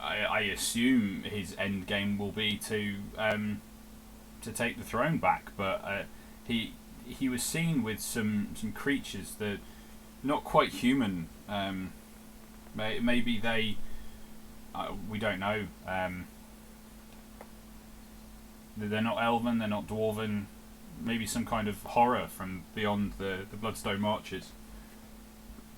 I assume his end game will be to take the throne back, but he was seen with some creatures that not quite human. Maybe they we don't know. They're not elven, they're not dwarven. Maybe some kind of horror from beyond the Bloodstone Marches.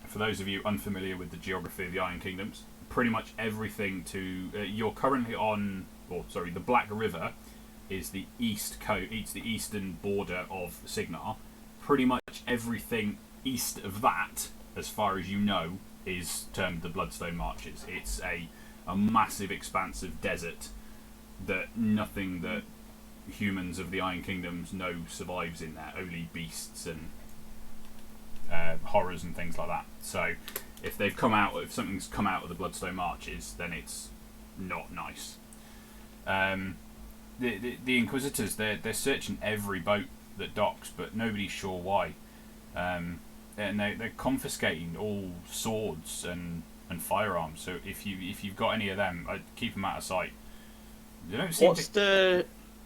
For those of you unfamiliar with the geography of the Iron Kingdoms, pretty much everything to you're currently on, the Black River is the east coast. It's the eastern border of Signar. Pretty much everything east of that, as far as you know, is termed the Bloodstone Marches. It's a massive expanse of desert that nothing that humans of the Iron Kingdoms know survives in there. Only beasts and horrors and things like that. So if something's come out of the Bloodstone Marches, then it's not nice. The Inquisitors, they're searching every boat that docks, but nobody's sure why. And they're confiscating all swords and firearms. So if you've got any of them, I'd keep them out of sight. They don't seem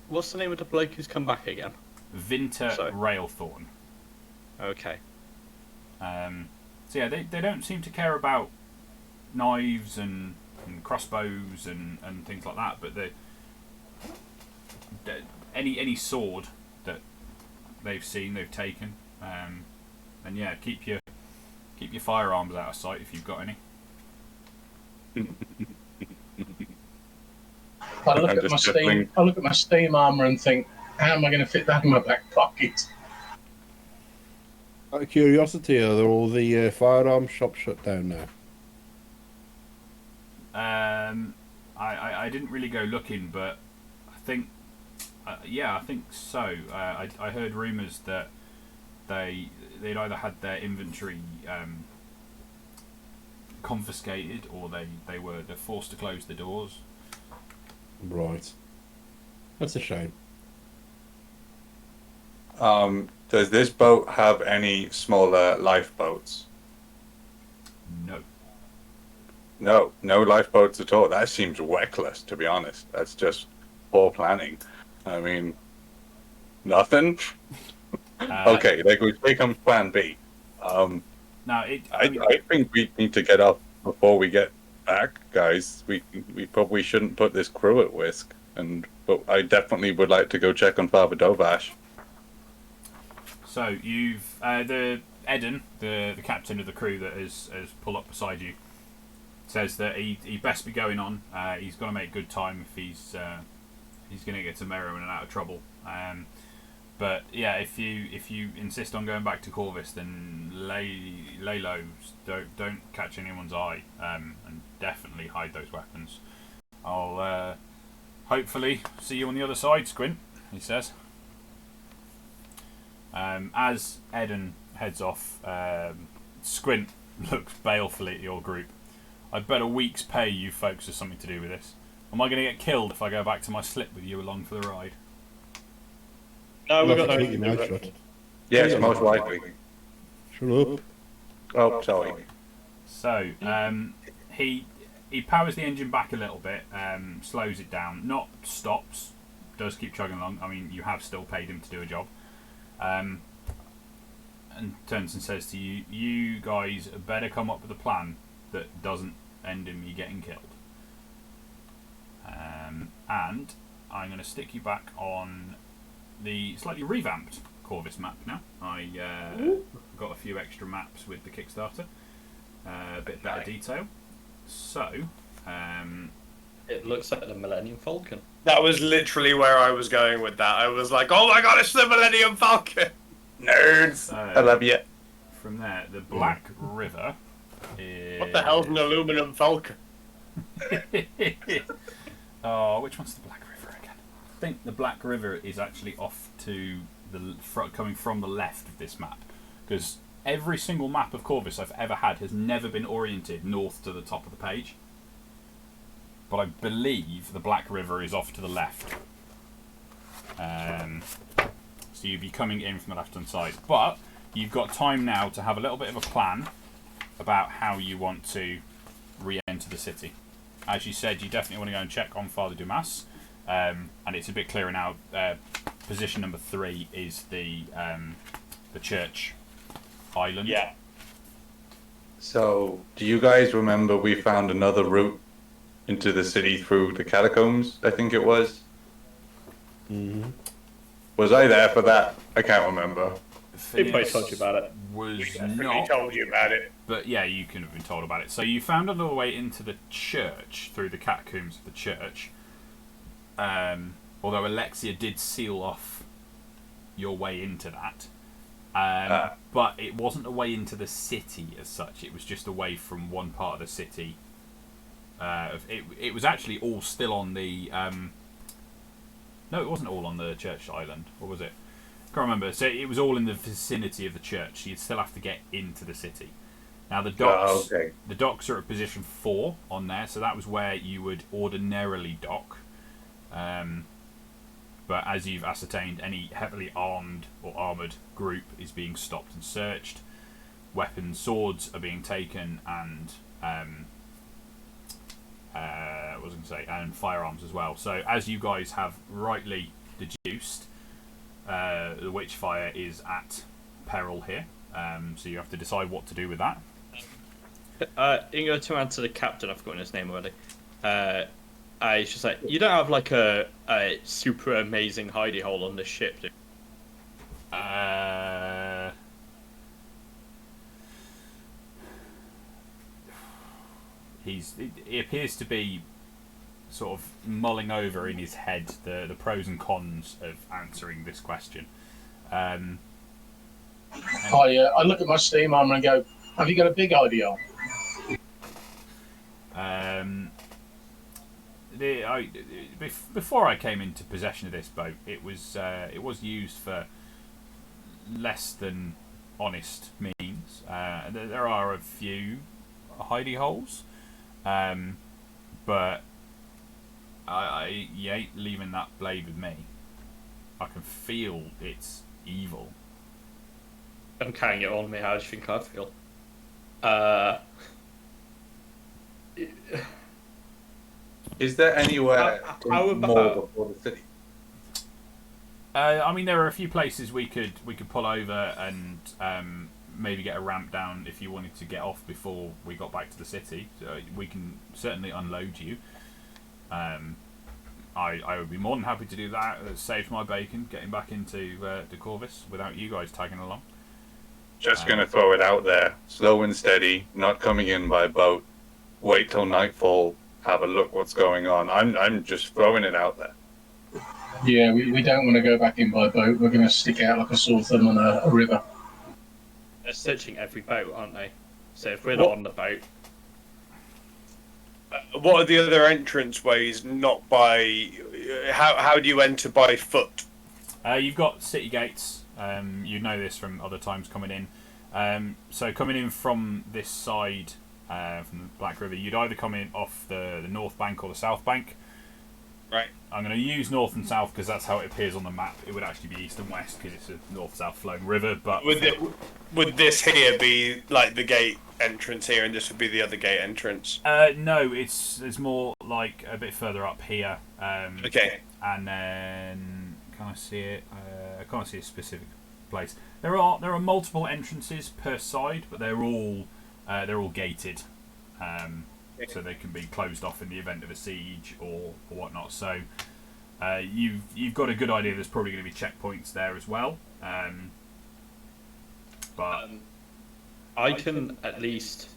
What's the name of the bloke who's come back again? Vinter Sorry. Railthorn. Okay. So yeah, they don't seem to care about knives and crossbows and things like that. But any sword that they've seen, they've taken. And yeah, keep your firearms out of sight if you've got any. I look at my steam armor and think, how am I going to fit that in my back pocket? Out of curiosity, are all the firearm shops shut down now? I didn't really go looking, but I think I think so. I heard rumours that they'd either had their inventory confiscated or they're forced to close the doors. Right. That's a shame. Does this boat have any smaller lifeboats? No. No lifeboats at all. That seems reckless, to be honest. That's just poor planning. I mean, nothing? Okay, here comes plan B. I think we need to get up before we get back, guys. We probably shouldn't put this crew at risk. But I definitely would like to go check on Father Dovash. So you've the Eden, the captain of the crew that has pulled up beside you, says that he best be going on. He's got to make good time if he's going to get to Merriman and out of trouble. But yeah, if you insist on going back to Corvus, then lay low. Don't catch anyone's eye, and definitely hide those weapons. I'll hopefully see you on the other side, Squint, he says. As Eden heads off, Squint looks balefully at your group. I'd bet a week's pay you folks has something to do with this. Am I going to get killed if I go back to my slip with you along for the ride? No, we've got Keep no. your mouth shut. Yes, most likely. Shut up. Oh, sorry. So he he powers the engine back a little bit, slows it down, not stops, does keep chugging along. I mean, you have still paid him to do a job. And turns and says to you, you guys better come up with a plan that doesn't end in me getting killed. And I'm going to stick you back on the slightly revamped Corvus map now. I got a few extra maps with the Kickstarter, a bit better detail. So, It looks like the Millennium Falcon. That was literally where I was going with that. I was like, oh my god, it's the Millennium Falcon! Nerds! I love you. From there, the Black River is... What the hell's an aluminum Falcon? Oh, which one's the Black River again? I think the Black River is actually off to the coming from the left of this map, because every single map of Corvus I've ever had has never been oriented north to the top of the page. But I believe the Black River is off to the left. So you'd be coming in from the left-hand side. But you've got time now to have a little bit of a plan about how you want to re-enter the city. As you said, you definitely want to go and check on Father Dumas. And it's a bit clearer now. Position number 3 is the church island. Yeah. So, do you guys remember we found another route into the city through the catacombs, I think it was? Mm-hmm. Was I there for that? I can't remember. He probably told you about it. Was Definitely not, told you about it. but yeah, you can have been told about it. So you found another way into the church through the catacombs of the church. Although Alexia did seal off your way into that. But it wasn't a way into the city as such. It was just a way from one part of the city. It was actually all still on the... no, it wasn't all on the church island. Or was it? I can't remember. So it was all in the vicinity of the church. So you'd still have to get into the city. Now the docks, the docks are at position 4 on there. So that was where you would ordinarily dock. But as you've ascertained, any heavily armed or armoured group is being stopped and searched. Weapons, swords are being taken, and what was I going to say? And firearms as well. So as you guys have rightly deduced, the Witchfire is at peril here. So you have to decide what to do with that. Ingo, to answer the captain, I've forgotten his name already. It's just like, you don't have like a super amazing hidey hole on this ship, do you? He appears to be sort of mulling over in his head the pros and cons of answering this question. I look at my Steam armor and go, have you got a big idea? Before I came into possession of this boat, it was used for less than honest means. There are a few hidey holes, but you ain't leaving that blade with me. I can feel its evil. I'm carrying it on me. How do you think I feel? Is there anywhere how more about- before the city? I mean, there are a few places we could pull over and maybe get a ramp down if you wanted to get off before we got back to the city. So we can certainly unload you. I would be more than happy to do that. It saves my bacon getting back into the Corvus without you guys tagging along. Just gonna throw it out there. Slow and steady, not coming in by boat. Wait till nightfall, have a look what's going on. I'm just throwing it out there. Yeah, we don't want to go back in by boat. We're going to stick out like a sore thumb on a river. They're searching every boat, aren't they? So if we're not on the boat... What are the other entrance ways? Not by... How do you enter by foot? You've got city gates. You know this from other times coming in. So coming in from this side, from the Black River, you'd either come in off the north bank or the south bank. Right. I'm going to use north and south because that's how it appears on the map. It would actually be east and west because it's a north-south flowing river. But Would this here be like the gate entrance here, and this would be the other gate entrance? no, it's more like a bit further up here. Okay. And then can I see it? I can't see a specific place. There are multiple entrances per side, but they're all gated. So they can be closed off in the event of a siege or whatnot. So you've got a good idea. There's probably going to be checkpoints there as well. But I can at least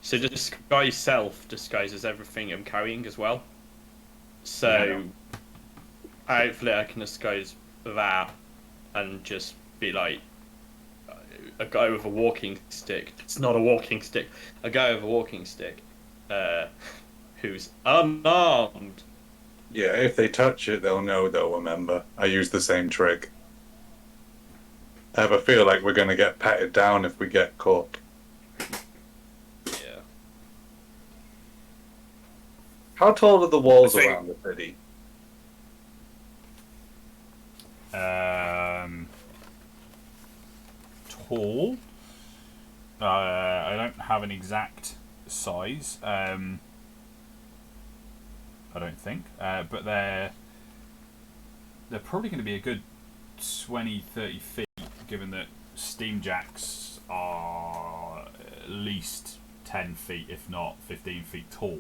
disguise self disguises everything I'm carrying as well. So hopefully I can disguise that and just be like a guy with a walking stick. It's not a walking stick. A guy with a walking stick. Who's unarmed. Yeah, if they touch it, they'll know, they'll remember. I use the same trick. I have a feel like we're going to get patted down if we get caught. Yeah. How tall are the walls I think- around the city? Tall. I don't have an exact size. I don't think, but they're probably going to be a good 20-30 feet, given that steam jacks are at least 10 feet, if not 15 feet tall.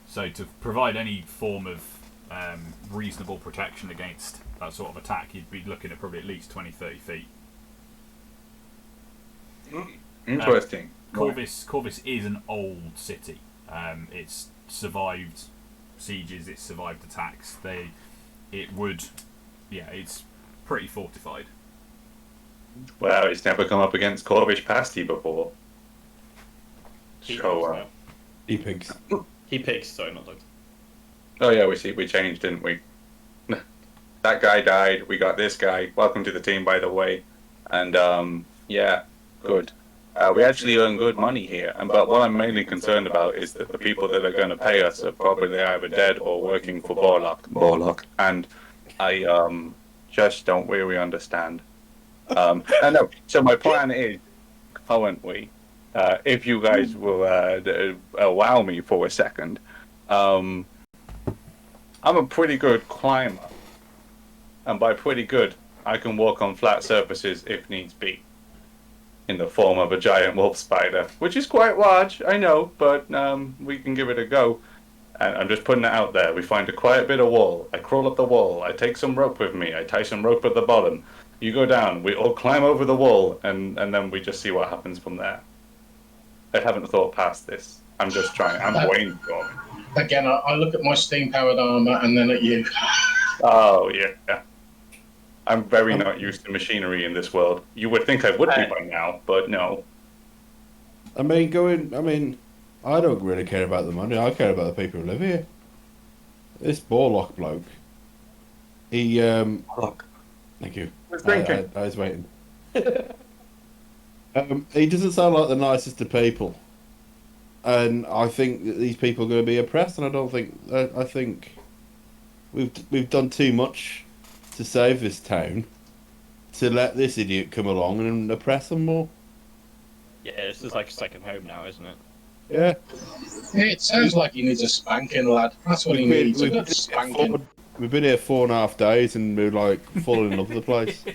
So to provide any form of reasonable protection against that sort of attack, you'd be looking at probably at least 20-30 feet. Interesting. Corvus is an old city. It's survived sieges, it's survived attacks. It's pretty fortified. Well, it's never come up against Corvish pasty before. So, He pigs. He pigs, sorry, not dogs. oh yeah, we changed, didn't we? That guy died. We got this guy. Welcome to the team, by the way. And yeah, good. We actually earn good money here. But what I'm mainly concerned about is that the people that are going to pay us are probably either dead or working for Borlock. And I just don't really understand. I know. So my plan is, currently, if you guys will allow me for a second, I'm a pretty good climber. And by pretty good, I can walk on flat surfaces if needs be. In the form of a giant wolf spider, which is quite large, I know, but we can give it a go. And I'm just putting it out there. We find a quiet bit of wall. I crawl up the wall. I take some rope with me. I tie some rope at the bottom. You go down. We all climb over the wall, and then we just see what happens from there. I haven't thought past this. I'm just trying. I'm brainstorming. Again, I look at my steam-powered armor and then at you. Oh, yeah. I'm very not used to machinery in this world. You would think I would be by now, but no. I don't really care about the money. I care about the people who live here. This Borlock bloke, he Look. Thank you. Who's drinking? I was waiting. He doesn't sound like the nicest of people, and I think that these people are going to be oppressed. And I think we've done too much to save this town to let this idiot come along and oppress them more. Yeah, this is like a second home now, isn't it? Yeah. It sounds like he needs a spanking, lad. That's what he needs, a good spanking. We've been here 4.5 days and we're like falling in love with the place.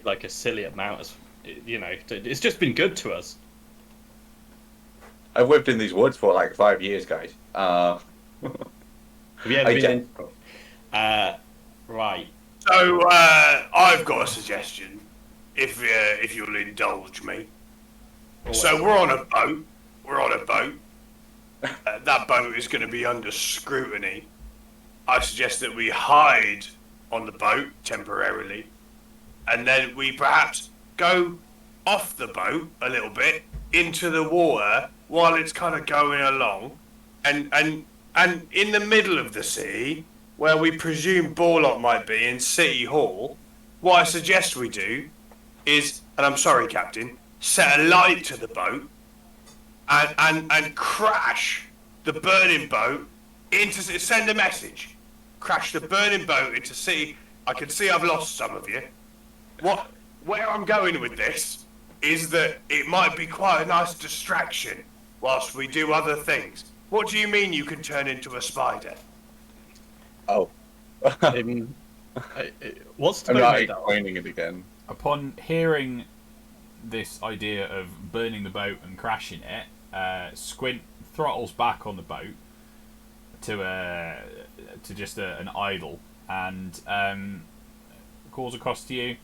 Like a silly amount, as it's just been good to us. I've lived in these woods for like 5 years, guys. Have you ever been in? Right. So I've got a suggestion, if you'll indulge me. So we're on a boat. That boat is going to be under scrutiny. I suggest that we hide on the boat temporarily, and then we perhaps go off the boat a little bit into the water while it's kind of going along, and in the middle of the sea, where we presume Borlock might be in City Hall, what I suggest we do is, and I'm sorry, Captain, set a light to the boat and crash the burning boat send a message. Crash the burning boat into sea. I can see I've lost some of you. Where I'm going with this is that it might be quite a nice distraction whilst we do other things. What do you mean you can turn into a spider? Oh, What's the I'm boat not made out of? explaining it again. Upon hearing this idea of burning the boat and crashing it, Squint throttles back on the boat to just an idle and calls across to you.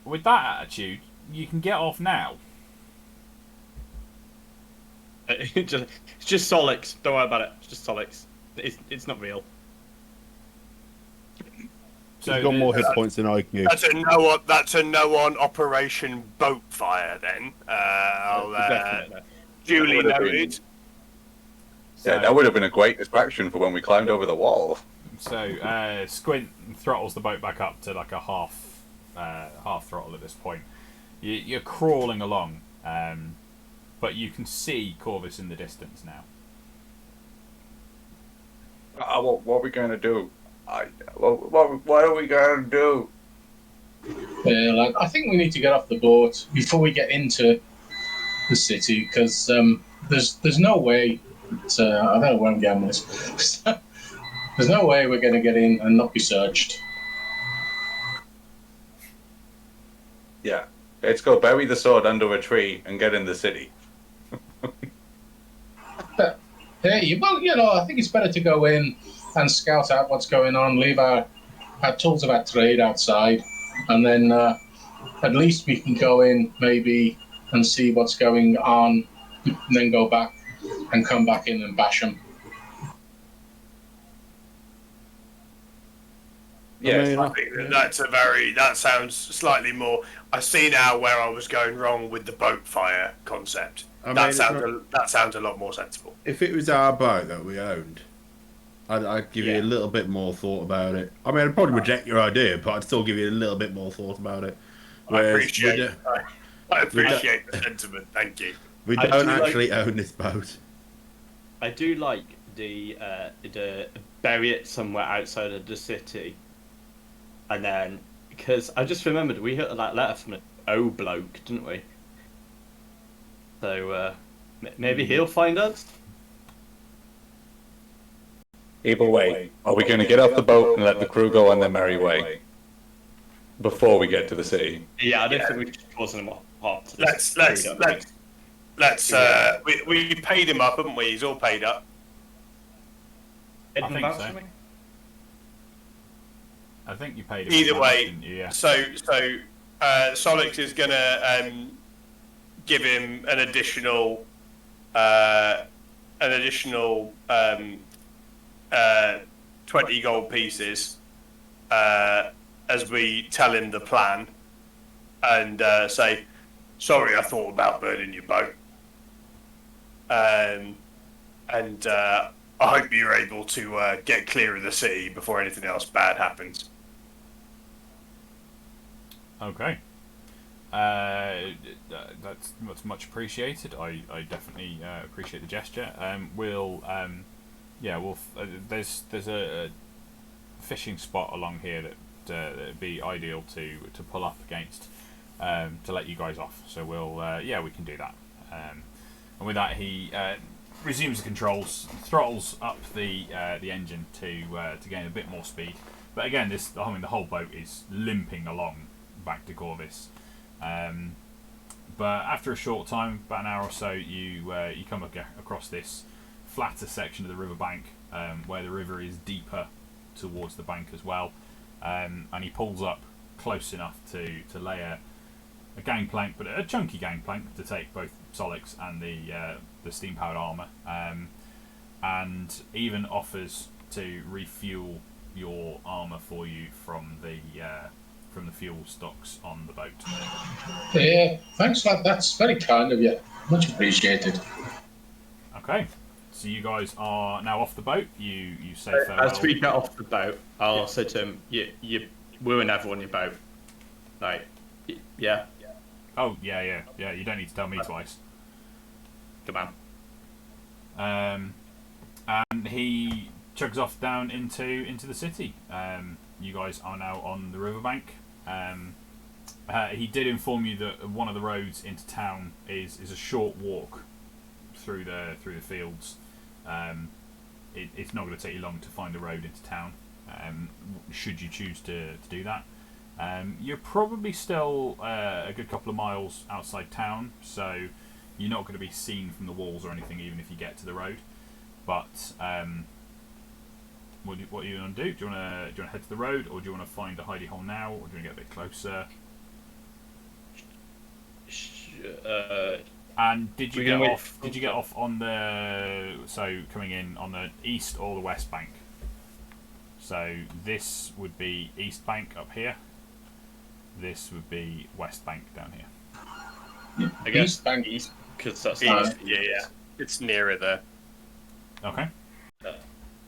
With that attitude, you can get off now. It's just Solix. Don't worry about it. It's just Solix. It's not real. So He's got more hit points than I can. That's a no on Operation Boatfire then. I'll duly noted. So, Yeah, that would have been a great distraction for when we climbed over the wall. So Squint throttles the boat back up to like a half throttle at this point. You're crawling along, but you can see Corvus in the distance now. What are we going to do? What are we going to do? Yeah, I think we need to get off the boat before we get into the city because there's no way. I don't know where I'm going with this. There's no way we're going to get in and not be searched. Yeah, let's go bury the sword under a tree and get in the city. Hey, well, I think it's better to go in and scout out what's going on, leave our tools of our trade outside, and then at least we can go in maybe and see what's going on, and then go back and come back in and bash them. Yes, I think that sounds slightly more. I see now where I was going wrong with the boat fire concept. That sounds a lot more sensible. If it was our boat that we owned, I'd give you a little bit more thought about it. I mean, I'd probably reject your idea, but I'd still give you a little bit more thought about it. I appreciate the sentiment. Thank you. We don't actually own this boat. I do like the bury it somewhere outside of the city, and then because I just remembered we got that letter from an O bloke, didn't we? So maybe he'll find us. Either way, are we going to get off the boat and let the crew go on their merry way before we get to the city? Yeah, I don't think we should cause them off. We paid him up, haven't we? He's all paid up. I think so. I think you paid him. Either way, didn't you? Yeah. So Solix is gonna give him an additional 20 gold pieces as we tell him the plan, and say, "Sorry, I thought about burning your boat, and I hope you're able to get clear of the city before anything else bad happens." Okay. That's much appreciated. I definitely appreciate the gesture. There's a fishing spot along here that'd be ideal to pull up against to let you guys off. So we can do that. And with that, he resumes the controls, throttles up the engine to gain a bit more speed. But again, the whole boat is limping along back to Corvus. But after a short time, about an hour or so, you come across this flatter section of the riverbank where the river is deeper towards the bank as well, and he pulls up close enough to lay a gangplank, but a chunky gangplank to take both Solix and the steam-powered armour, and even offers to refuel your armour for you from the fuel stocks on the boat. Yeah, thanks. That's very kind of you. Much appreciated. Okay, so you guys are now off the boat. You say farewell. As we get off the boat, I'll say to him, we're never on your boat. Like, yeah. Oh, yeah. You don't need to tell me twice. Come on. and he chugs off down into the city. You guys are now on the riverbank. He did inform you that one of the roads into town is a short walk through the fields. It's not going to take you long to find a road into town, should you choose to do that. You're probably still a good couple of miles outside town, so you're not going to be seen from the walls or anything, even if you get to the road. But what are you going to do? Do you want to head to the road, or do you want to find a hidey hole now, or do you want to get a bit closer? And did you get off? Did you get off on the coming in on the east or the west bank? So this would be east bank up here. This would be west bank down here. I guess East bank. east, because that's east. Yeah. It's nearer there. Okay.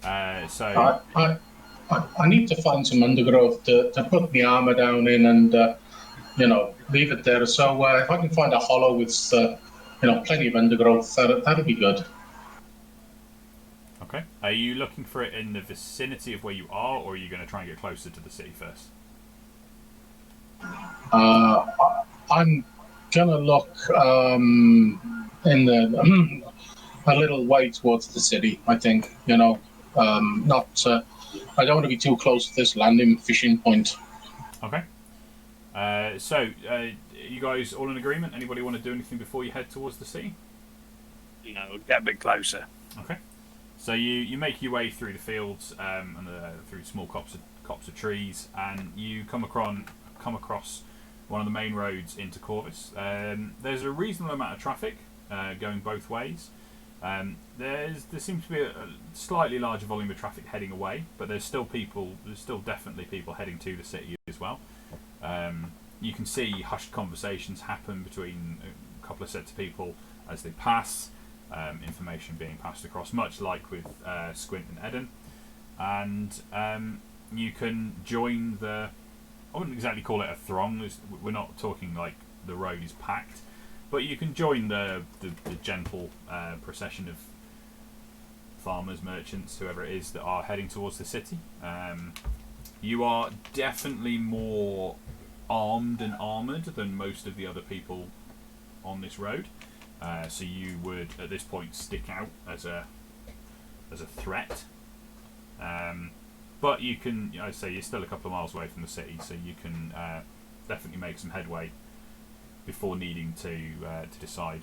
I need to find some undergrowth to put the armor down in and leave it there. So if I can find a hollow with plenty of undergrowth, that'd be good. Okay. Are you looking for it in the vicinity of where you are, or are you going to try and get closer to the city first? I'm gonna look in the a little way towards the city. I think not. I don't want to be too close to this landing fishing point. Okay. You guys all in agreement? Anybody want to do anything before you head towards the city? No, get a bit closer. Okay. So you make your way through the fields and through small copse of trees, and you come across one of the main roads into Corvus. There's a reasonable amount of traffic going both ways. There seems to be a slightly larger volume of traffic heading away, but there's still definitely people heading to the city as well. You can see hushed conversations happen between a couple of sets of people as they pass, information being passed across, much like with Squint and Eden. And you can join I wouldn't exactly call it a throng. We're not talking like the road is packed, but you can join the gentle procession of farmers, merchants, whoever it is that are heading towards the city. You are definitely more armed and armoured than most of the other people on this road, so you would at this point stick out as a threat. But you can, I say, you're still a couple of miles away from the city, so you can definitely make some headway before needing to decide.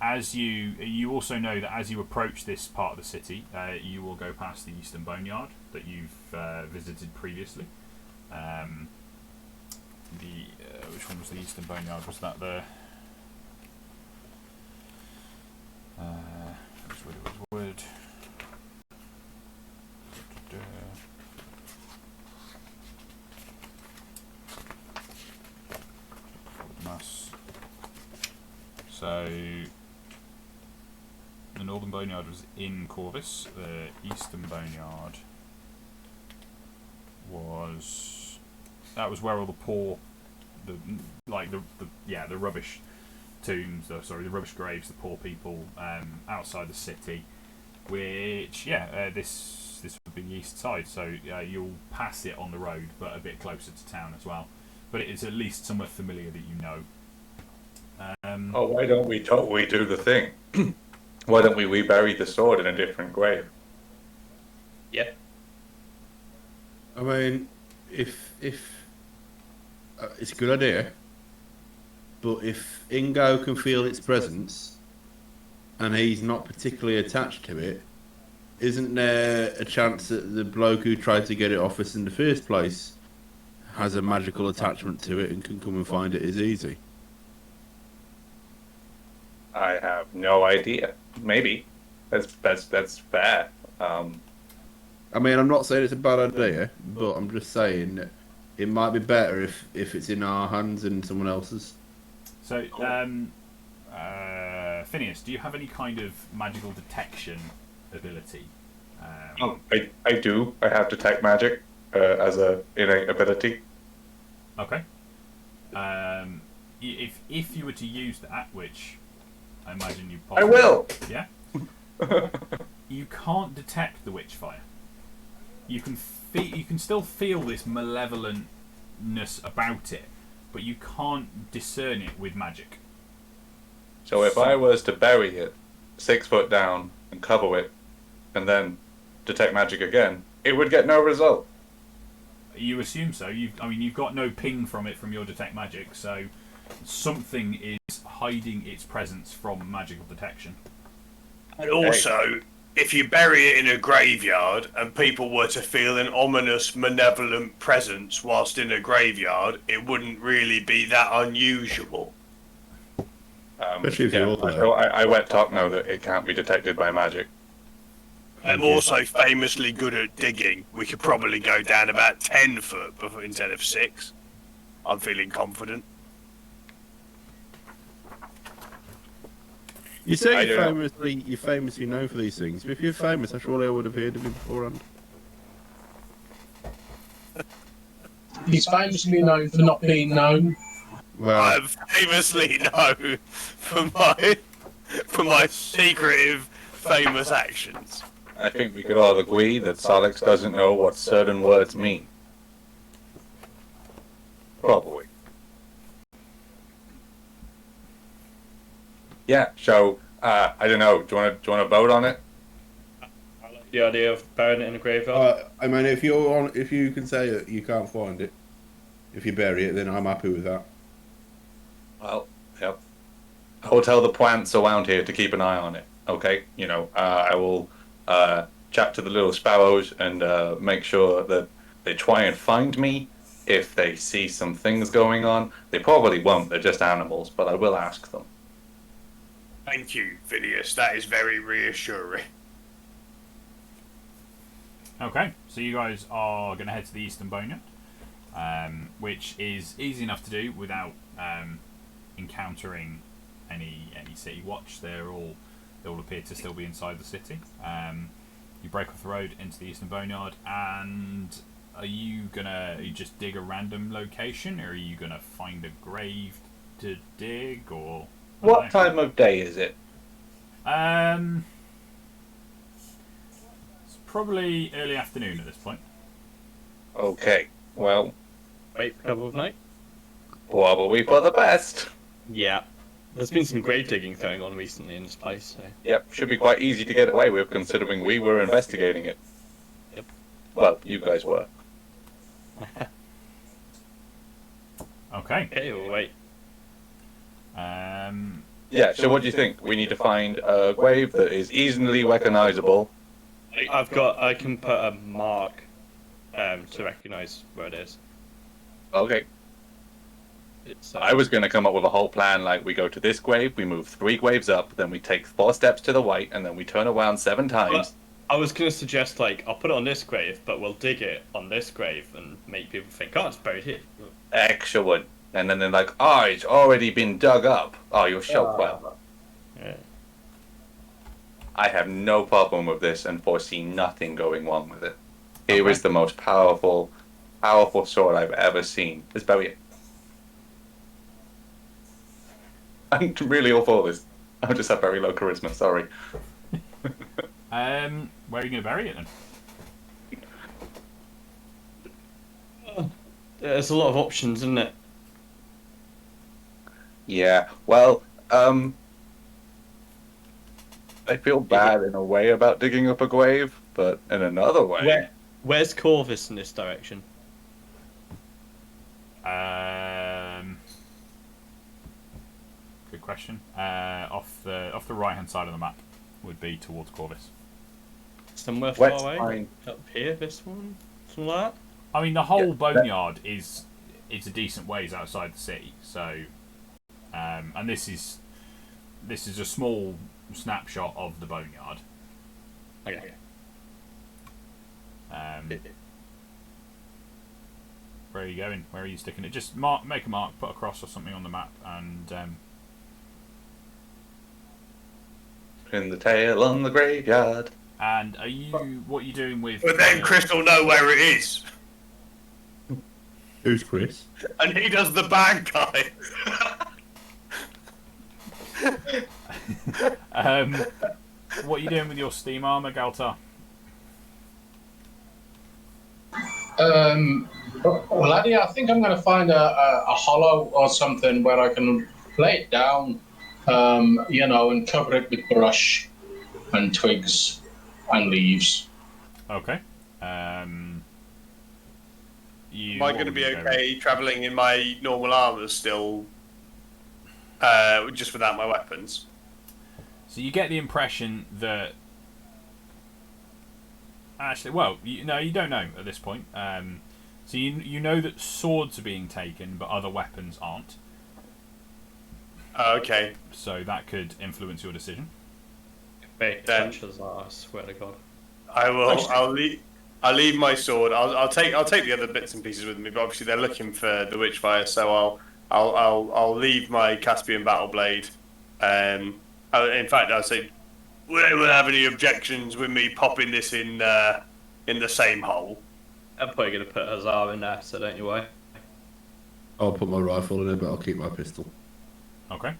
As you also know that as you approach this part of the city, you will go past the Eastern Boneyard that you've visited previously. Which one was the Eastern Boneyard? Was that the? It was wood. So the Northern Boneyard was in Corvus. The Eastern Boneyard was where all the poor, the rubbish tombs, the rubbish graves, the poor people outside the city. Which this would be the east side. So you'll pass it on the road, but a bit closer to town as well. But it is at least somewhere familiar that you know. Why don't we totally do the thing? Why don't we rebury the sword in a different grave? Yeah. I mean, if it's a good idea, but if Ingo can feel its presence and he's not particularly attached to it, isn't there a chance that the bloke who tried to get it off us in the first place has a magical attachment to it and can come and find it as easy? I have no idea. Maybe that's fair. I mean, I'm not saying it's a bad idea, but I'm just saying that it might be better if it's in our hands than someone else's. So, Phineas, do you have any kind of magical detection ability? I do. I have detect magic as a innate ability. Okay. If you were to use that, which I imagine you I possibly... will. Yeah? You can't detect the witchfire. You can still feel this malevolentness about it, but you can't discern it with magic. So if I was to bury it 6 foot down and cover it, and then detect magic again, it would get no result. You assume so. You've got no ping from it from your detect magic, so something is hiding its presence from magical detection. And also, if you bury it in a graveyard and people were to feel an ominous, malevolent presence whilst in a graveyard, it wouldn't really be that unusual. Especially if you're all there. I wet talk know that it can't be detected by magic. I'm also famously good at digging. We could probably go down about 10 foot instead of 6. I'm feeling confident. You say I you're don't know. famously known for these things, but if you're famous, I'm sure I would have heard of you beforehand. He's famously known for not being known. Well, I'm famously known for my secretive, famous actions. I think we could all agree that Solix doesn't know what certain words mean. Probably. Yeah, so, I don't know, do you want to vote on it? I like the idea of burying it in a graveyard. I mean, if you can say that you can't find it, if you bury it, then I'm happy with that. Well, yep. I will tell the plants around here to keep an eye on it, okay? You know, I will chat to the little sparrows and make sure that they try and find me if they see some things going on. They probably won't, they're just animals, but I will ask them. Thank you, Phineas. That is very reassuring. Okay, so you guys are going to head to the Eastern Boneyard, which is easy enough to do without encountering any city watch. They all appear to still be inside the city. You break off the road into the Eastern Boneyard, and are you just dig a random location, or are you gonna find a grave to dig, or What time of day is it? It's probably early afternoon at this point. Okay, well, Wait for cover of night. probably for the best. Yeah. There's been some grave digging going on recently in this place, so. Yep, should be quite easy to get away with considering we were investigating it. Yep. Well, you guys were. Okay. Okay, we'll wait. Yeah, so what do you think? We need to find a grave that is easily recognizable. I can put a mark to recognise where it is. Okay. It's, I was going to come up with a whole plan, like we go to this grave, we move 3 graves up, then we take 4 steps to the right, and then we turn around 7 times. I was going to suggest, like, I'll put it on this grave, but we'll dig it on this grave and make people think, oh, it's buried here. Excellent. And then they're like, oh, it's already been dug up. Oh, you're so clever. Yeah. I have no problem with this and foresee nothing going wrong with it. Here is the most powerful sword I've ever seen. Let's bury it. I'm really all for this. I just have very low charisma, sorry. Where are you going to bury it then? There's a lot of options, isn't it? Yeah, well, I feel bad in a way about digging up a grave, but in another way... Where's Corvus in this direction? Good question. Off the right hand side of the map would be towards Corvus. Somewhere What's far away? fine. Up here, this one? Something like that? I mean, the whole boneyard is a decent ways outside the city, so and this is a small snapshot of the boneyard. Okay. Where are you going? Where are you sticking it? Just make a mark, put a cross or something on the map, and Pin the tail on the graveyard. and what are you doing with? But then Chris will know where it is. Who's Chris? And he does the bad guy. What are you doing with your steam armor, Galtar? Well, Eddie, I think I'm going to find a hollow or something where I can lay it down, and cover it with brush and twigs and leaves. Okay. Am I going to be okay travelling in my normal armour still, just without my weapons? So you get the impression that... Actually, well, you don't know at this point. So you know that swords are being taken, but other weapons aren't. Okay. So that could influence your decision. Big touches, I swear to God. I will. I'll leave my sword. I'll take the other bits and pieces with me. But obviously they're looking for the Witchfire, so I'll leave my Caspian battle blade. In fact, I'll say, would anyone have any objections with me popping this in the same hole? I'm probably going to put Hussar in there, so don't you worry. I'll put my rifle in it, but I'll keep my pistol. Okay.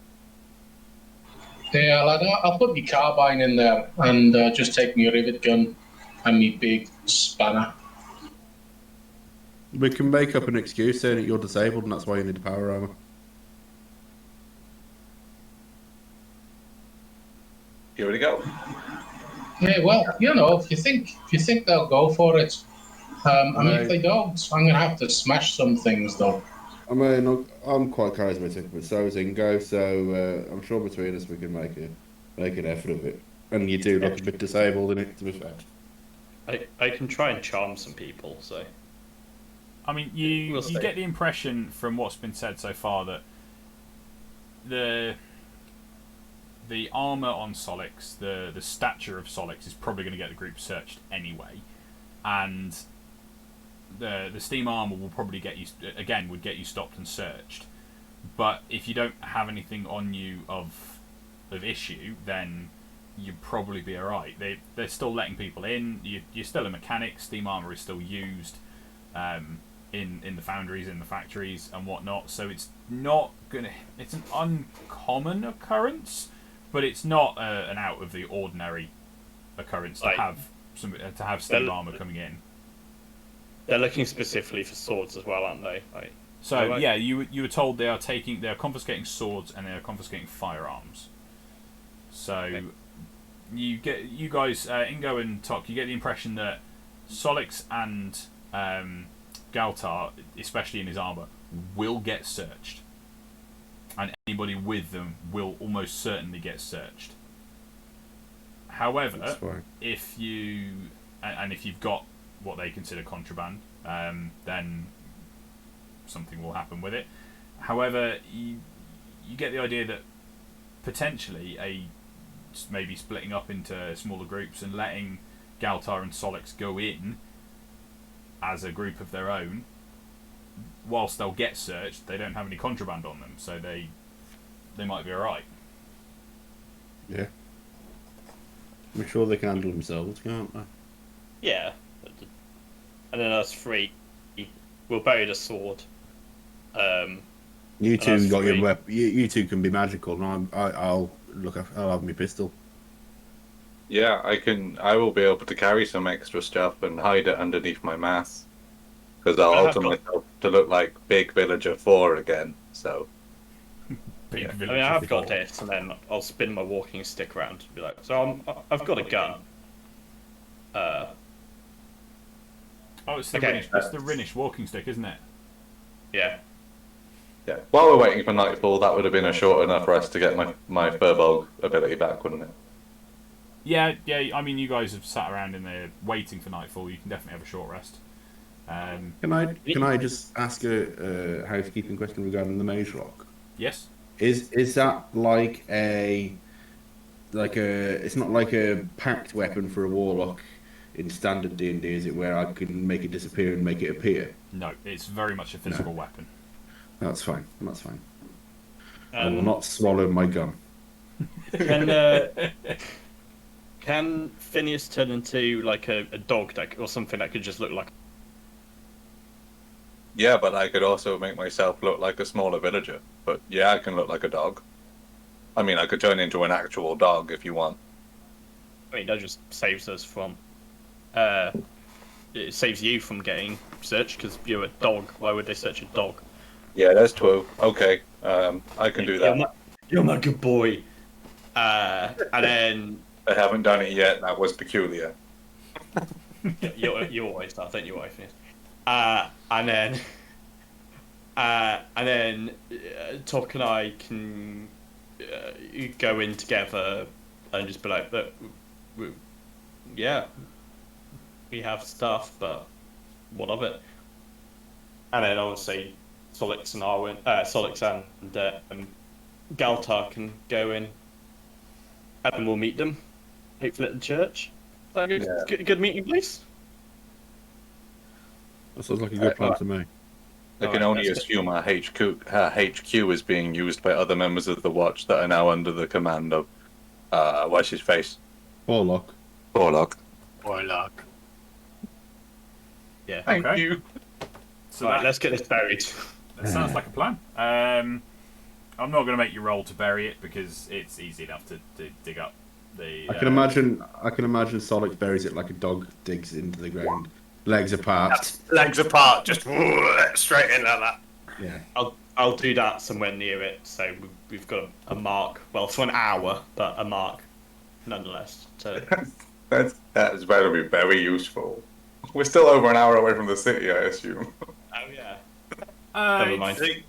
Yeah, lad, I'll put my carbine in there and just take my rivet gun and my big spanner. We can make up an excuse saying that you're disabled and that's why you need power armor. Here we go. Yeah, well, if you think they'll go for it, if they don't, I'm gonna have to smash some things though. I mean, I'm quite charismatic, but so is Ingo, so I'm sure between us we can make an effort of it. And you do look a bit disabled in it, to be fair. I can try and charm some people, so... I mean, you get the impression from what's been said so far that the armour on Solix, the stature of Solix is probably going to get the group searched anyway, and the steam armour will probably would get you stopped and searched. But if you don't have anything on you of issue, then you'd probably be alright. They're still letting people in. You're still a mechanic. Steam armour is still used in the foundries, in the factories, and whatnot. So it's not gonna. It's an uncommon occurrence, but it's not an out of the ordinary occurrence to have steam armour coming in. They're looking specifically for swords as well, aren't they? You were told they are confiscating swords and they are confiscating firearms. So you guys, Ingo and Tok, you get the impression that Solix and Galtar, especially in his armour, will get searched. And anybody with them will almost certainly get searched. However, if you've got what they consider contraband, then something will happen with it. However, you get the idea that potentially maybe splitting up into smaller groups and letting Galtar and Solix go in as a group of their own, whilst they'll get searched, they don't have any contraband on them, so they might be alright. Yeah. I'm sure they can handle themselves, can't they? Yeah. And then us three, we'll bury the sword. You two got your weapon. You two can be magical, and I'll have my pistol. Yeah, I will be able to carry some extra stuff and hide it underneath my mask. Because I'll alter myself to look like Big Villager 4 again, so... I've got this, and then I'll spin my walking stick around and be like, so I've got a gun. It's the Rhinish walking stick, isn't it? Yeah. Yeah. While we're waiting for nightfall, that would have been a short enough rest to get my Furbolg ability back, wouldn't it? Yeah. I mean, you guys have sat around in there waiting for nightfall. You can definitely have a short rest. Can I just ask a housekeeping question regarding the Mage Rock? Yes. Is that like a it's not like a packed weapon for a warlock in standard D&D, is it, where I can make it disappear and make it appear? No, it's very much a physical weapon. That's fine. I will not swallow my gum. Can Phineas turn into like a dog or something that could just look like? Yeah, but I could also make myself look like a smaller villager. But yeah, I can look like a dog. I mean, I could turn into an actual dog if you want. I mean, that just saves us from. It saves you from getting searched because you're a dog. Why would they search a dog? Yeah, that's true. Okay, I can do that. You're my good boy. And then I haven't done it yet. That was peculiar. you always start, don't you, wife? And then Toc and I can go in together and just be like, look, yeah, we have stuff, but what of it? And then obviously Solix and Arwen, Solix and Galtar can go in, and we'll meet them, hopefully at the church. Is that a good meeting place? That sounds like a good plan to me. I can only assume our HQ is being used by other members of the Watch that are now under the command of, what's his face? Warlock. Warlock. Yeah. Thank Okay. you. So Right, let's get this buried. that sounds like a plan. I'm not going to make you roll to bury it because it's easy enough to dig up the. I can imagine Solix buries it like a dog digs into the ground, legs apart. Legs apart, just straight in like that. Yeah. I'll do that somewhere near it, so we've got a mark. Well, for an hour, but a mark, nonetheless. So That is better be very useful. We're still over an hour away from the city, I assume. oh yeah. Uh, Never mind.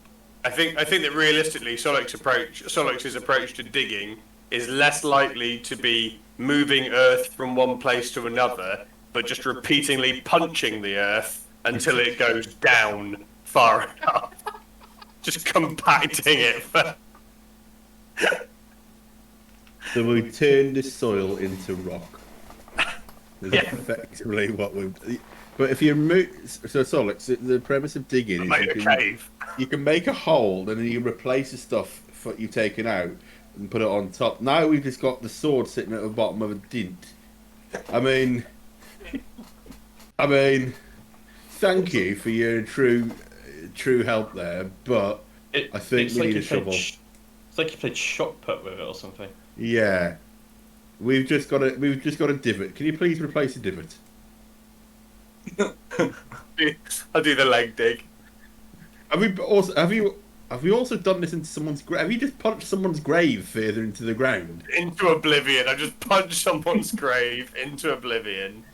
I think that realistically, Solix's approach to digging is less likely to be moving Earth from one place to another, but just repeatedly punching the Earth until it goes down far enough. Just compacting it. So we turn the soil into rock. Is Yeah. effectively what we've. But if you remove, so Solix, the premise of digging is Make a cave. you can make a hole and then you replace the stuff you've taken out and put it on top. Now we've just got the sword sitting at the bottom of a dint. I mean, thank you for your true help there, but I think we need a shovel. It's like you played shot put with it or something. Yeah, we've just got a divot. Can you please replace the divot? I'll do the leg dig. Have you also done this into someone's grave? Have you just punched someone's grave further into the ground? Into oblivion. I just punched someone's grave into oblivion.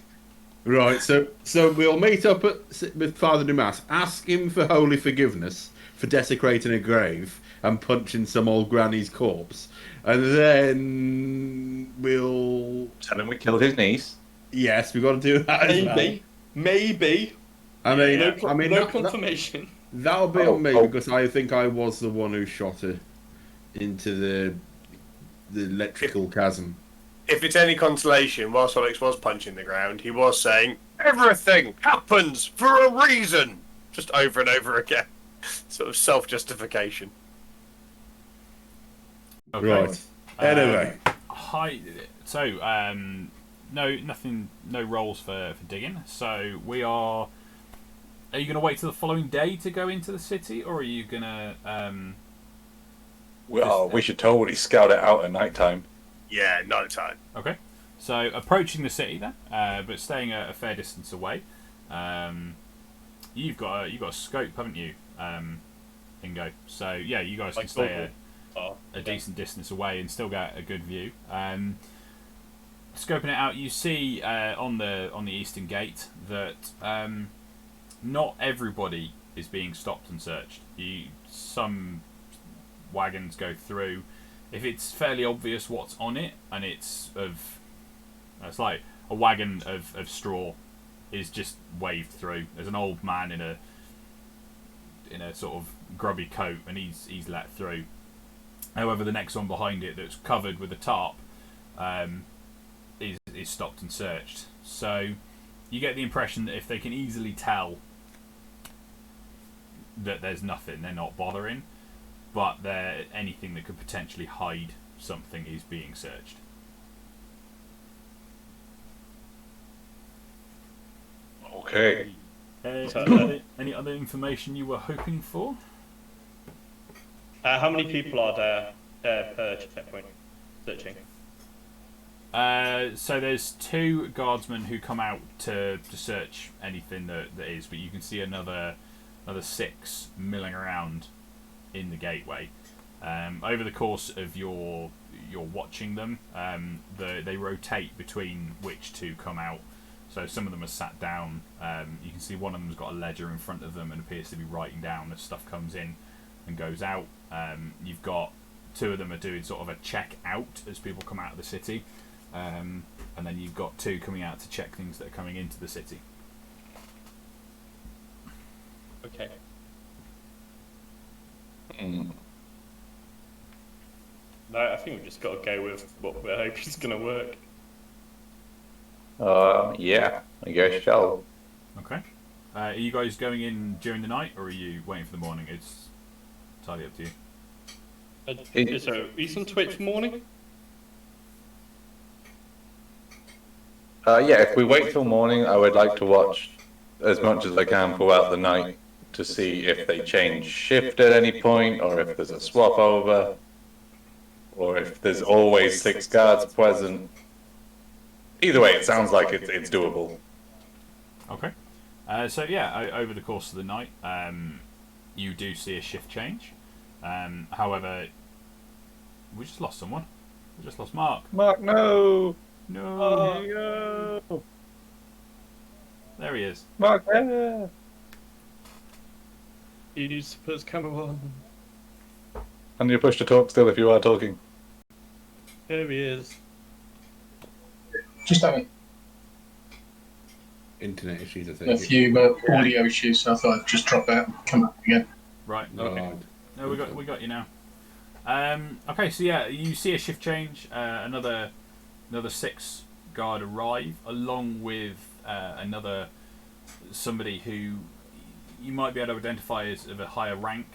Right. So we'll meet up with Father Dumas. Ask him for holy forgiveness for desecrating a grave and punching some old granny's corpse, and then we'll. Tell him we killed his niece. Yes, we've got to do that. Maybe. I mean, No confirmation. That'll be on me because I think I was the one who shot her into the electrical chasm. If it's any consolation, while Solix was punching the ground, he was saying, "Everything happens for a reason," just over and over again. Sort of self-justification. Okay. Right. Anyway, Hi. So, no rolls for digging. So we are. Are you going to wait till the following day to go into the city, or are you going to? Well, we should totally scout it out at night time. Yeah, no time. Okay. So approaching the city then, but staying a fair distance away. You've got a scope, haven't you, Ingo? So yeah, you guys can stay a decent distance away and still get a good view. Scoping it out, you see on the eastern gate that not everybody is being stopped and searched. Some wagons go through. If it's fairly obvious what's on it, and it's like a wagon of straw is just waved through. There's an old man in a sort of grubby coat, and he's let through. However, the next one behind it that's covered with a tarp is stopped and searched. So you get the impression that if they can easily tell that there's nothing, they're not bothering. But anything that could potentially hide something is being searched. Okay. Any other information you were hoping for? How many people are there per checkpoint searching? So there's 2 guardsmen who come out to search anything that is, but you can see another 6 milling around in the gateway. Over the course of your watching them, they rotate between which 2 come out. So some of them are sat down. You can see one of them's got a ledger in front of them and appears to be writing down as stuff comes in and goes out. You've got 2 of them are doing sort of a check out as people come out of the city, and then you've got 2 coming out to check things that are coming into the city. Okay. No, I think we've just got to go with what we're hoping is going to work. Yeah, I guess so. Okay. Are you guys going in during the night, or are you waiting for the morning? It's entirely up to you. So, are you on Twitch for morning? Yeah, if we wait till morning, I would like to watch as much as I can throughout the night to see if they change shift at any point, or if there's a swap over, or if there's always 6 guards present. Either way, it sounds like it's doable. Okay. So yeah, over the course of the night, you do see a shift change. However, we just lost someone. We just lost Mark. Mark, no! No. No! There he is. Mark, yeah! You need to put his camera on. And you push to talk still if you are talking. There he is. Just having Internet issues, I a think. few audio issues, so I thought I'd just drop out, come back again. Right. Okay. Right. No, we got you now. Okay, so yeah, you see a shift change. Another 6 guard arrive, along with somebody who you might be able to identify as of a higher rank.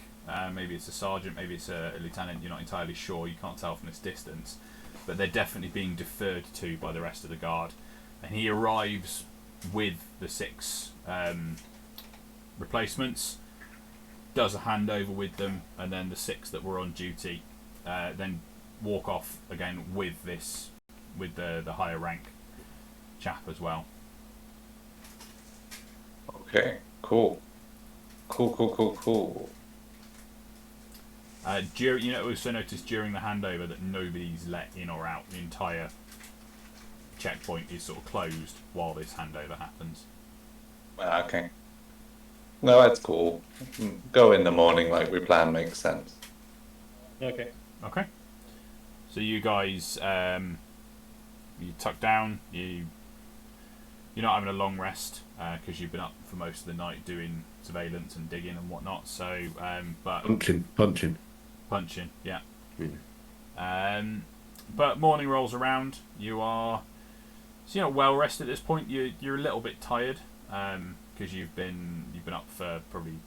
Maybe it's a sergeant, maybe it's a lieutenant. You're not entirely sure. You can't tell from this distance, but they're definitely being deferred to by the rest of the guard. And he arrives with the 6 replacements, does a handover with them, and then the 6 that were on duty then walk off again with the higher rank chap as well. Okay, cool. Cool. Also noticed during the handover that nobody's let in or out. The entire checkpoint is sort of closed while this handover happens. Okay. No, that's cool. Go in the morning like we planned makes sense. Okay. Okay. So you guys, you tuck down. You're not having a long rest because you've been up for most of the night doing surveillance and digging and whatnot. So, but Punching. yeah. Yeah. But morning rolls around. You're well rested at this point. You're a little bit tired because you've been up for probably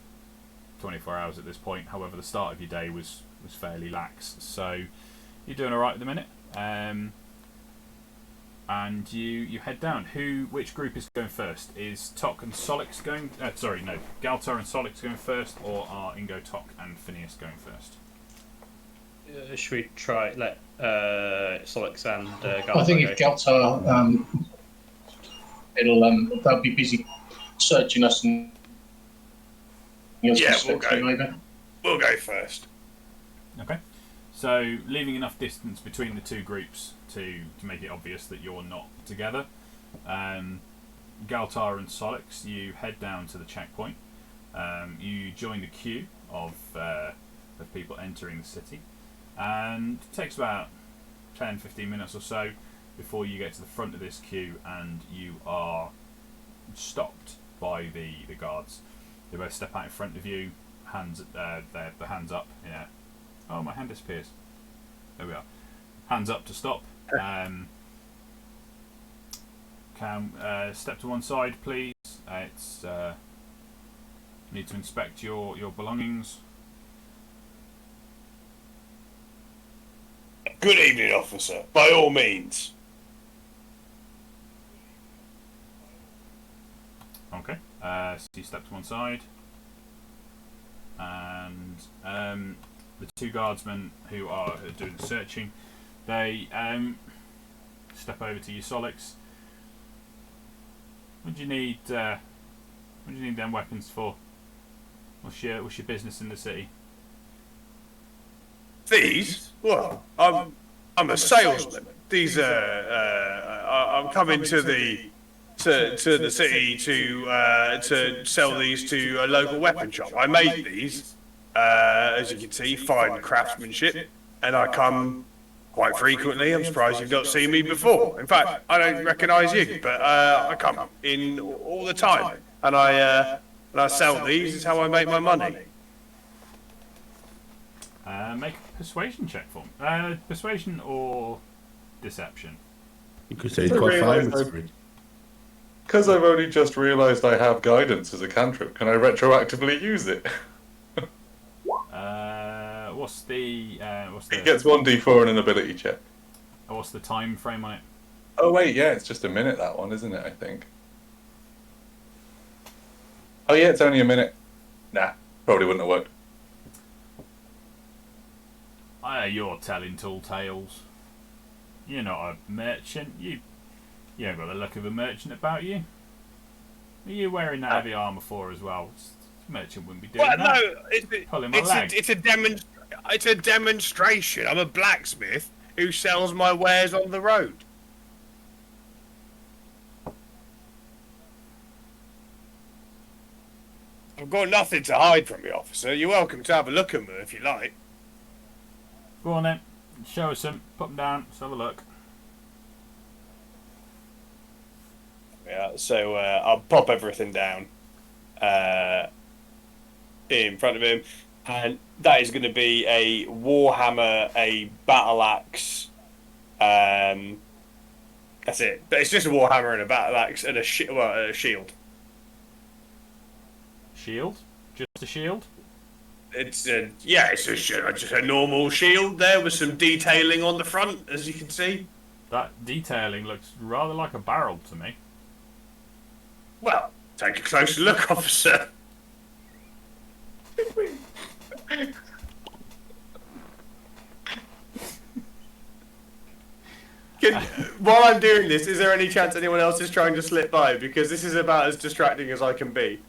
24 hours at this point. However, the start of your day was fairly lax, so you're doing all right at the minute. And you head down. Which group is going first? Is Tok and Solix going? Galtar and Solix going first, or are Ingo, Tok, and Phineas going first? Should we try let Solix and Galtar I think if go? Galtar, they'll be busy searching us and Yeah, we'll search go. you over. We'll go first. Okay. So leaving enough distance between the 2 groups to make it obvious that you're not together. Galtar and Solix, you head down to the checkpoint. You join the queue of people entering the city, and it takes about 10-15 minutes or so before you get to the front of this queue, and you are stopped by the guards. They both step out in front of you, the hands up. Yeah. Oh, my hand disappears. There we are. Hands up to stop. Step to one side, please. Need to inspect your belongings. Good evening, officer. By all means. Okay. So you step to one side, and the 2 guardsmen who are doing the searching, they step over to you, Solix. What do you need? What do you need them weapons for? What's your business in the city? These? Well, I'm a salesman. These I'm coming to the city to sell these to a local weapon shop. I made these, as you can see, fine craftsmanship, and I come quite frequently. I'm surprised you've not seen me before. In fact, I don't recognise you, but I come in all the time, and I sell these. It's how I make my money. Make a persuasion check for me. Persuasion or deception? You could say it's quite fine with spirit. Because I've only just realised I have guidance as a cantrip, can I retroactively use it? What's the It gets 1d4 in an ability check. what's the time frame on it? Oh wait, yeah, it's just a minute, that one, isn't it, I think? Oh yeah, it's only a minute. Nah, probably wouldn't have worked. You're telling tall tales. You're not a merchant. You ain't got the look of a merchant about you. Are you wearing that heavy armour for as well? Merchant wouldn't be doing Well, that. no, Pulling my leg. it's a demonstration. I'm a blacksmith who sells my wares on the road. I've got nothing to hide from you, officer. You're welcome to have a look at me if you like. Go on then. Show us some. Put them down. Let's have a look. Yeah, so I'll pop everything down in front of him, and that is going to be a warhammer, a battle axe. That's it. But it's just a warhammer and a battle axe and a shield. Shield? Just a shield? It's just a normal shield there with some detailing on the front, as you can see. That detailing looks rather like a barrel to me. Well, take a closer look, officer. While I'm doing this, is there any chance anyone else is trying to slip by? Because this is about as distracting as I can be.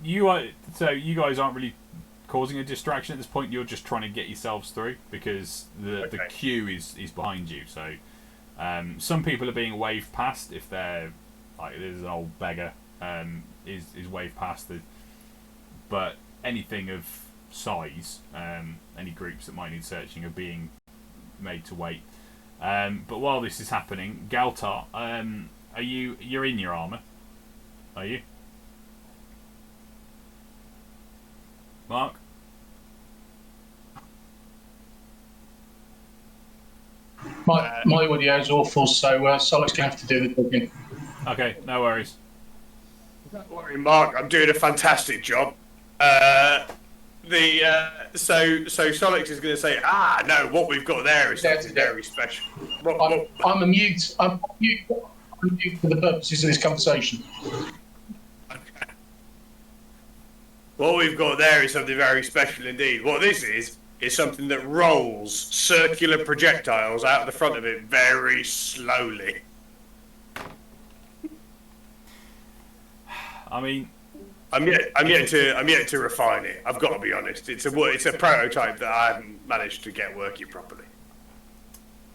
You guys aren't really causing a distraction at this point. You're just trying to get yourselves through because the queue is behind you. So some people are being waved past if they're like there's an old beggar is waved past. But anything of size, any groups that might need searching are being made to wait. But while this is happening, Galtar, you're in your armour? Are you? Mark? My audio is awful, so Solix can have to do the talking. Okay, no worries. Don't worry, Mark. I'm doing a fantastic job. So Solix is going to say, no, what we've got there is something very special. I'm a mute. I'm mute for the purposes of this conversation. Okay. What we've got there is something very special indeed. What this is something that rolls circular projectiles out of the front of it very slowly. I mean, I'm yet to refine it. I've got to be honest. It's a prototype that I haven't managed to get working properly.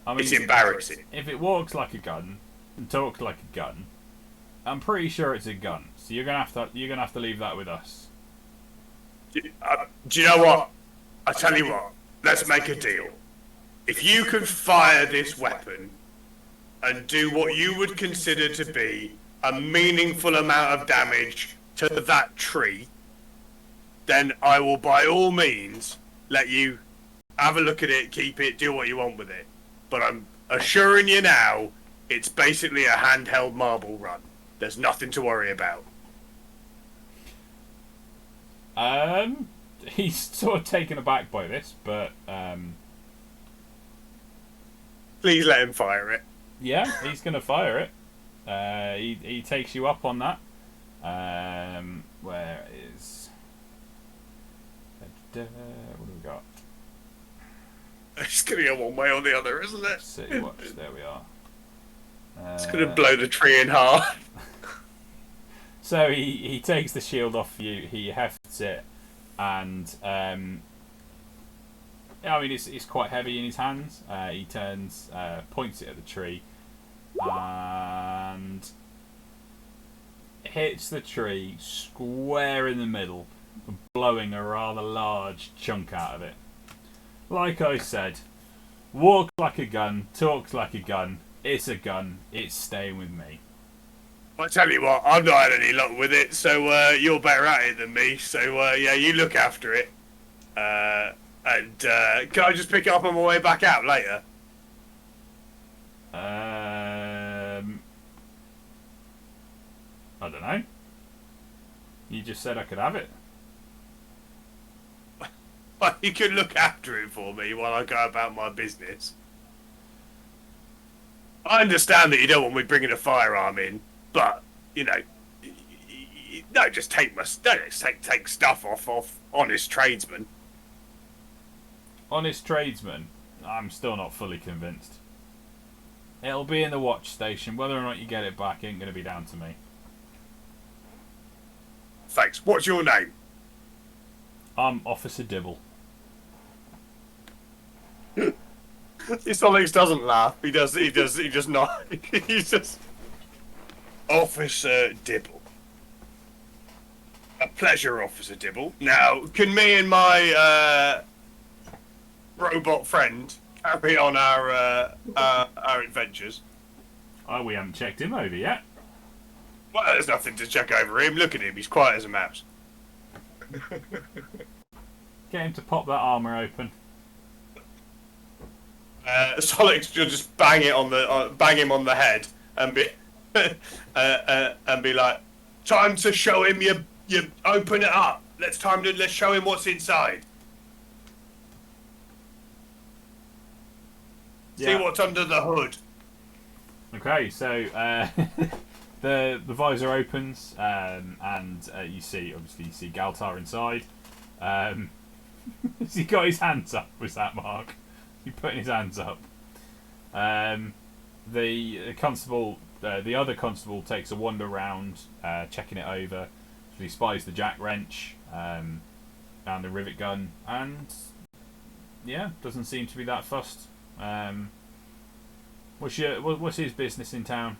I mean, it's embarrassing. If it walks like a gun and talks like a gun, I'm pretty sure it's a gun. So you're gonna have to leave that with us. Do you know what? I tell you what. Let's make a deal. If you can fire this weapon and do what you would consider to be a meaningful amount of damage to that tree, then I will by all means let you have a look at it, keep it, do what you want with it. But I'm assuring you now, it's basically a handheld marble run. There's nothing to worry about. He's sort of taken aback by this, but please let him fire it. Yeah, he's going to fire it. He takes you up on that. Where is... What do we got? It's gonna go one way or the other, isn't it? City Watch, there we are. It's gonna blow the tree in half. So he takes the shield off you, he hefts it, and I mean it's quite heavy in his hands. He turns, points it at the tree, and hits the tree square in the middle, blowing a rather large chunk out of it. Like I said, walk like a gun, talk like a gun. It's a gun. It's staying with me. I tell you what, I've not had any luck with it, so you're better at it than me. So yeah, you look after it. And can I just pick it up on my way back out later? I don't know. You just said I could have it. Well, you could look after it for me while I go about my business. I understand that you don't want me bringing a firearm in, but you know, don't just take take stuff off honest tradesmen. Honest tradesman? I'm still not fully convinced. It'll be in the watch station. Whether or not you get it back ain't going to be down to me. Thanks. What's your name? I'm Officer Dibble. Solix doesn't laugh. He just not. He's just Officer Dibble. A pleasure, Officer Dibble. Now, can me and my robot friend carry on our adventures? Oh, we haven't checked him over yet. Well, there's nothing to check over him. Look at him. He's quiet as a mouse. Get him to pop that armour open. Solix, you'll just bang him on the head and be and be like, time to show him you open it up. Let's show him what's inside. See what's under the hood. Okay, so the visor opens, and you see Galtar inside. Has he got his hands up? Was that Mark? He putting his hands up. The constable, the other constable, takes a wander round, checking it over. So he spies the jack wrench and the rivet gun, and doesn't seem to be that fussed. What's his business in town?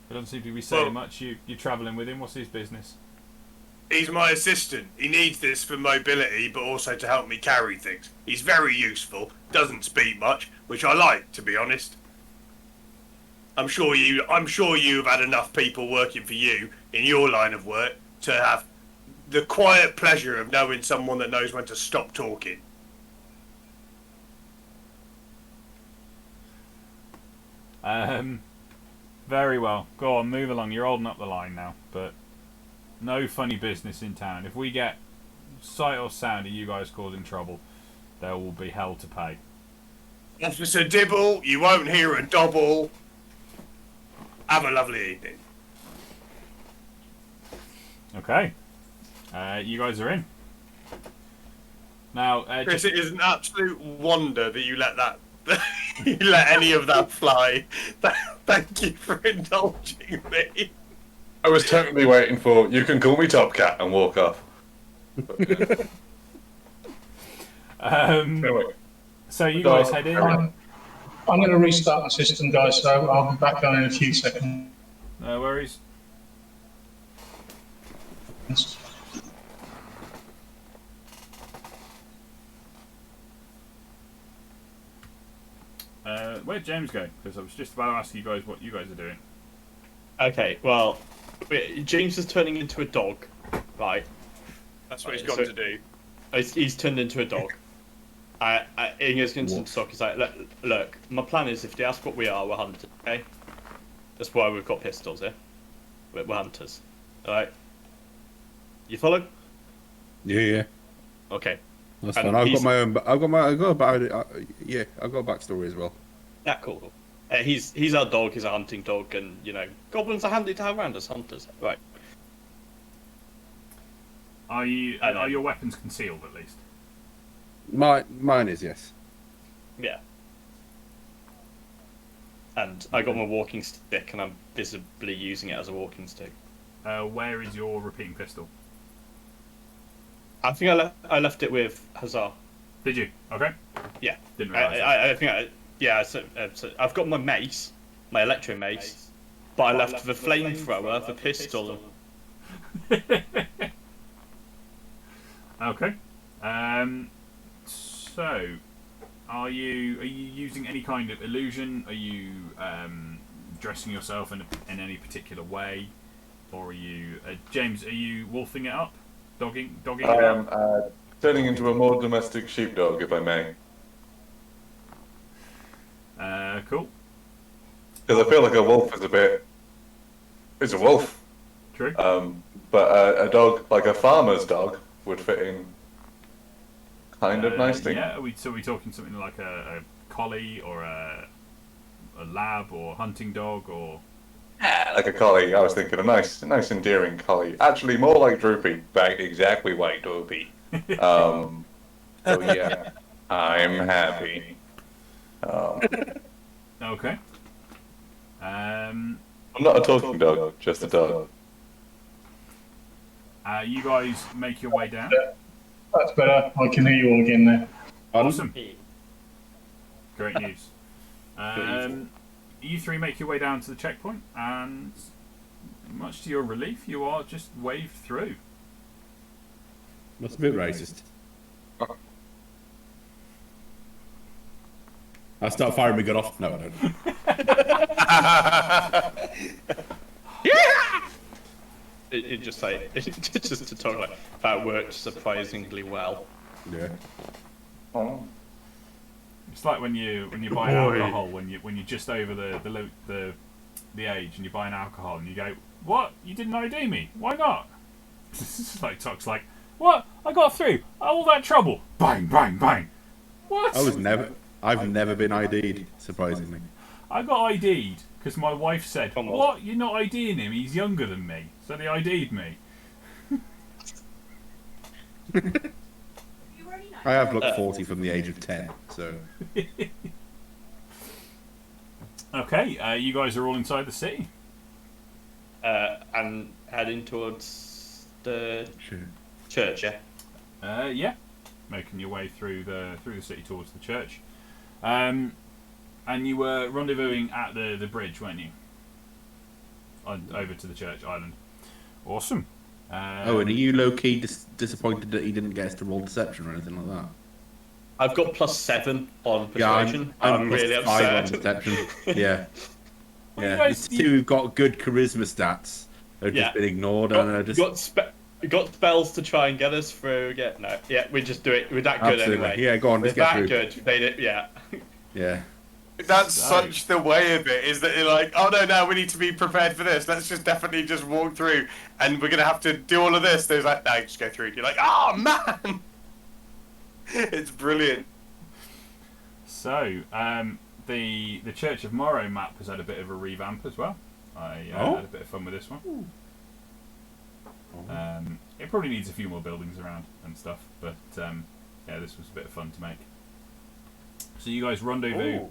It doesn't seem to be saying much. You're travelling with him. What's his business? He's my assistant. He needs this for mobility, but also to help me carry things. He's very useful. Doesn't speak much, which I like, to be honest. I'm sure you've had enough people working for you in your line of work to have the quiet pleasure of knowing someone that knows when to stop talking. Very well. Go on, move along. You're holding up the line now, but no funny business in town. If we get sight or sound of you guys causing trouble, there will be hell to pay. Officer Dibble, you won't hear a double. Have a lovely evening. Okay. You guys are in. Now, Chris, it is an absolute wonder that you let that you let any of that fly. Thank you for indulging me. I was totally waiting for you can call me Top Cat and walk off. Anyway. So you guys head in. I'm going to restart the system, guys, so I'll be back on in a few seconds. No worries. Where'd James go? Because I was just about to ask you guys what you guys are doing. Okay, well, James is turning into a dog, right? That's what he's got to do. He's turned into a dog. Inger's going to talk. He's like, look, my plan is if they ask what we are, we're hunters, okay? That's why we've got pistols, yeah? We're hunters, alright? You follow? Yeah. Okay. That's fine. I've got a backstory as well. Yeah, cool. He's our dog. He's a hunting dog, and goblins are handy to have around as hunters, right? Are your weapons concealed at least? Mine is, yes. Yeah. And I got my walking stick, and I'm visibly using it as a walking stick. Where is your repeating pistol? I think I left it with Huzzah. Did you? Okay. Yeah. Didn't realise that. I think yeah. So I've got my mace, my electro mace, but I left the flamethrower, the pistol. Okay. So, are you using any kind of illusion? Are you dressing yourself in any particular way, or are you James? Are you wolfing it up, dogging it I up? am turning into a more domestic sheepdog, if I may. Cool. Because I feel like a wolf is a bit. It's a wolf. True. But a dog, like a farmer's dog, would fit in kind of nicely. Yeah. Are we talking something like a collie or a lab or hunting dog or? Like a collie. I was thinking a nice endearing collie. Actually, more like Droopy. Right, exactly like Droopy. So yeah, I'm happy. Okay. I'm not a talking dog, just a dog. You guys make your way down. That's better. I can hear you all again now. Awesome. Great news. You three make your way down to the checkpoint, and much to your relief, you are just waved through. That's a bit racist. I start firing my gun off. No, I don't. It just to talk like that worked surprisingly well. Yeah. Oh. It's like when you buy alcohol when you're just over the age and you buy an alcohol and you go, what? You didn't ID me? Why not? It's like Tuck's like, what? I got through. All that trouble. Bang, bang, bang. What? I've never been ID'd, surprisingly. I got ID'd because my wife said, Come on. what? You're not IDing him. He's younger than me. So they ID'd me. I have looked 40 from the age of 10, so. Okay, you guys are all inside the city. And heading towards the church, yeah. Yeah, making your way through the city towards the church. And you were rendezvousing at the bridge, weren't you? Over to the church island. Awesome. And are you low-key disappointed that he didn't get us to roll deception or anything like that? I've got +7 on persuasion. Yeah, I'm really +5 on upset. deception. Yeah. Well, you Yeah. guys- The two who've got good charisma stats have Yeah. just been ignored and are just. Got spells to try and get us through. Yeah, no, yeah, we just do it. We're that good Absolutely. anyway. Yeah, go on, We're let's get that through. good. Made it. Yeah. Yeah. That's such the way of it, is that you're like, oh no, we need to be prepared for this. Let's just definitely just walk through, and we're gonna have to do all of this. There's like, no, just go through. You're like, oh man, it's brilliant. So, the Church of Morrow map has had a bit of a revamp as well. I had a bit of fun with this one. It probably needs a few more buildings around and stuff, but yeah, this was a bit of fun to make. So you guys rendezvous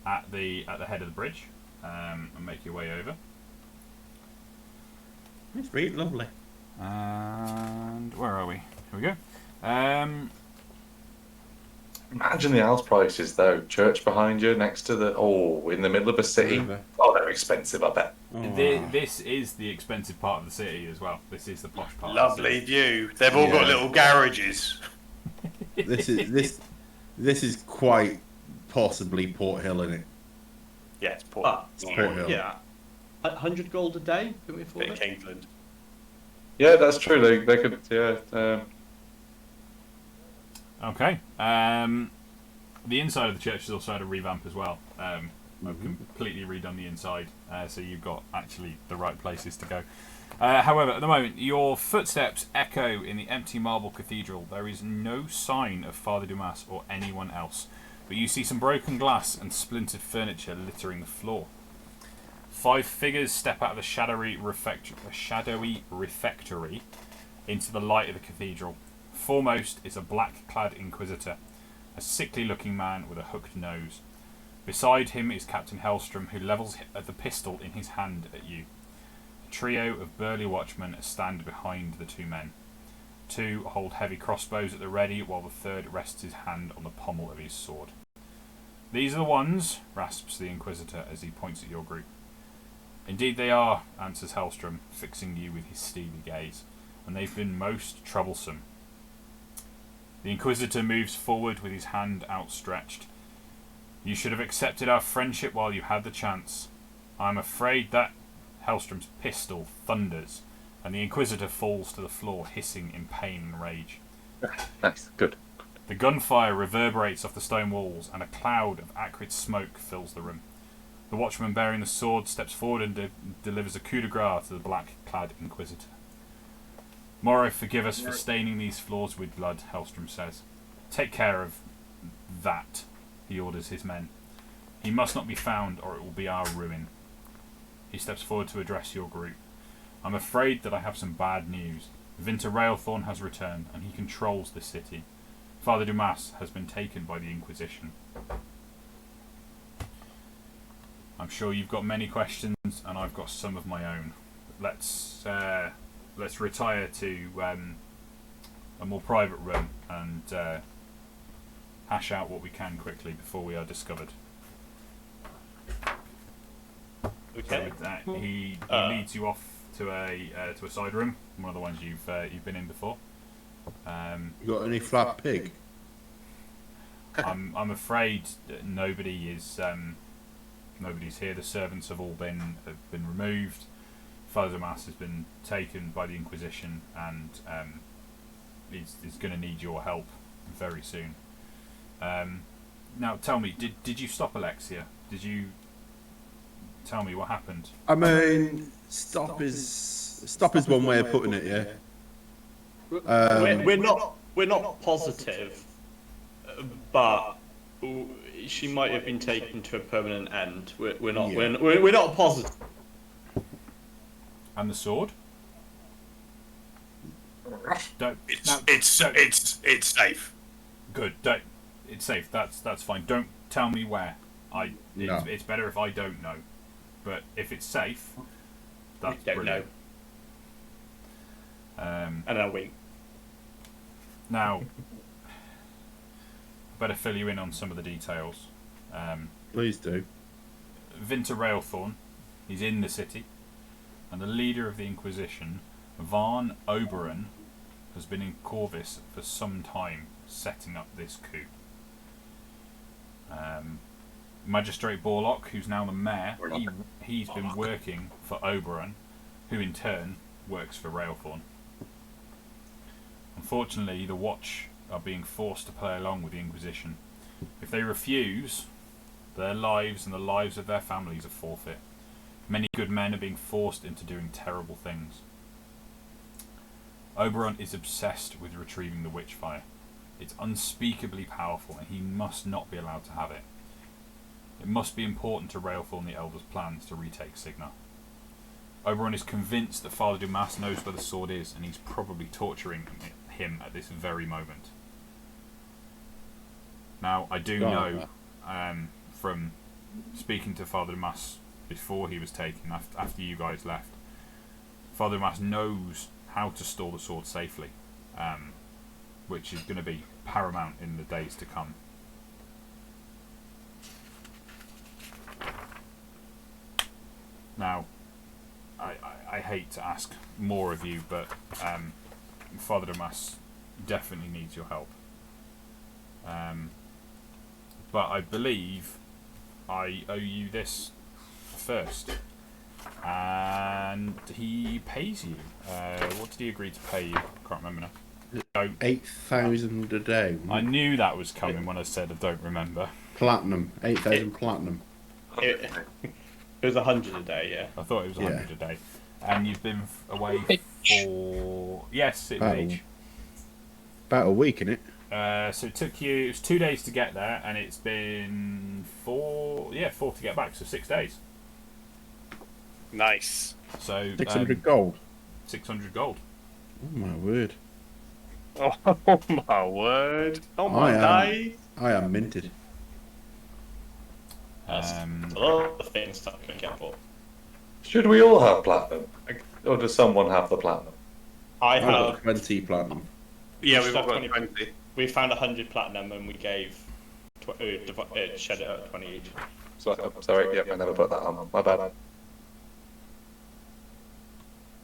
at the head of the bridge and make your way over. It's really lovely. And where are we? Here we go. Imagine the house prices though. Church behind you, next to in the middle of a city. Oh, they're expensive, I bet. This is the expensive part of the city as well. This is the posh part. Lovely Of the city. view. They've all got Yeah. little garages. This is quite possibly Port Hill, isn't it? Yeah, it's Port. Port Hill. Yeah. 100 gold a day. Can we afford Bit it? England. Yeah, that's true. They could. Yeah. Okay. The inside of the church has also had a revamp as well. I've completely redone the inside, so you've got actually the right places to go. However, at the moment, your footsteps echo in the empty marble cathedral. There is no sign of Father Dumas or anyone else, but you see some broken glass and splintered furniture littering the floor. 5 figures step out of the shadowy refectory into the light of the cathedral. Foremost is a black-clad inquisitor. a sickly-looking man with a hooked nose. Beside him is Captain Hellstrom, who levels the pistol in his hand at you. A trio of burly watchmen stand behind the two men. Two hold heavy crossbows at the ready, while the third rests his hand on the pommel of his sword. "These are the ones," rasps the Inquisitor as he points at your group. "Indeed they are," answers Hellstrom, fixing you with his steely gaze, "and they've been most troublesome." The Inquisitor moves forward with his hand outstretched. "You should have accepted our friendship while you had the chance. I'm afraid that..." Hellstrom's pistol thunders, and the Inquisitor falls to the floor, hissing in pain and rage. Nice, good. The gunfire reverberates off the stone walls, and a cloud of acrid smoke fills the room. The watchman bearing the sword steps forward and delivers a coup de grace to the black-clad Inquisitor. "Morrow, forgive us for staining these floors with blood," Hellstrom says. "Take care of that," he orders his men. "He must not be found, or it will be our ruin." He steps forward to address your group. "I'm afraid that I have some bad news. Vinter Railthorn has returned, and he controls this city. Father Dumas has been taken by the Inquisition." I'm sure you've got many questions, and I've got some of my own. Let's retire to a more private room and hash out what we can quickly before we are discovered. So Okay. with that, he leads you off to a side room, one of the ones you've been in before. You got any flat pig? I'm afraid that nobody's here. The servants have all been removed. Father Damas has been taken by the Inquisition, and is going to need your help very soon. Now, tell me, did you stop Alexia? Did you tell me what happened? I mean, stop is one way of putting it. Yeah. We're not positive, but she might have been taken to a permanent end. We're not. Yeah. We're not positive. And the sword? Don't. No, It's safe. good. Don't. It's safe. That's fine. Don't tell me where. No. It's better if I don't know. But if it's safe, that's We don't brilliant. And a wink. Now, I better fill you in on some of the details. Please do. Vinter Railthorn, he's in the city, and the leader of the Inquisition, Van Oberon, has been in Corvus for some time, setting up this coup. Magistrate Borlock, who's now the mayor, he's been working for Oberon, who in turn works for Railthorn. Unfortunately, the Watch are being forced to play along with the Inquisition. If they refuse, their lives and the lives of their families are forfeit. Many good men are being forced into doing terrible things. Oberon is obsessed with retrieving the Witchfire. It's unspeakably powerful, and he must not be allowed to have it. It must be important to Railthorn the Elder's plans to retake Signa. Oberon is convinced that Father Dumas knows where the sword is, and he's probably torturing him at this very moment. Now, I do know from speaking to Father Dumas before he was taken, after you guys left, Father Dumas knows how to store the sword safely, which is going to be paramount in the days to come. Now, I hate to ask more of you, but Father Damas definitely needs your help. But I believe I owe you this first. And he pays you. What did he agree to pay you? I can't remember now. Oh, 8,000 a day. I knew that was coming when I said I don't remember. Platinum. 8,000 platinum. It was 100 a day. Yeah. I thought it was 100 Yeah. a day. And you've been away for... Yes, it Oh. age. About a week, innit? So it took you... It was 2 days to get there, and it's been 4 to get back, so 6 days. Nice. So 600 gold. 600 gold. Oh my word. Oh my word! Oh my days! I am minted. That's Um, a lot of things that I can get for. Should we all have platinum? Or does someone have the platinum? I I've got have. 20 platinum. Yeah, We we've all got 20. 20. We found 100 platinum and we gave. Shed it at 20 each. Sorry, yep, I never put that on. My bad.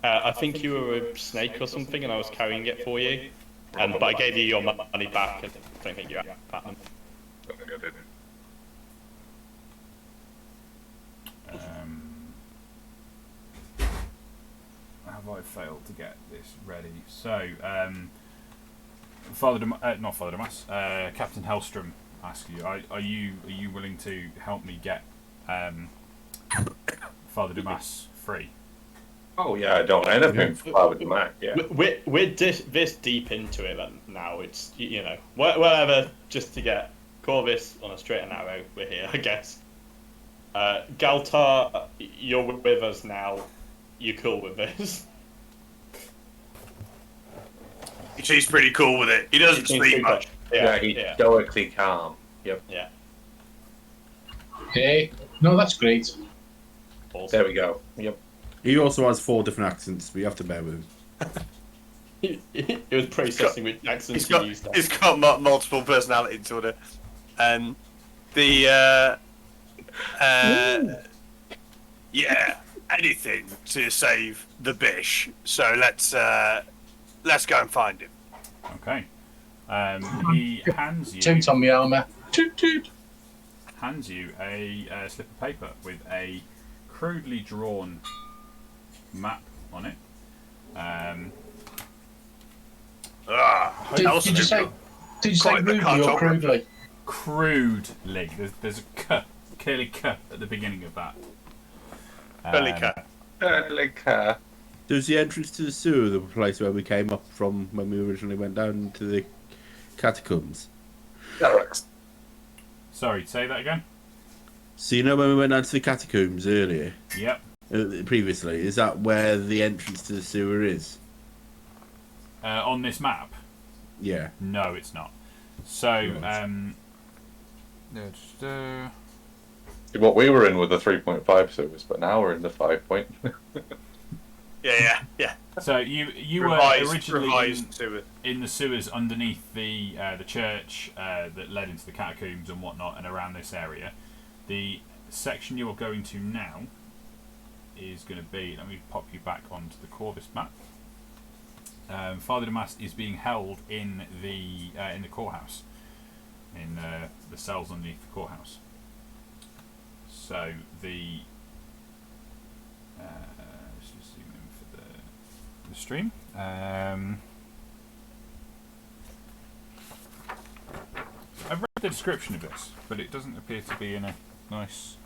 I think you were a snake or something, and I was carrying it for you. But I gave you your money back. I don't think you had platinum. I think I did. Have I failed to get this ready? So, Captain Hellstrom asks you: Are you willing to help me get Father Damas free? Oh yeah, I don't anything for Father Mac. Yeah. We're this deep into it now. It's whatever, just to get Corvus on a straight and narrow. We're here, I guess. Galtar, you're with us now. You cool with this? He's pretty cool with it. He doesn't speak much. Yeah, he's stoically calm. Yep. Yeah. Okay. No, that's great. Awesome. There we go. Yep. He also has 4 different accents, but you have to bear with him. It was processing which accents He's he used. he's got multiple personality disorder. Yeah, anything to save the bish. So let's go and find him. Okay. He hands you Toot on my armour. Toot toot. hands you a slip of paper with a crudely drawn map on it. Did you say Quite the rudely or cartographer. crudely? Crudely. There's a K, curly K at the beginning of that. Does the entrance to the sewer the place where we came up from when we originally went down to the catacombs? Sorry, say that again? So you know when we went down to the catacombs earlier, Yep. previously, is that where the entrance to the sewer is? On this map? Yeah. No, it's not. So, What we were in were the 3.5 sewers, but now we're in the 5 point. Yeah. so you were originally in the sewers underneath the church that led into the catacombs and whatnot, and around this area. The section you are going to now is going to be. Let me pop you back onto the Corvus map. Father Damas is being held in the courthouse, in the cells underneath the courthouse. So the let's just zoom in for the stream. I've read the description of this, but it doesn't appear to be in a nice.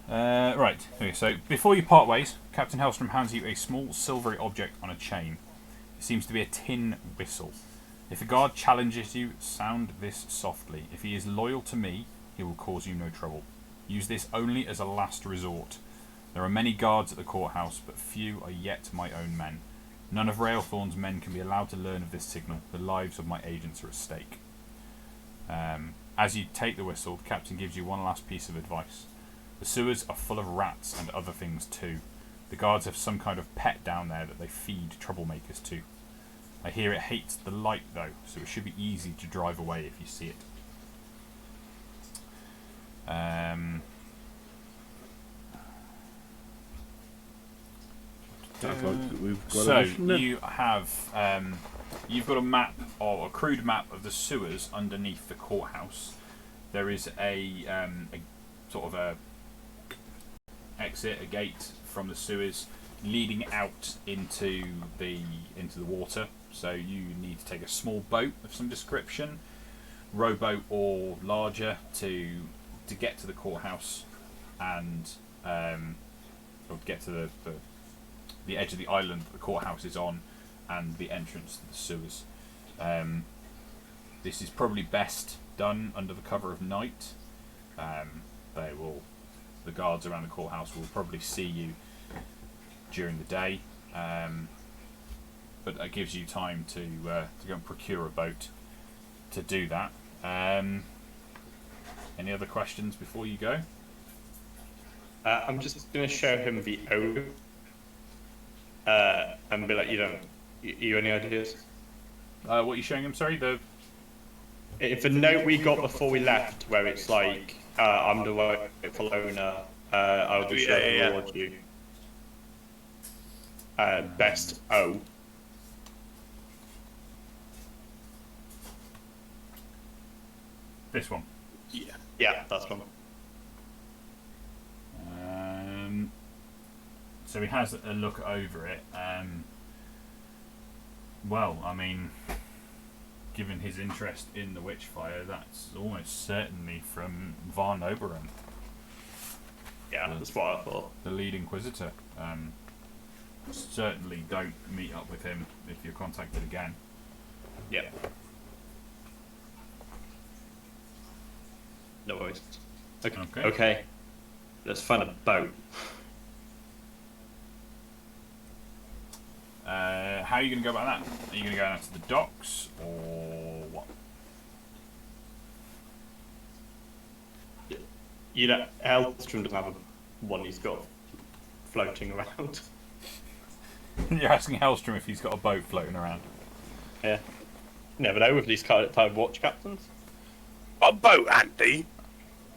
Right. Okay. So before you part ways, Captain Hellstrom hands you a small silvery object on a chain. It seems to be a tin whistle. If a guard challenges you, sound this softly. If he is loyal to me, he will cause you no trouble. Use this only as a last resort. There are many guards at the courthouse, but few are yet my own men. None of Railthorn's men can be allowed to learn of this signal. The lives of my agents are at stake. As you take the whistle, the captain gives you one last piece of advice. The sewers are full of rats and other things too. The guards have some kind of pet down there that they feed troublemakers to. I hear it hates the light though, so it should be easy to drive away if you see it. So you have you've got a map, or a crude map of the sewers underneath the courthouse. There is a sort of a exit, a gate from the sewers leading out into the water. So you need to take a small boat of some description, rowboat or larger, to get to the courthouse and or get to the edge of the island that the courthouse is on, and the entrance to the sewers. This is probably best done under the cover of night. The guards around the courthouse will probably see you during the day. but that gives you time to go and procure a boat to do that. Any other questions before you go? I'm just going to show him the O. And be like, you any ideas? What are you showing him? Sorry, the. If the note we got before we left, where it's like, I'm the rightful owner, I'll be sure to reward you. Best O. This one. Yeah, that's one. So he has a look over it. Well, I mean, given his interest in the Witchfire, that's almost certainly from Var Oberon. Yeah, that's what I thought. The lead Inquisitor. Certainly don't meet up with him if you're contacted again. Yeah. No worries. Okay. Let's find a boat. How are you going to go about that? Are you going to go out to the docks or what? Elstrom doesn't have one he's got floating around. You're asking Hellstrom if he's got a boat floating around. Yeah. Never know with these kind of watch captains. A boat, Andy?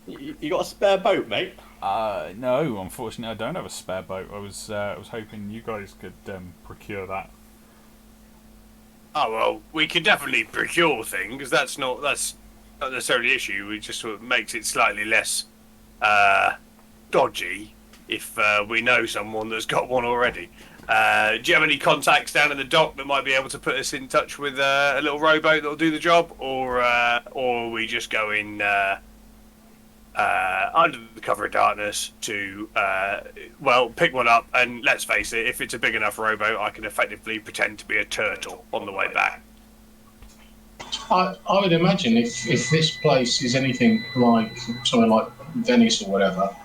You got a spare boat, mate? No, unfortunately, I don't have a spare boat. I was hoping you guys could procure that. Oh well, we can definitely procure things. That's not necessarily the issue. It just sort of makes it slightly less dodgy if we know someone that's got one already. Do you have any contacts down in the dock that might be able to put us in touch with a little rowboat that'll do the job, or are we just going under the cover of darkness to pick one up? And let's face it, if it's a big enough rowboat, I can effectively pretend to be a turtle on the way back. I would imagine if this place is anything like somewhere like Venice or whatever,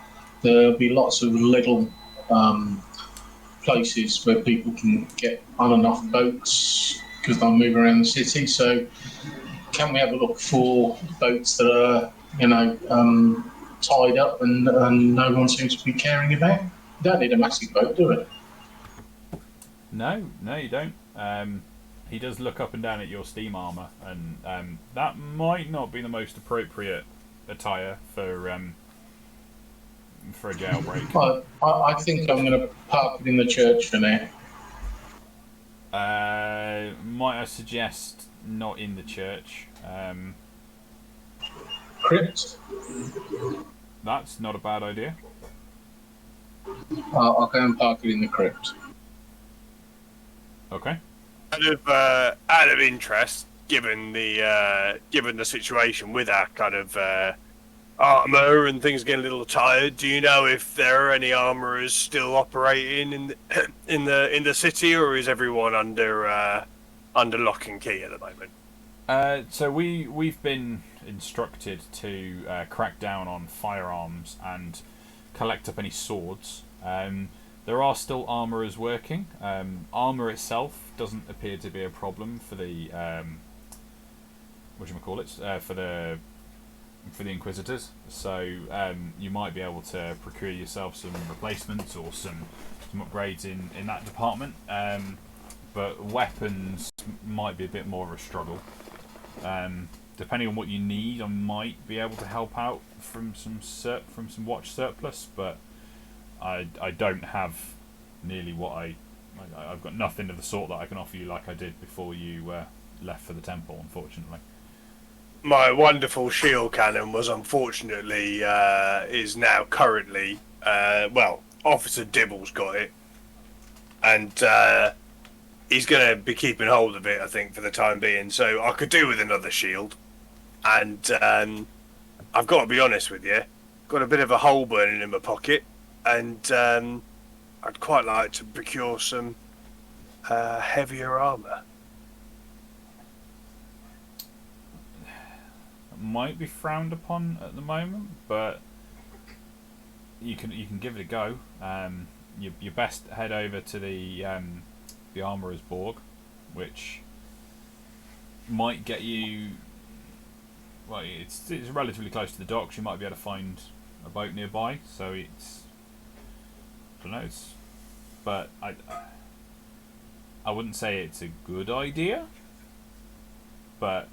there'll be lots of little places where people can get on and off boats because they'll move around the city. So can we have a look for boats that are, tied up and no one seems to be caring about? You don't need a massive boat, do it? No, you don't. He does look up and down at your steam armour, and that might not be the most appropriate attire for a jailbreak. Well, I think I'm going to park it in the church for now. Might I suggest not in the church? Crypt? That's not a bad idea. I'll go and park it in the crypt. Okay. Out of interest, given the situation with our kind of armor and things getting a little tired, do you know if there are any armorers still operating in the city, or is everyone under lock and key at the moment? So we've been instructed to crack down on firearms and collect up any swords. There are still armourers working. Armour itself doesn't appear to be a problem for the for the Inquisitors. So you might be able to procure yourself some replacements or some upgrades in that department. But weapons might be a bit more of a struggle. Depending on what you need, I might be able to help out from some watch surplus, but I don't have nearly what I've got nothing of the sort that I can offer you like I did before you left for the temple, unfortunately. My wonderful shield cannon was unfortunately is now currently Officer Dibble's got it, and he's going to be keeping hold of it, I think, for the time being. So I could do with another shield, and I've got to be honest with you, got a bit of a hole burning in my pocket, and I'd quite like to procure some heavier armour. Might be frowned upon at the moment, but you can give it a go. You best head over to the Armourer's Borg, which might get you. Well, it's relatively close to the docks. You might be able to find a boat nearby. So it's. I don't know. But I wouldn't say it's a good idea. But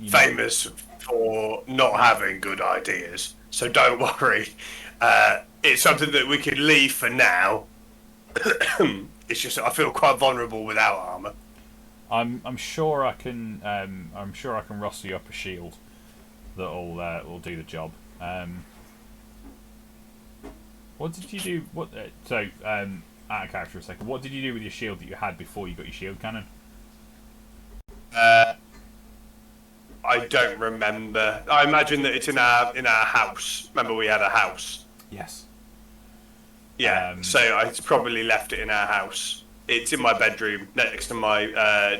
Famous for not having good ideas, so don't worry. It's something that we can leave for now. It's just I feel quite vulnerable without armor. I'm sure I can rustle you up a shield that'll will do the job. What did you do? Out of character for a second. What did you do with your shield that you had before you got your shield cannon? I don't remember. I imagine that it's in our house. Remember, we had a house. Yes. Yeah. So I probably left it in our house. It's in my bedroom next to my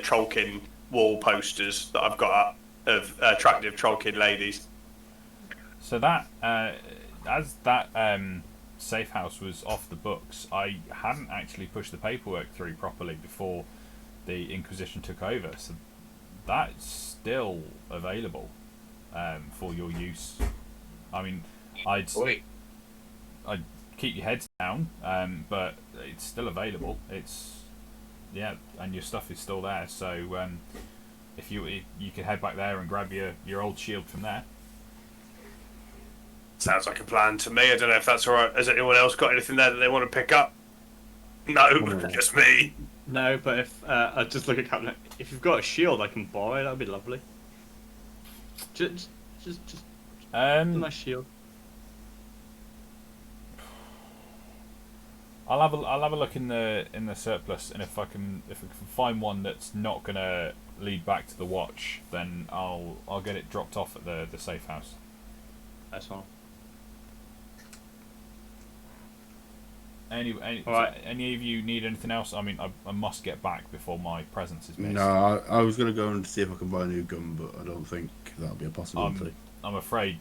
Trollkin wall posters that I've got up of attractive Trollkin ladies. So that as that safe house was off the books, I hadn't actually pushed the paperwork through properly before the Inquisition took over. So that's still available for your use. I mean, I'd keep your heads down, but it's still available. And your stuff is still there. So if you could head back there and grab your old shield from there. Sounds like a plan to me. I don't know if that's all right. Has anyone else got anything there that they want to pick up? No, just me. No, but if I just look at Captain, if you've got a shield I can buy, that'd be lovely. Just a nice shield. I'll have a look in the surplus, and if I can find one that's not gonna lead back to the watch, then I'll get it dropped off at the safe house. That's fine. Any of you need anything else? I mean, I must get back before my presence is missed. No, I was going to go and see if I can buy a new gun, but I don't think that'll be a possibility. I'm afraid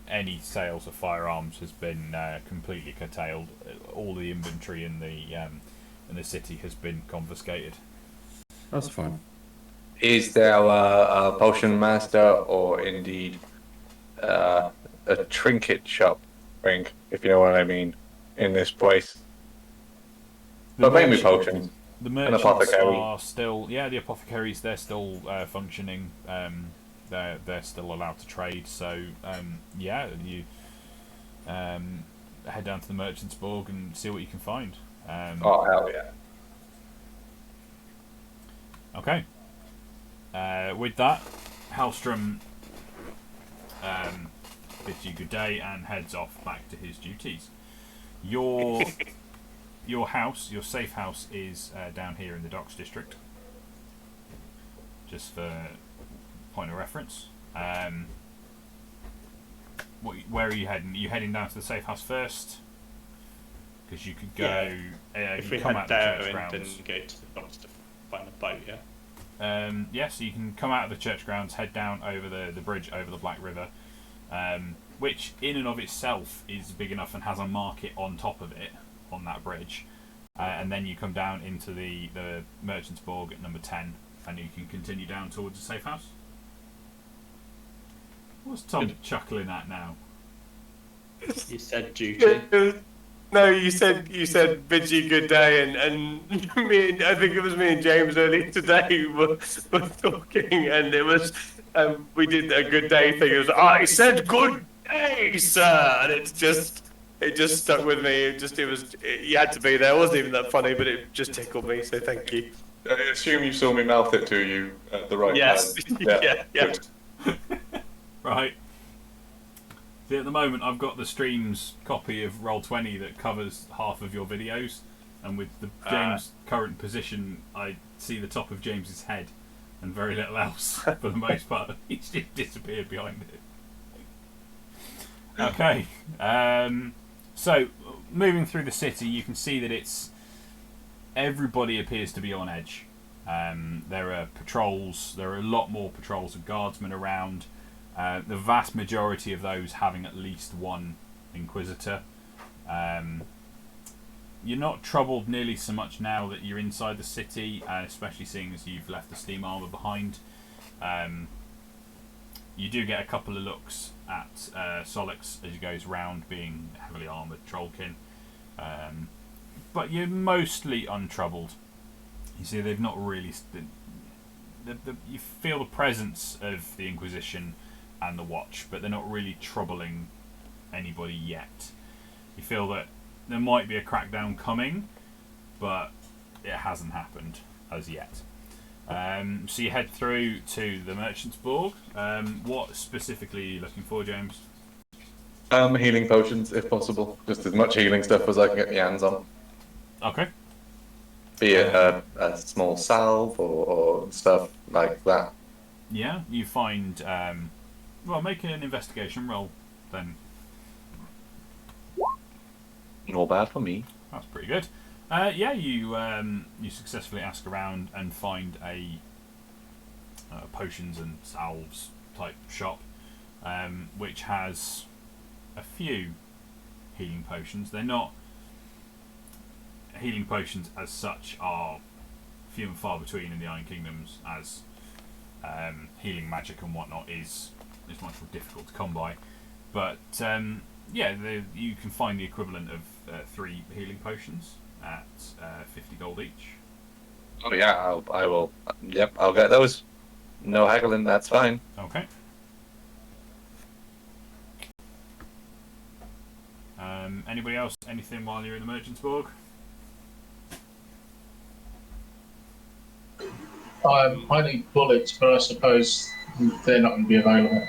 any sales of firearms has been completely curtailed. All the inventory in the city has been confiscated. That's fine. Is there a potion master or indeed a trinket shop, Ring, if you know what I mean, in this place? But mainly potions. The merchants apothecary. are still, the apothecaries, they're still functioning. They're still allowed to trade. So you head down to the Merchant's Borg and see what you can find. Oh hell yeah! Okay. With that, Hellstrom bids you good day and heads off back to his duties. Your house, your safe house, is down here in the Docks District. Just for point of reference. Where are you heading? Are you heading down to the safe house first? Because you could go. If we come head out there the church and then grounds. go to the docks to find a boat, yeah. So you can come out of the church grounds, head down over the bridge over the Black River, which in and of itself is big enough and has a market on top of it on that bridge, and then you come down into the Merchant's Borg at number 10, and you can continue down towards the safe house. What's Tom chuckling at now? You said duty. No, you said bid you good day, and I think it was me and James earlier today were talking, and it was we did a good day thing. It was I said good day, sir, and it just stuck with me. You had to be there. It wasn't even that funny, but it just tickled me. So thank you. I assume you saw me mouth it to you at the right Yes. time. Yeah. Good. Right. See, at the moment, I've got the stream's copy of Roll20 that covers half of your videos, and with the James' current position, I see the top of James's head and very little else for the most part. He's just disappeared behind it. Okay. So, moving through the city, you can see that everybody appears to be on edge. There are patrols. There are a lot more patrols and guardsmen around. The vast majority of those having at least one Inquisitor. You're not troubled nearly so much now that you're inside the city, especially seeing as you've left the steam armor behind. You do get a couple of looks at Solix as he goes round, being heavily armoured trollkin. But you're mostly untroubled. You see, they've not really... you feel the presence of the Inquisition and the Watch, but they're not really troubling anybody yet. You feel that there might be a crackdown coming, but it hasn't happened as yet. So you head through to the Merchant's Borg. What specifically are you looking for, James? Healing potions, if possible. Just as much healing stuff as I can get my hands on. Okay. Be it a small salve or stuff like that. Yeah, you find... well, make an investigation roll, then. Not bad for me. That's pretty good. Yeah, you successfully ask around and find a potions and salves type shop, which has a few healing potions. They're not healing potions as such, are few and far between in the Iron Kingdoms, as healing magic and whatnot is much more difficult to come by. But yeah, you can find the equivalent of 3 healing potions at 50 gold each. Oh yeah, I will. Yep, I'll get those. No haggling, that's fine. Okay. Anybody else? Anything while you're in the Merchant's Borg? I need bullets, but I suppose they're not going to be available.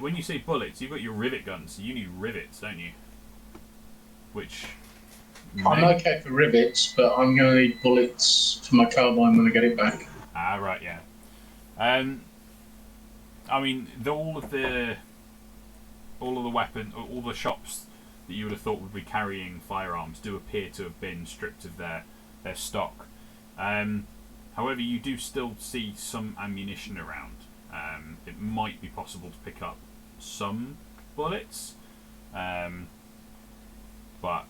When you say bullets, you've got your rivet guns, so you need rivets, don't you? Which... I'm okay for rivets, but I'm going to need bullets for my carbine when I get it back. Ah, right, yeah. I mean, all of the weapon, all the shops that you would have thought would be carrying firearms do appear to have been stripped of their stock. However, you do still see some ammunition around. It might be possible to pick up some bullets, but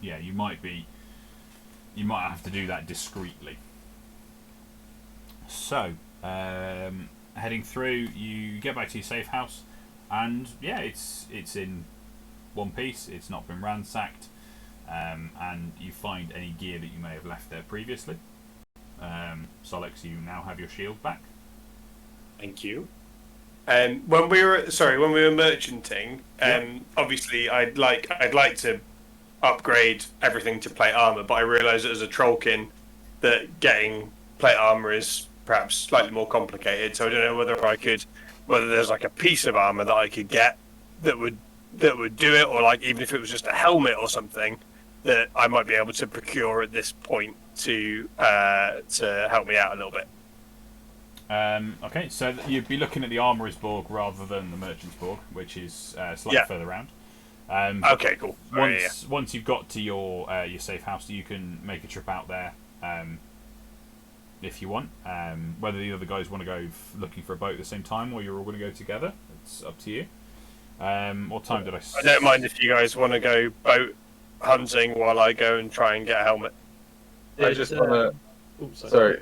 yeah, you might have to do that discreetly. So, heading through, you get back to your safe house, and yeah, it's in one piece. It's not been ransacked, and you find any gear that you may have left there previously. Solix, you now have your shield back. Thank you. When we were merchanting, obviously I'd like to upgrade everything to plate armor, but I realised as a trollkin that getting plate armor is perhaps slightly more complicated. So I don't know whether there's like a piece of armor that I could get that would do it, or like even if it was just a helmet or something that I might be able to procure at this point to help me out a little bit. Okay, so you'd be looking at the Armourer's Borg rather than the Merchant's Borg, which is slightly further round. Okay, cool. Once you've got to your safe house, you can make a trip out there if you want. Whether the other guys want to go looking for a boat at the same time, or you're all going to go together, it's up to you. What time did I? I don't mind if you guys want to go boat hunting while I go and try and get a helmet. I just want to. Sorry.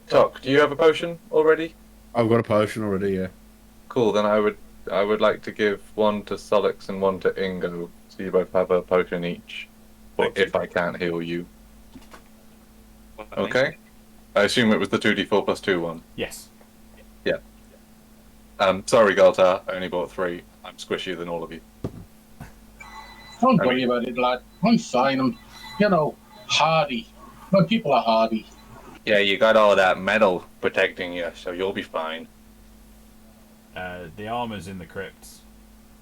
Tok, do you have a potion already? I've got a potion already, yeah. Cool, then I would like to give one to Solix and one to Ingo, so you both have a potion each. But if I can't heal you. Okay? I assume it was the 2d4 plus 2 one. Yes. Yeah. Sorry, Galtar, I only bought 3. I'm squishier than all of you. Don't worry about it, lad. I'm fine. I'm, hardy. My people are hardy. Yeah, you got all that metal protecting you, so you'll be fine. The armor's in the crypts.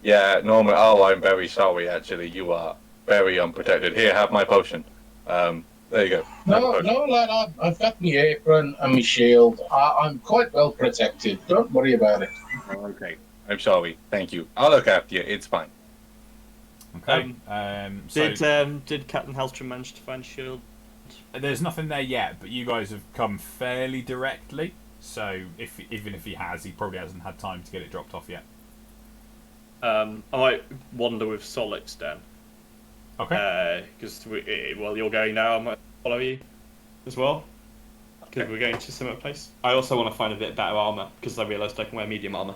Yeah, Norman. Oh, I'm very sorry. Actually, you are very unprotected. Here, have my potion. There you go. No, lad. I've got my apron and my shield. I'm quite well protected. Don't worry about it. Okay. I'm sorry. Thank you. I'll look after you. It's fine. Okay. Did Captain Hellstrom manage to find shield? There's nothing there yet, but you guys have come fairly directly. So even if he has, he probably hasn't had time to get it dropped off yet. I might wander with Solix then. Okay. Because while you're going now, I might follow you as well. Because we're going to similar place. I also want to find a bit better armor because I realised I can wear medium armor.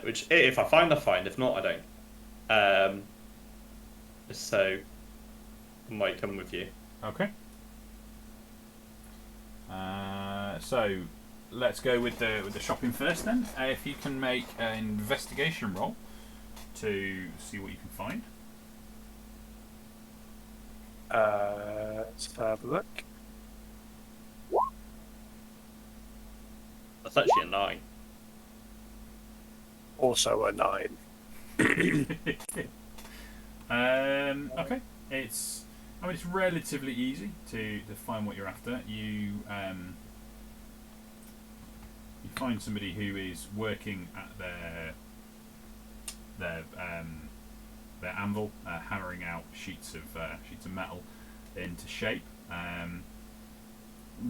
Which if I find, I find. If not, I don't. So I might come with you. Okay. So let's go with the shopping first then. If you can make an investigation roll to see what you can find. Let's have a look. That's actually a 9. Also a 9. Okay. It's relatively easy to find what you're after. You find somebody who is working at their anvil, hammering out sheets of metal into shape.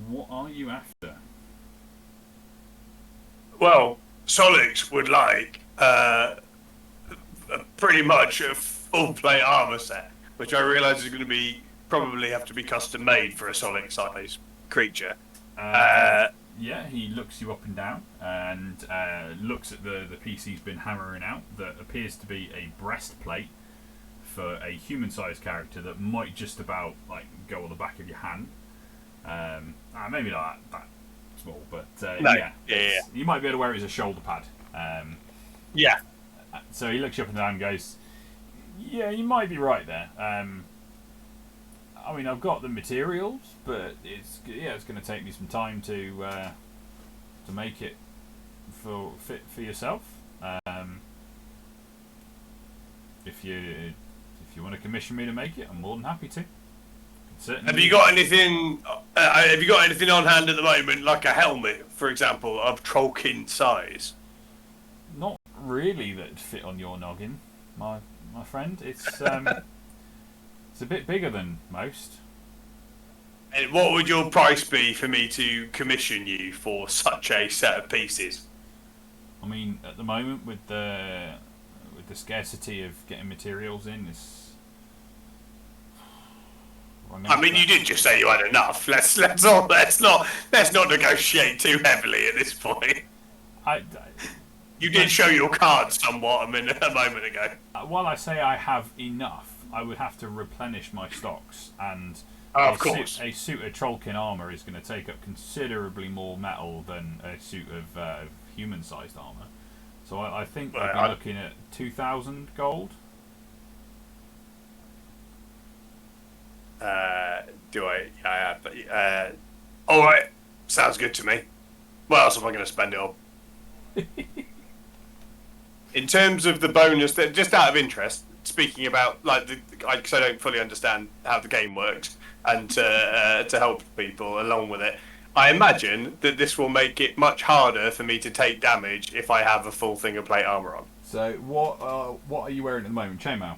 What are you after? Well, Solix would like pretty much a full plate armor set, which I realise is going to be probably have to be custom made for a Solix size creature. Yeah, he looks you up and down and looks at the piece he's been hammering out that appears to be a breastplate for a human-sized character that might just about like go on the back of your hand. Maybe not that small, but yeah. You might be able to wear it as a shoulder pad. Yeah. So he looks you up and down and goes, "Yeah, you might be right there. I mean, I've got the materials, but it's going to take me some time to make it fit for yourself. If you want to commission me to make it, I'm more than happy to. Have you got anything? Have you got anything on hand at the moment, like a helmet, for example, of Trollkin size? Not really that'd fit on your noggin, my friend. It's it's a bit bigger than most. And what would your price be for me to commission you for such a set of pieces? I mean, at the moment with the scarcity of getting materials in, it's. I mean, you did just say you had enough. Let's not negotiate too heavily at this point. You did show your cards somewhat a moment ago. While I say I have enough, I would have to replenish my stocks, and of course, a suit of Trollkin armor is going to take up considerably more metal than a suit of human-sized armor. So I think I'd be looking at 2,000 gold. Do I? I have. All right, sounds good to me. What else am I going to spend it on? In terms of the bonus, that just out of interest, speaking about because I don't fully understand how the game works, and to help people along with it, I imagine that this will make it much harder for me to take damage if I have a full thing of plate armor on. So what are you wearing at the moment? Chainmail.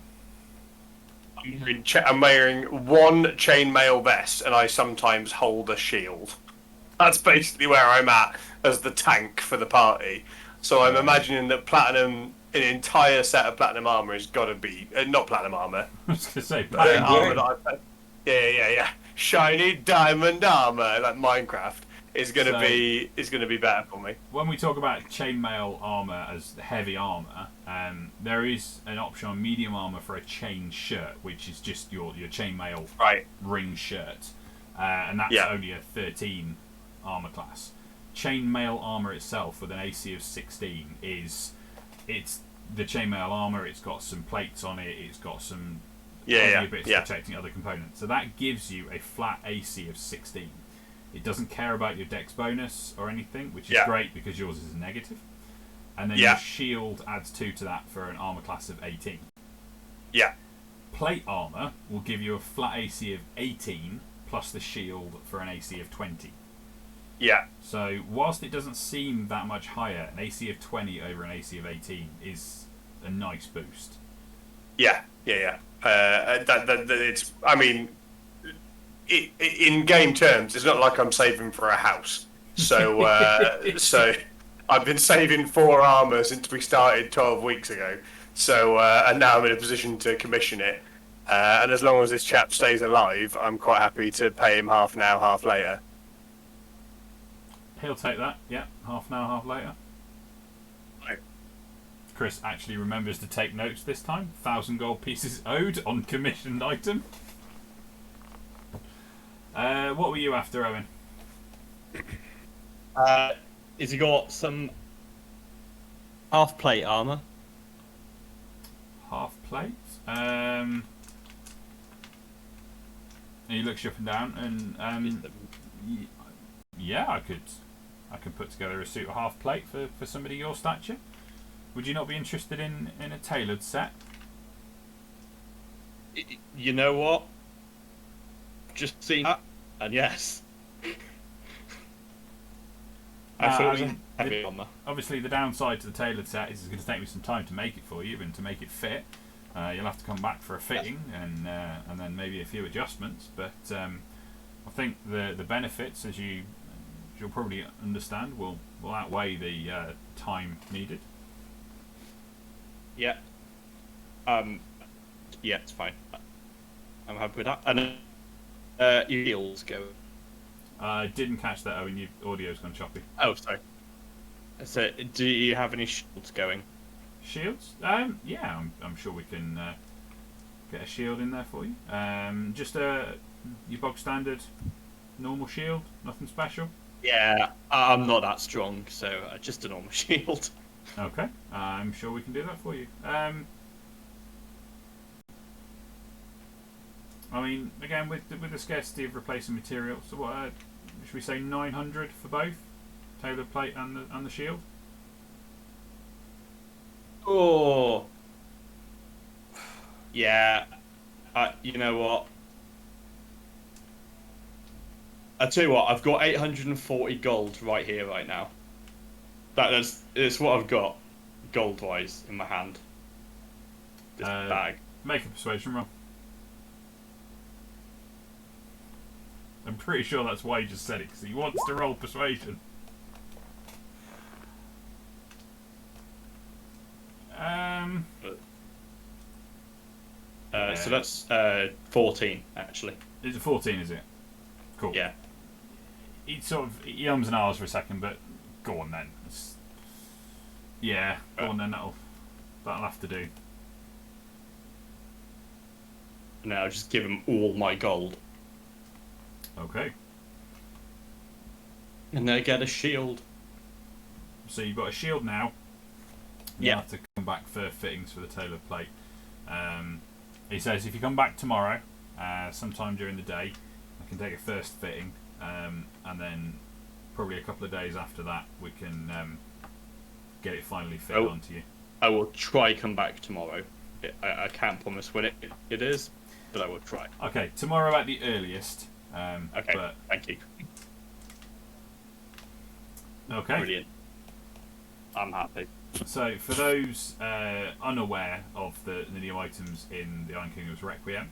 I'm wearing one chainmail vest, and I sometimes hold a shield. That's basically where I'm at as the tank for the party. So I'm imagining that an entire set of platinum armor has got to be not platinum armor. I was gonna say armor that yeah, shiny diamond armor like Minecraft is gonna be better for me. When we talk about chainmail armor as heavy armor, there is an option on medium armor for a chain shirt, which is just your chainmail ring shirt, and that's only a 13 armor class. Chainmail armor itself with an AC of 16 it's the chainmail armor. It's got some plates on it. It's got some bits protecting other components. So that gives you a flat AC of 16. It doesn't care about your dex bonus or anything, which is great because yours is a negative. And then your shield adds 2 to that for an armor class of 18. Yeah. Plate armor will give you a flat AC of 18 plus the shield for an AC of 20. Yeah. So whilst it doesn't seem that much higher, an AC of 20 over an AC of 18 is a nice boost. Yeah. It's. I mean, in game terms, it's not like I'm saving for a house. So, so I've been saving 4 armor since we started 12 weeks ago. So, and now I'm in a position to commission it. And as long as this chap stays alive, I'm quite happy to pay him half now, half later. He'll take that. Yeah, half an hour, half later. Right. Chris actually remembers to take notes this time. 1,000 gold pieces owed on commissioned item. What were you after, Owen? Has he got some half plate armor? Half plate. He looks you up and down, and yeah, I could put together a suit of half plate for somebody your stature. Would you not be interested in a tailored set? You know what? Just seen that, and yes. I thought it was a heavy armor. Obviously, the downside to the tailored set is it's going to take me some time to make it for you and to make it fit. You'll have to come back for a fitting and then maybe a few adjustments. But I think the benefits, as you'll probably understand, will outweigh the time needed. Yeah. Yeah, it's fine. I'm happy with that. And your heels go. I didn't catch that, Owen. Your audio's gone choppy. Oh, sorry. So, do you have any shields going? Shields? Yeah, I'm sure we can get a shield in there for you. Just your bog standard normal shield, nothing special. Yeah, I'm not that strong, so just a normal shield. Okay, I'm sure we can do that for you. I mean, again, with the scarcity of replacing materials, so what should we say? 900 for both, tailored plate and the shield. Oh, yeah. You know what? I tell you what, I've got 840 gold right here, right now. It's what I've got, gold-wise, in my hand. This bag. Make a persuasion roll. I'm pretty sure that's why he just said it, because he wants to roll persuasion. So that's 14, actually. It's a 14, is it? Cool. Yeah. He ums and ahs for a second, but go on then. Yeah, go on then. That'll have to do. Now just give him all my gold. Okay. And then I get a shield. So you've got a shield now. You Yeah. have to come back for fittings for the tailored plate. He says if you come back tomorrow, sometime during the day, I can take a first fitting, and then probably a couple of days after that we can get it finally fit onto you. I will try come back tomorrow. I can't promise when it is, but I will try. Okay, tomorrow at the earliest. Okay, but, thank you. okay. Brilliant. I'm happy. So, for those unaware of the new items in the Iron Kingdom's Requiem,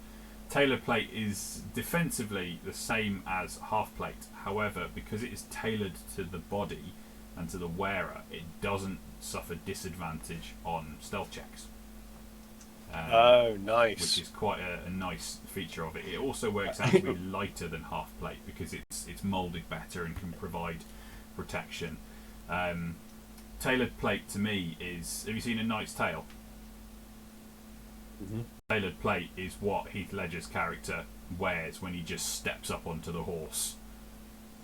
tailored plate is defensively the same as half plate. However, because it is tailored to the body and to the wearer, it doesn't suffer disadvantage on stealth checks. Oh, nice. Which is quite a nice feature of it. It also works out to be lighter than half plate because it's moulded better and can provide protection. Tailored plate to me is... Have you seen A Knight's Tale? Mm-hmm. Tailored plate is what Heath Ledger's character wears when he just steps up onto the horse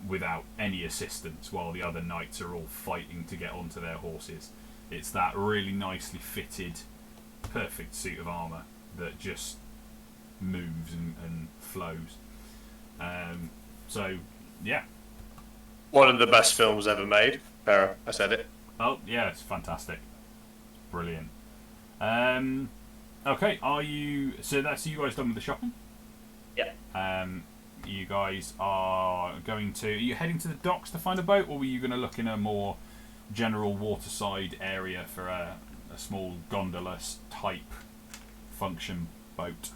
without any assistance while the other knights are all fighting to get onto their horses. It's that really nicely fitted, perfect suit of armour that just moves and flows. So, yeah. One of the best films ever made. Farrah, I said it. Oh, yeah, it's fantastic. Brilliant. Okay, are you... So that's you guys done with the shopping? Yeah. You guys are going to... Are you heading to the docks to find a boat, or were you going to look in a more general waterside area for a small gondola-type function boat?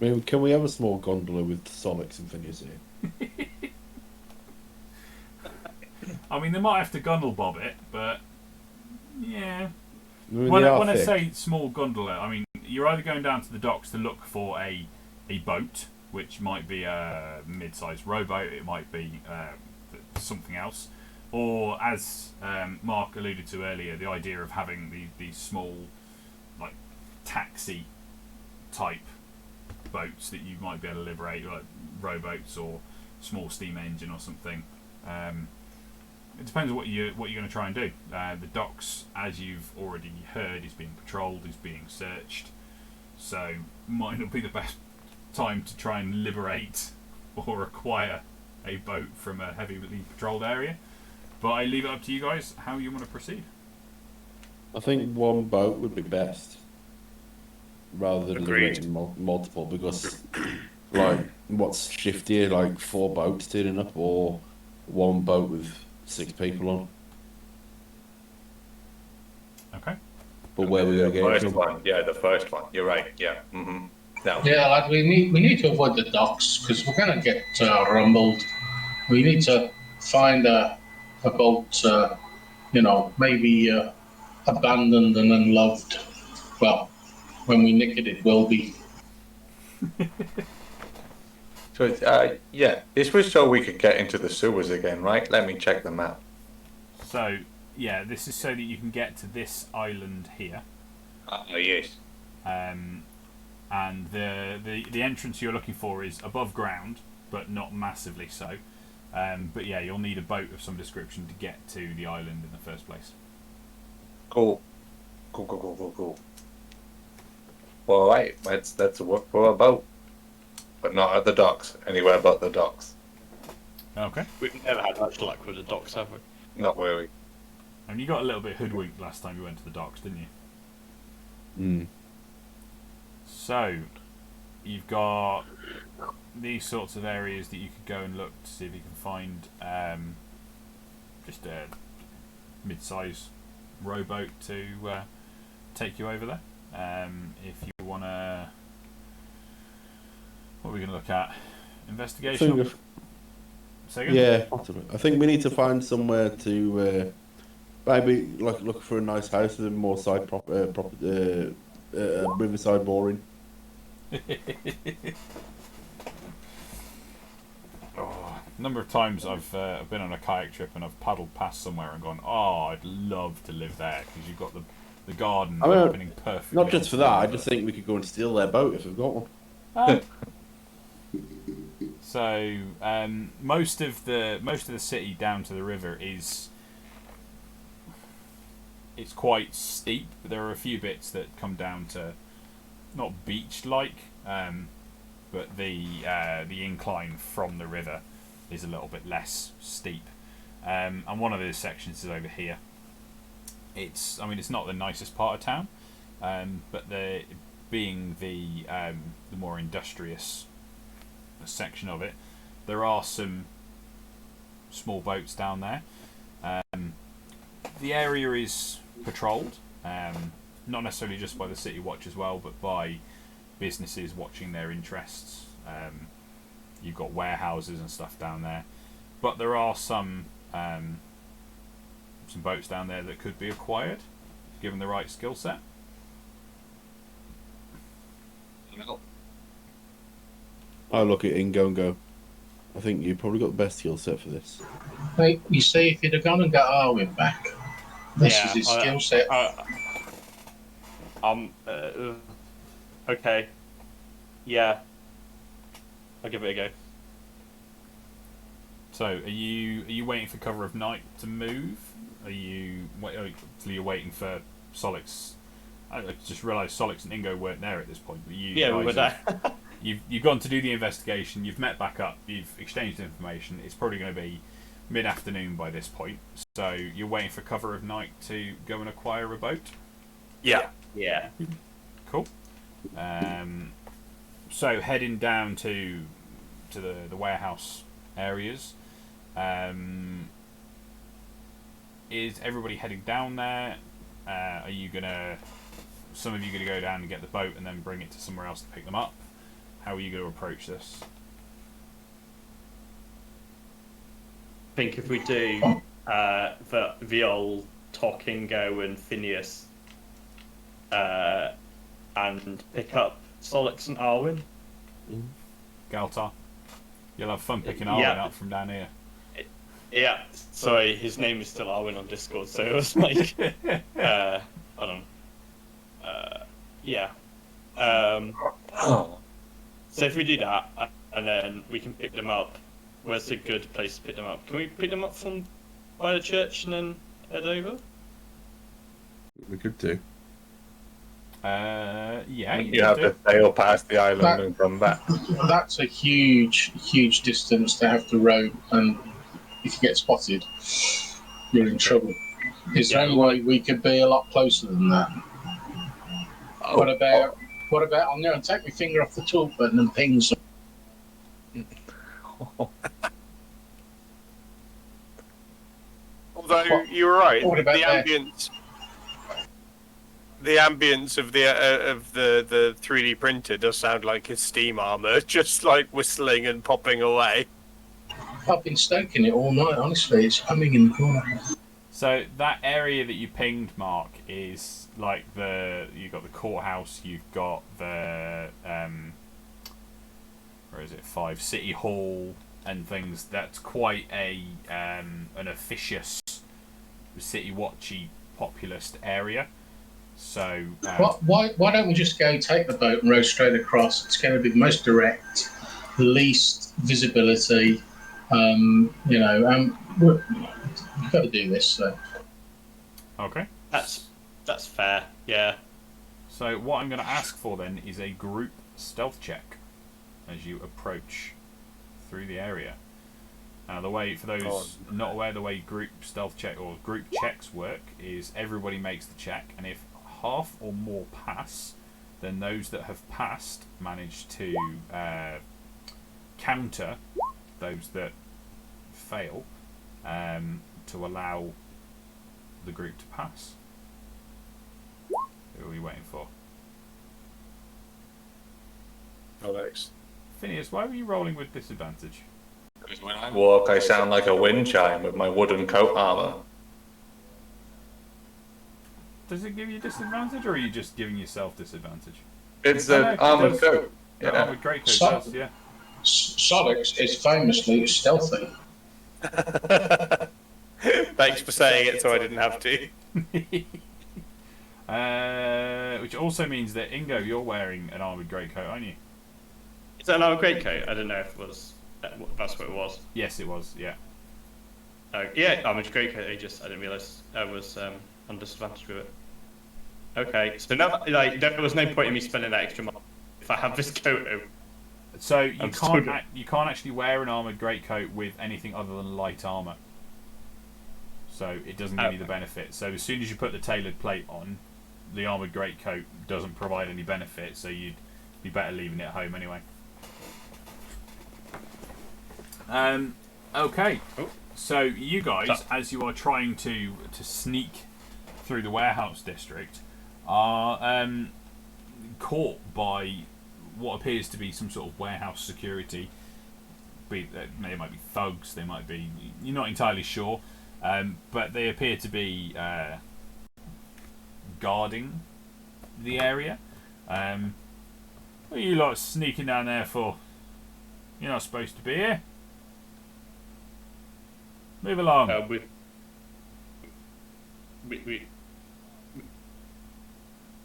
I mean, can we have a small gondola with Sonic's Infinity? I mean, they might have to gunnel bob it, but... Yeah. When I say small gondola, I mean you're either going down to the docks to look for a boat, which might be a mid-sized rowboat, it might be something else, or as Mark alluded to earlier, the idea of having these small, like taxi type boats that you might be able to liberate, like rowboats or small steam engine or something. It depends on what you're going to try and do. The docks, as you've already heard, is being patrolled, is being searched, so might not be the best time to try and liberate or acquire a boat from a heavily patrolled area. But I leave it up to you guys how you want to proceed. I think one boat would be best, rather than Agreed. liberating multiple, because, like, what's shiftier, like 4 boats turning up, or one boat with 6 people on? Okay. But where we're going to The get first one. Yeah, the first one. You're right. Yeah. Mm-hmm. No. Yeah, like we need to avoid the docks because we're gonna get rumbled. We need to find a boat, maybe abandoned and unloved. Well, when we nick it, it will be. So, yeah, this was so we could get into the sewers again, right? Let me check the map. So, yeah, this is so that you can get to this island here. Yes. And the entrance you're looking for is above ground, but not massively so. But yeah, you'll need a boat of some description to get to the island in the first place. Cool. Cool. Well, all right, let's work for a boat. But not at the docks. Anywhere but the docks. Okay. We've never had much luck with the docks, have we? Not really. And you got a little bit hoodwinked last time you went to the docks, didn't you? Mm. So, you've got these sorts of areas that you could go and look to see if you can find just a mid-size rowboat to take you over there. If you want to... What are we going to look at? Investigation? Say again? Yeah, possibly. I think we need to find somewhere to maybe look for a nice house with a more side riverside mooring. Number of times I've been on a kayak trip and I've paddled past somewhere and gone, oh, I'd love to live there because you've got the garden opening perfectly. Not just for that, I just think we could go and steal their boat if we've got one. So most of the city down to the river it's quite steep, but there are a few bits that come down to not beach like, but the incline from the river is a little bit less steep, and one of those sections is over here. It's not the nicest part of town, but being the more industrious section of it, there are some small boats down there. The area is patrolled, not necessarily just by the City Watch as well, but by businesses watching their interests. You've got warehouses and stuff down there, but there are some boats down there that could be acquired, given the right skill set. I look at Ingo and go, I think you probably got the best skill set for this. Mate, you see, if you'd have gone and got Arwen back, this is his skill set. Okay. Yeah. I'll give it a go. So, are you waiting for cover of night to move? Are you till you're waiting for Solix? I just realised Solix and Ingo weren't there at this point. But you Yeah, we were there. You've gone to do the investigation. You've met back up. You've exchanged information. It's probably going to be mid-afternoon by this point. So you're waiting for cover of night to go and acquire a boat. Yeah. Yeah. Cool. So heading down to the warehouse areas. Is everybody heading down there? Are you gonna? Some of you gonna go down and get the boat and then bring it to somewhere else to pick them up? How are you going to approach this? I think if we do the old Tokingo and Phineas and pick up Solix and Arwen. Galtar. You'll have fun picking Arwen up from down here. Yeah, sorry, his name is still Arwen on Discord, so it was like, hold on. Yeah. So if we do that, and then we can pick them up, where's a good place to pick them up? Can we pick them up from by the church and then head over? We could do. Yeah, You have to sail past the island and come back. That's a huge, huge distance to have to row, and if you get spotted, you're in trouble. Is there any way we could be a lot closer than that? What about I'm going to take my finger off the talk button and ping some. Although you're right, what the about that? ambience of the 3D printer does sound like his steam armor, just like whistling and popping away. I've been stoking it all night, honestly. It's humming in the corner. So that area that you pinged, Mark, is like you've got the courthouse, you've got the where is it? 5 City Hall and things. That's quite an officious, city watchy, populous area. So Why don't we just go take the boat and row straight across? It's going to be the most direct, least visibility. We've got to do this. So. Okay. That's fair. Yeah. So what I'm going to ask for then is a group stealth check as you approach through the area. Now, the way, for those not aware, the way group stealth check or group checks work is everybody makes the check, and if half or more pass, then those that have passed manage to counter those that fail to allow the group to pass. Who are we waiting for? Alex. Phineas, why were you rolling with disadvantage? Because when I walk, I sound like a wind chime with my wooden coat armor. Does it give you disadvantage, or are you just giving yourself disadvantage? It's an armored coat. The Yeah. armored greatcoat So- does, yeah. Solix is famously stealthy. Thanks for saying it so I didn't have to. Which also means that Ingo, you're wearing an armored greatcoat, aren't you? Is that another great coat? I don't know if it was. That's what it was. Yes, it was. Yeah. Yeah, I'm a great coat. I didn't realise I was on disadvantage with it. Okay, so now there was no point in me spending that extra money if I have this coat over. So you I'm can't still- you can't actually wear an armored greatcoat with anything other than light armor. So it doesn't give you the benefit. So as soon as you put the tailored plate on, the armored greatcoat doesn't provide any benefit. So you'd be better leaving it at home anyway. Okay. So you guys, as you are trying to sneak through the warehouse district, are caught by what appears to be some sort of warehouse security. They might be thugs. They might be. You're not entirely sure, but they appear to be guarding the area. What are you lot sneaking down there for? You're not supposed to be here. Move along.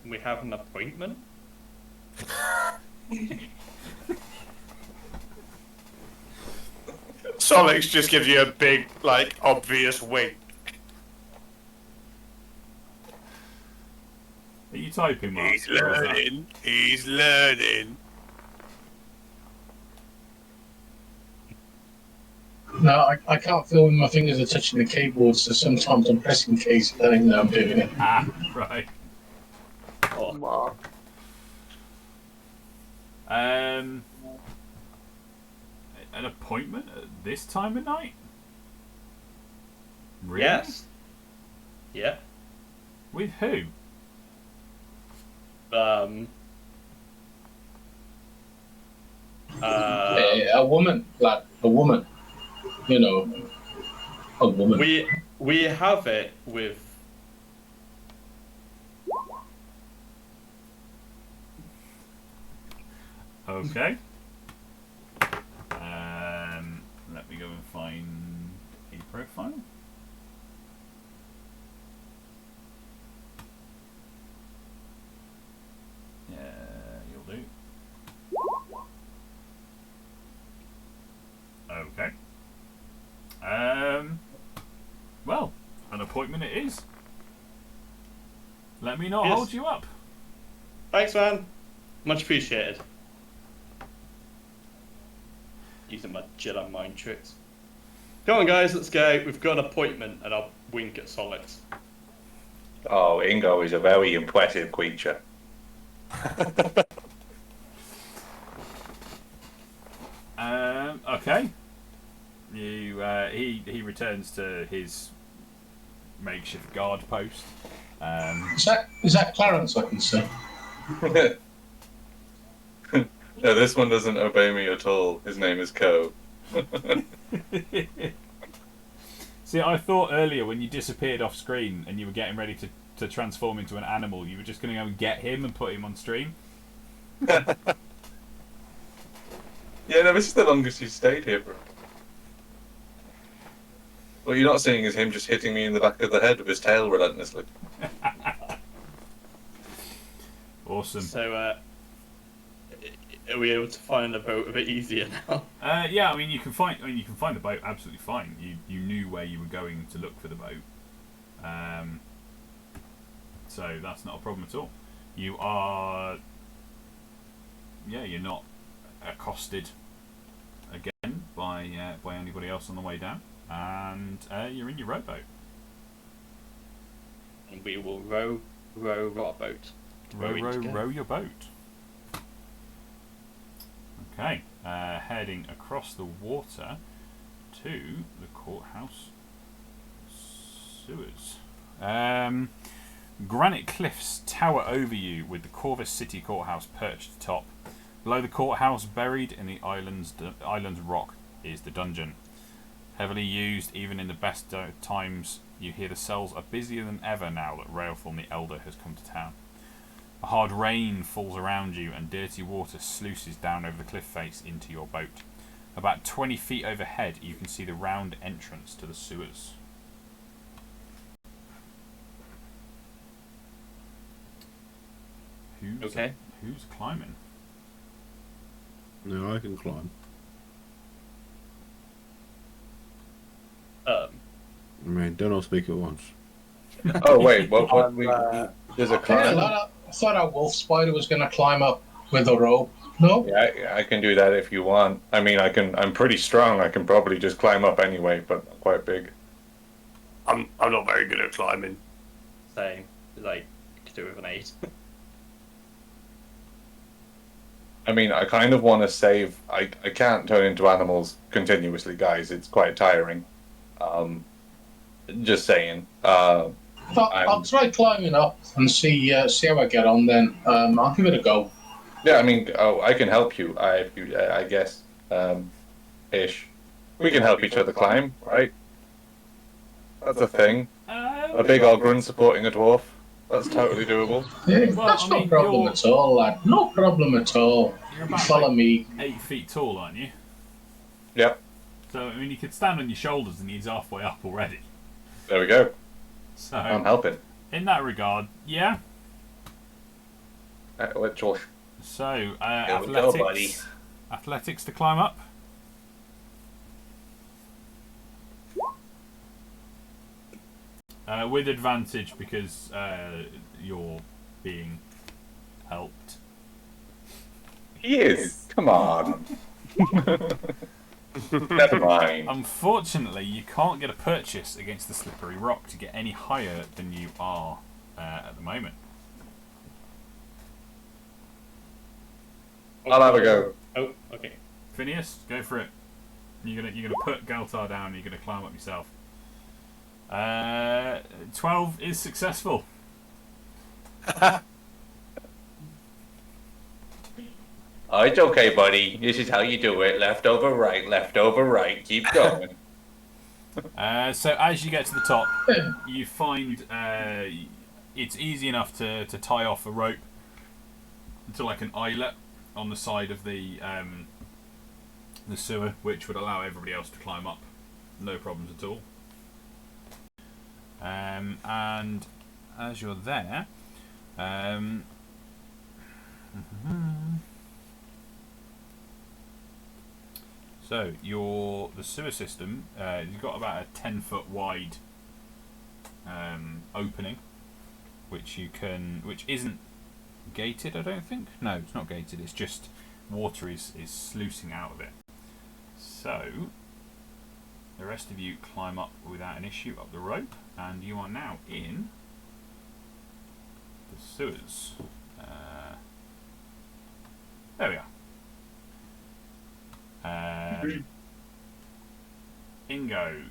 We have an appointment. Solix just gives you a big, obvious wink. Are you typing, Mark? He's learning. He's learning. No, I can't feel when my fingers are touching the keyboard, so sometimes I'm pressing keys and I don't know I'm doing it. Ah, right. Mark. An appointment at this time of night? Really? Yes. Yeah. With who? A woman, lad, a woman. You know, a woman. We have it with Okay. Let me go and find a profile. Yeah, you'll do. Okay. Well, an appointment it is. Let me not Yes. hold you up. Thanks, man. Much appreciated. Using my Jedi mind tricks. Come on, guys, let's go. We've got an appointment, and I'll wink at Solix. Oh, Ingo is a very impressive creature. Okay. You he returns to his makeshift guard post. Is that Clarence I can see? No, this one doesn't obey me at all. His name is Ko. See, I thought earlier when you disappeared off screen and you were getting ready to transform into an animal, you were just going to go and get him and put him on stream. Yeah, no, this is the longest he's stayed here, bro. What you're not seeing is him just hitting me in the back of the head with his tail relentlessly. Awesome. So, are we able to find a boat a bit easier now? Yeah, I mean you can find the boat absolutely fine. You knew where you were going to look for the boat, so that's not a problem at all. You are, yeah, you're not accosted again by anybody else on the way down, and you're in your rowboat. And we will row our boat. Row your boat. Okay, heading across the water to the courthouse sewers. Granite cliffs tower over you with the Corvus City Courthouse perched atop. Below the courthouse, buried in the island's rock, is the dungeon. Heavily used even in the best times, you hear the cells are busier than ever now that Railfall the Elder has come to town. A hard rain falls around you and dirty water sluices down over the cliff face into your boat. About 20 feet overhead you can see the round entrance to the sewers. Who's climbing? No, I can climb. Um, I mean, don't all speak at once. Oh wait, what? There's a Yeah, climb. I thought our wolf spider was going to climb up with a rope. No? Yeah, I can do that if you want. I mean, I'm pretty strong. I can probably just climb up anyway, but I'm quite big. I'm not very good at climbing. same. Like, could do with an 8. I mean, I kind of want to save. I can't turn into animals continuously, guys. It's quite tiring. Just saying. I'll try climbing up and see how I get on then. I'll give it a go. Yeah, I mean, I can help you. I guess. Ish. We can help each other climb, right? That's a thing. A big Ogrun supporting a dwarf. That's totally doable. Yeah, Well, that's I no mean, problem you're- at all, lad. No problem at all. You're about Follow like me. 8 feet tall, aren't you? Yep. So I mean, you could stand on your shoulders and he's halfway up already. There we go. So I'm helping. in that regard, yeah. Literally. So Here we go, athletics, buddy. athletics to climb up. With advantage because you're being helped. He is. Come on. Never mind. Unfortunately, you can't get a purchase against the slippery rock to get any higher than you are at the moment. I'll have a go. Oh, okay. Phineas, go for it. You're gonna put Galtar down and you're gonna climb up yourself. 12 is successful. Oh, it's okay, buddy. This is how you do it. Left over right, left over right. Keep going. So as you get to the top, you find it's easy enough to tie off a rope to like an eyelet on the side of the sewer, which would allow everybody else to climb up, no problems at all. And as you're there, so the sewer system, you've got about a 10-foot wide opening, which isn't gated, I don't think. No, it's not gated. It's just water is sluicing out of it. So the rest of you climb up without an issue up the rope, and you are now in the sewers. There we are. Ingo,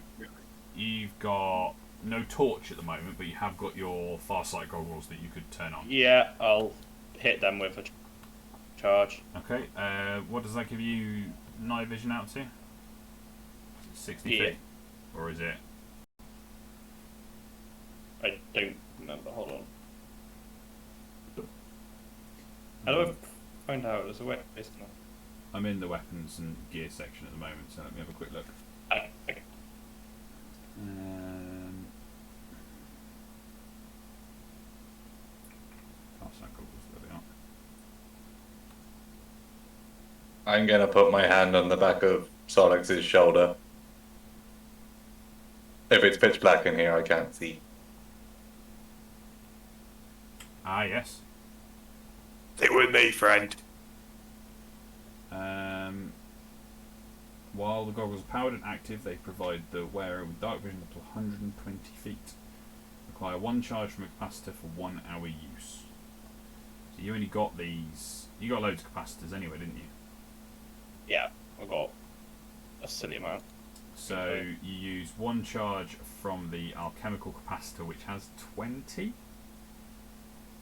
you've got no torch at the moment, but you have got your farsight goggles that you could turn on. Yeah, I'll hit them with a charge. Okay. What does that give you night vision out to? Is it 60 feet? Or is it? I don't remember. Hold on. How do I find out there's a way? Isn't there? I'm in the weapons and gear section at the moment, so let me have a quick look. Okay. Farsight goggles, there they are. I'm gonna put my hand on the back of Solix's shoulder. If it's pitch black in here, I can't see. Ah, yes. Stick with me, friend. While the goggles are powered and active, they provide the wearer with dark vision up to 120 feet. Require one charge from a capacitor for 1 hour use. So you only got these. You got loads of capacitors anyway, didn't you? Yeah, I got a silly amount. So you use one charge from the alchemical capacitor, which has 20.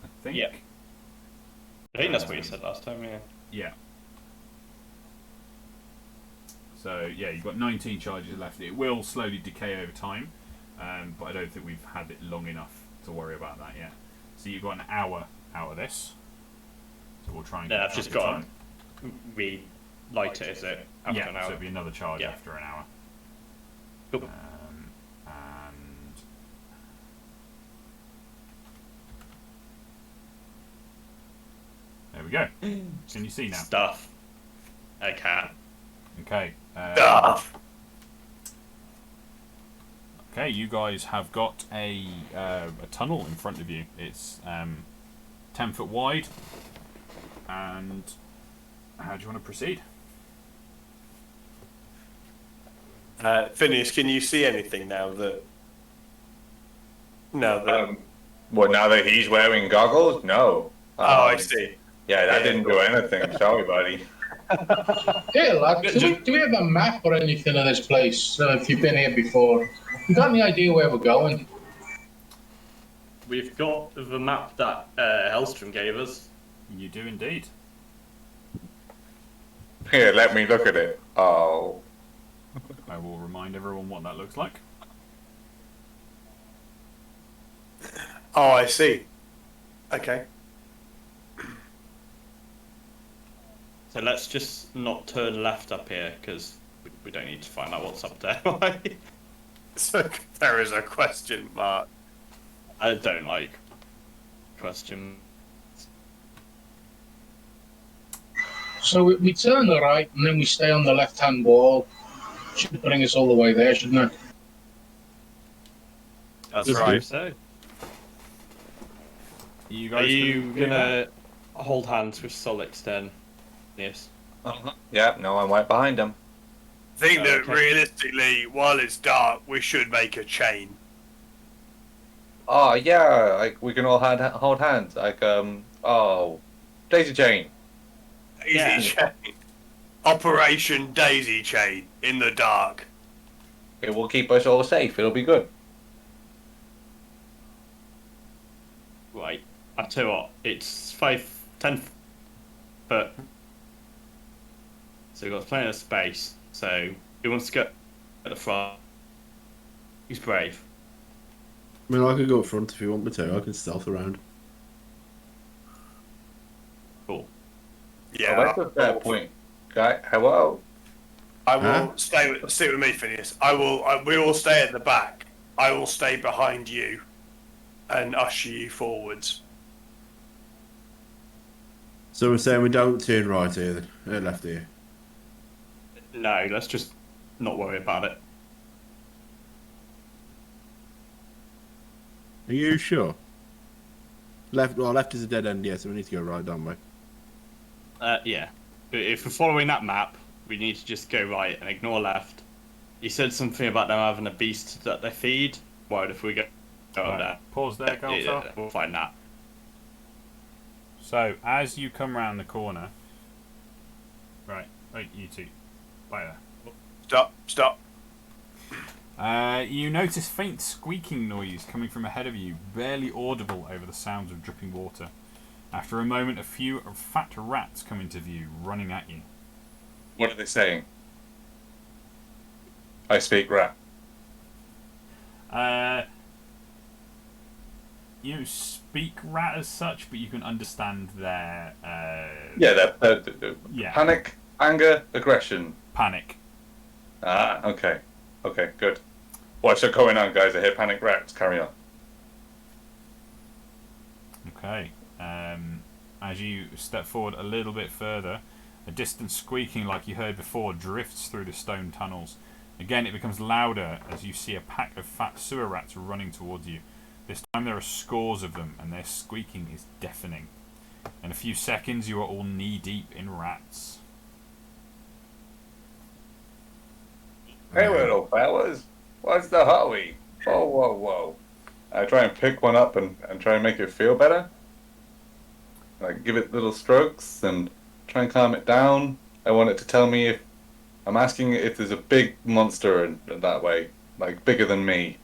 I think. Yeah. I think that's what you said last time. Yeah. Yeah. So yeah, you've got 19 charges left. It will slowly decay over time, but I don't think we've had it long enough to worry about that yet. So you've got an hour out of this. So we'll try and. Yeah, I've just got to relight it. Is it? After an hour? So it'll be another charge Yeah. after an hour. Cool. And there we go. Can you see now? Stuff. I can. Okay. Stuff. Okay, you guys have got a tunnel in front of you. It's 10 foot wide. And how do you want to proceed? Phineas, can you see anything now that? Well, now that he's wearing goggles, no. Oh, I see. Yeah, that didn't do anything. Sorry, buddy. Yeah, lad, do we have a map or anything of this place? So if you've been here before, you got any idea where we're going? We've got the map that Hellstrom gave us. You do indeed. Here, let me look at it. Oh. I will remind everyone what that looks like. Oh, I see. Okay. So let's just not turn left up here because we don't need to find out what's up there. So there is a question mark. I don't like question. So we turn the right and then we stay on the left-hand wall. Should bring us all the way there, shouldn't it? That's Just right. do. So, You are guys you can- gonna hold hands with Solix then? Yes. Yeah, no, I'm right behind him. I think that Okay. realistically, while it's dark, we should make a chain. Oh, yeah, like, we can all hold hands. Like, Daisy Chain. Daisy Yeah. chain. Operation Daisy Chain in the dark. It will keep us all safe. It'll be good. Right. I tell you what, it's 10 foot. So we've got plenty of space. So who wants to go at the front? Who's brave? I mean, I could go up front if you want me to. I can stealth around. Cool. Yeah, that's a fair point. Guy, hello? I will Huh? stay with me, Phineas. We will stay at the back. I will stay behind you and usher you forwards. So we're saying we don't turn right here, then, left here. No, let's just not worry about it. Are you sure? Left is a dead end, yeah, so we need to go right, don't we? Yeah. But if we're following that map, we need to just go right and ignore left. You said something about them having a beast that they feed. What if we go Right, there? pause there, Galtar. We'll find that. So, as you come round the corner... Right, wait, you two. Bye there. Stop. You notice faint squeaking noise coming from ahead of you, barely audible over the sounds of dripping water. After a moment, a few fat rats come into view, running at you. What are they saying? I speak rat. You speak rat as such, but you can understand their Yeah, they're yeah. panic, anger, aggression. Panic. Ah, okay. Okay, good. What's going on, guys? I hear panic rats. Carry on. Okay. As you step forward a little bit further, a distant squeaking like you heard before drifts through the stone tunnels. Again, it becomes louder as you see a pack of fat sewer rats running towards you. This time there are scores of them, and their squeaking is deafening. In a few seconds, you are all knee-deep in rats. Hey, little fellas. What's the hurry? Whoa, whoa, whoa. I try and pick one up and try and make it feel better. Like, give it little strokes and try and calm it down. I want it to tell me if... I'm asking if there's a big monster in that way. Like, bigger than me.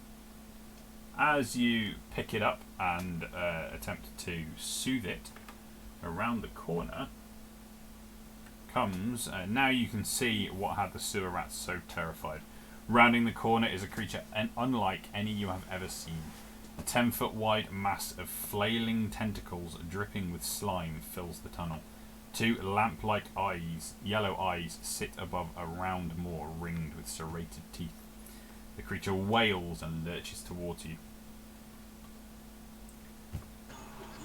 As you pick it up and attempt to soothe it, around the corner comes... now you can see what had the sewer rats so terrified. Rounding the corner is a creature unlike any you have ever seen. A 10-foot wide mass of flailing tentacles dripping with slime fills the tunnel. Two lamp-like eyes, yellow eyes, sit above a round maw ringed with serrated teeth. The creature wails and lurches towards you.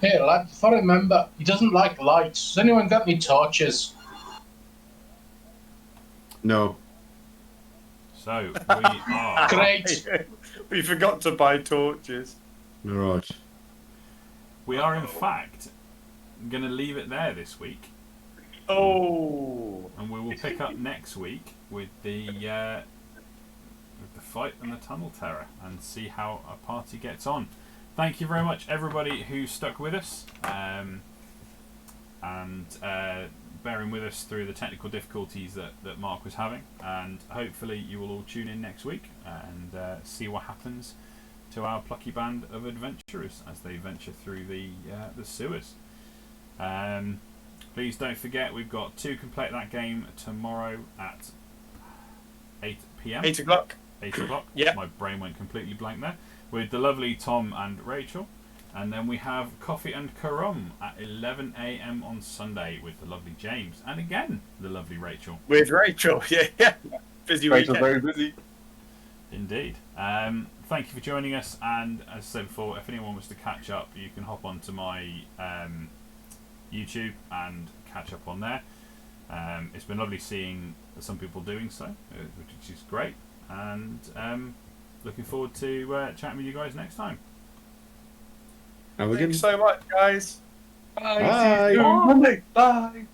Here, lad, if I remember, he doesn't like lights. Has anyone got any torches? No. So, we are... Great. We forgot to buy torches. Right. We are, in fact, going to leave it there this week. Oh. And we will pick up next week with the fight and the tunnel terror and see how our party gets on. Thank you very much, everybody who stuck with us and bearing with us through the technical difficulties that Mark was having. And hopefully you will all tune in next week and see what happens to our plucky band of adventurers as they venture through the sewers. Please don't forget, we've got to complete that game tomorrow at 8 p.m. 8 o'clock. 8 o'clock. Yeah. My brain went completely blank there. With the lovely Tom and Rachel. And then we have Coffee and Karum at 11 a.m. on Sunday with the lovely James. And again, the lovely Rachel. With Rachel, yeah. Busy Rachel's weekend. very busy. Indeed. Thank you for joining us. And as I said before, if anyone wants to catch up, you can hop onto my YouTube and catch up on there. It's been lovely seeing some people doing so, which is great. And looking forward to chatting with you guys next time. Have a good Thanks so much, guys. Bye. Monday. Bye.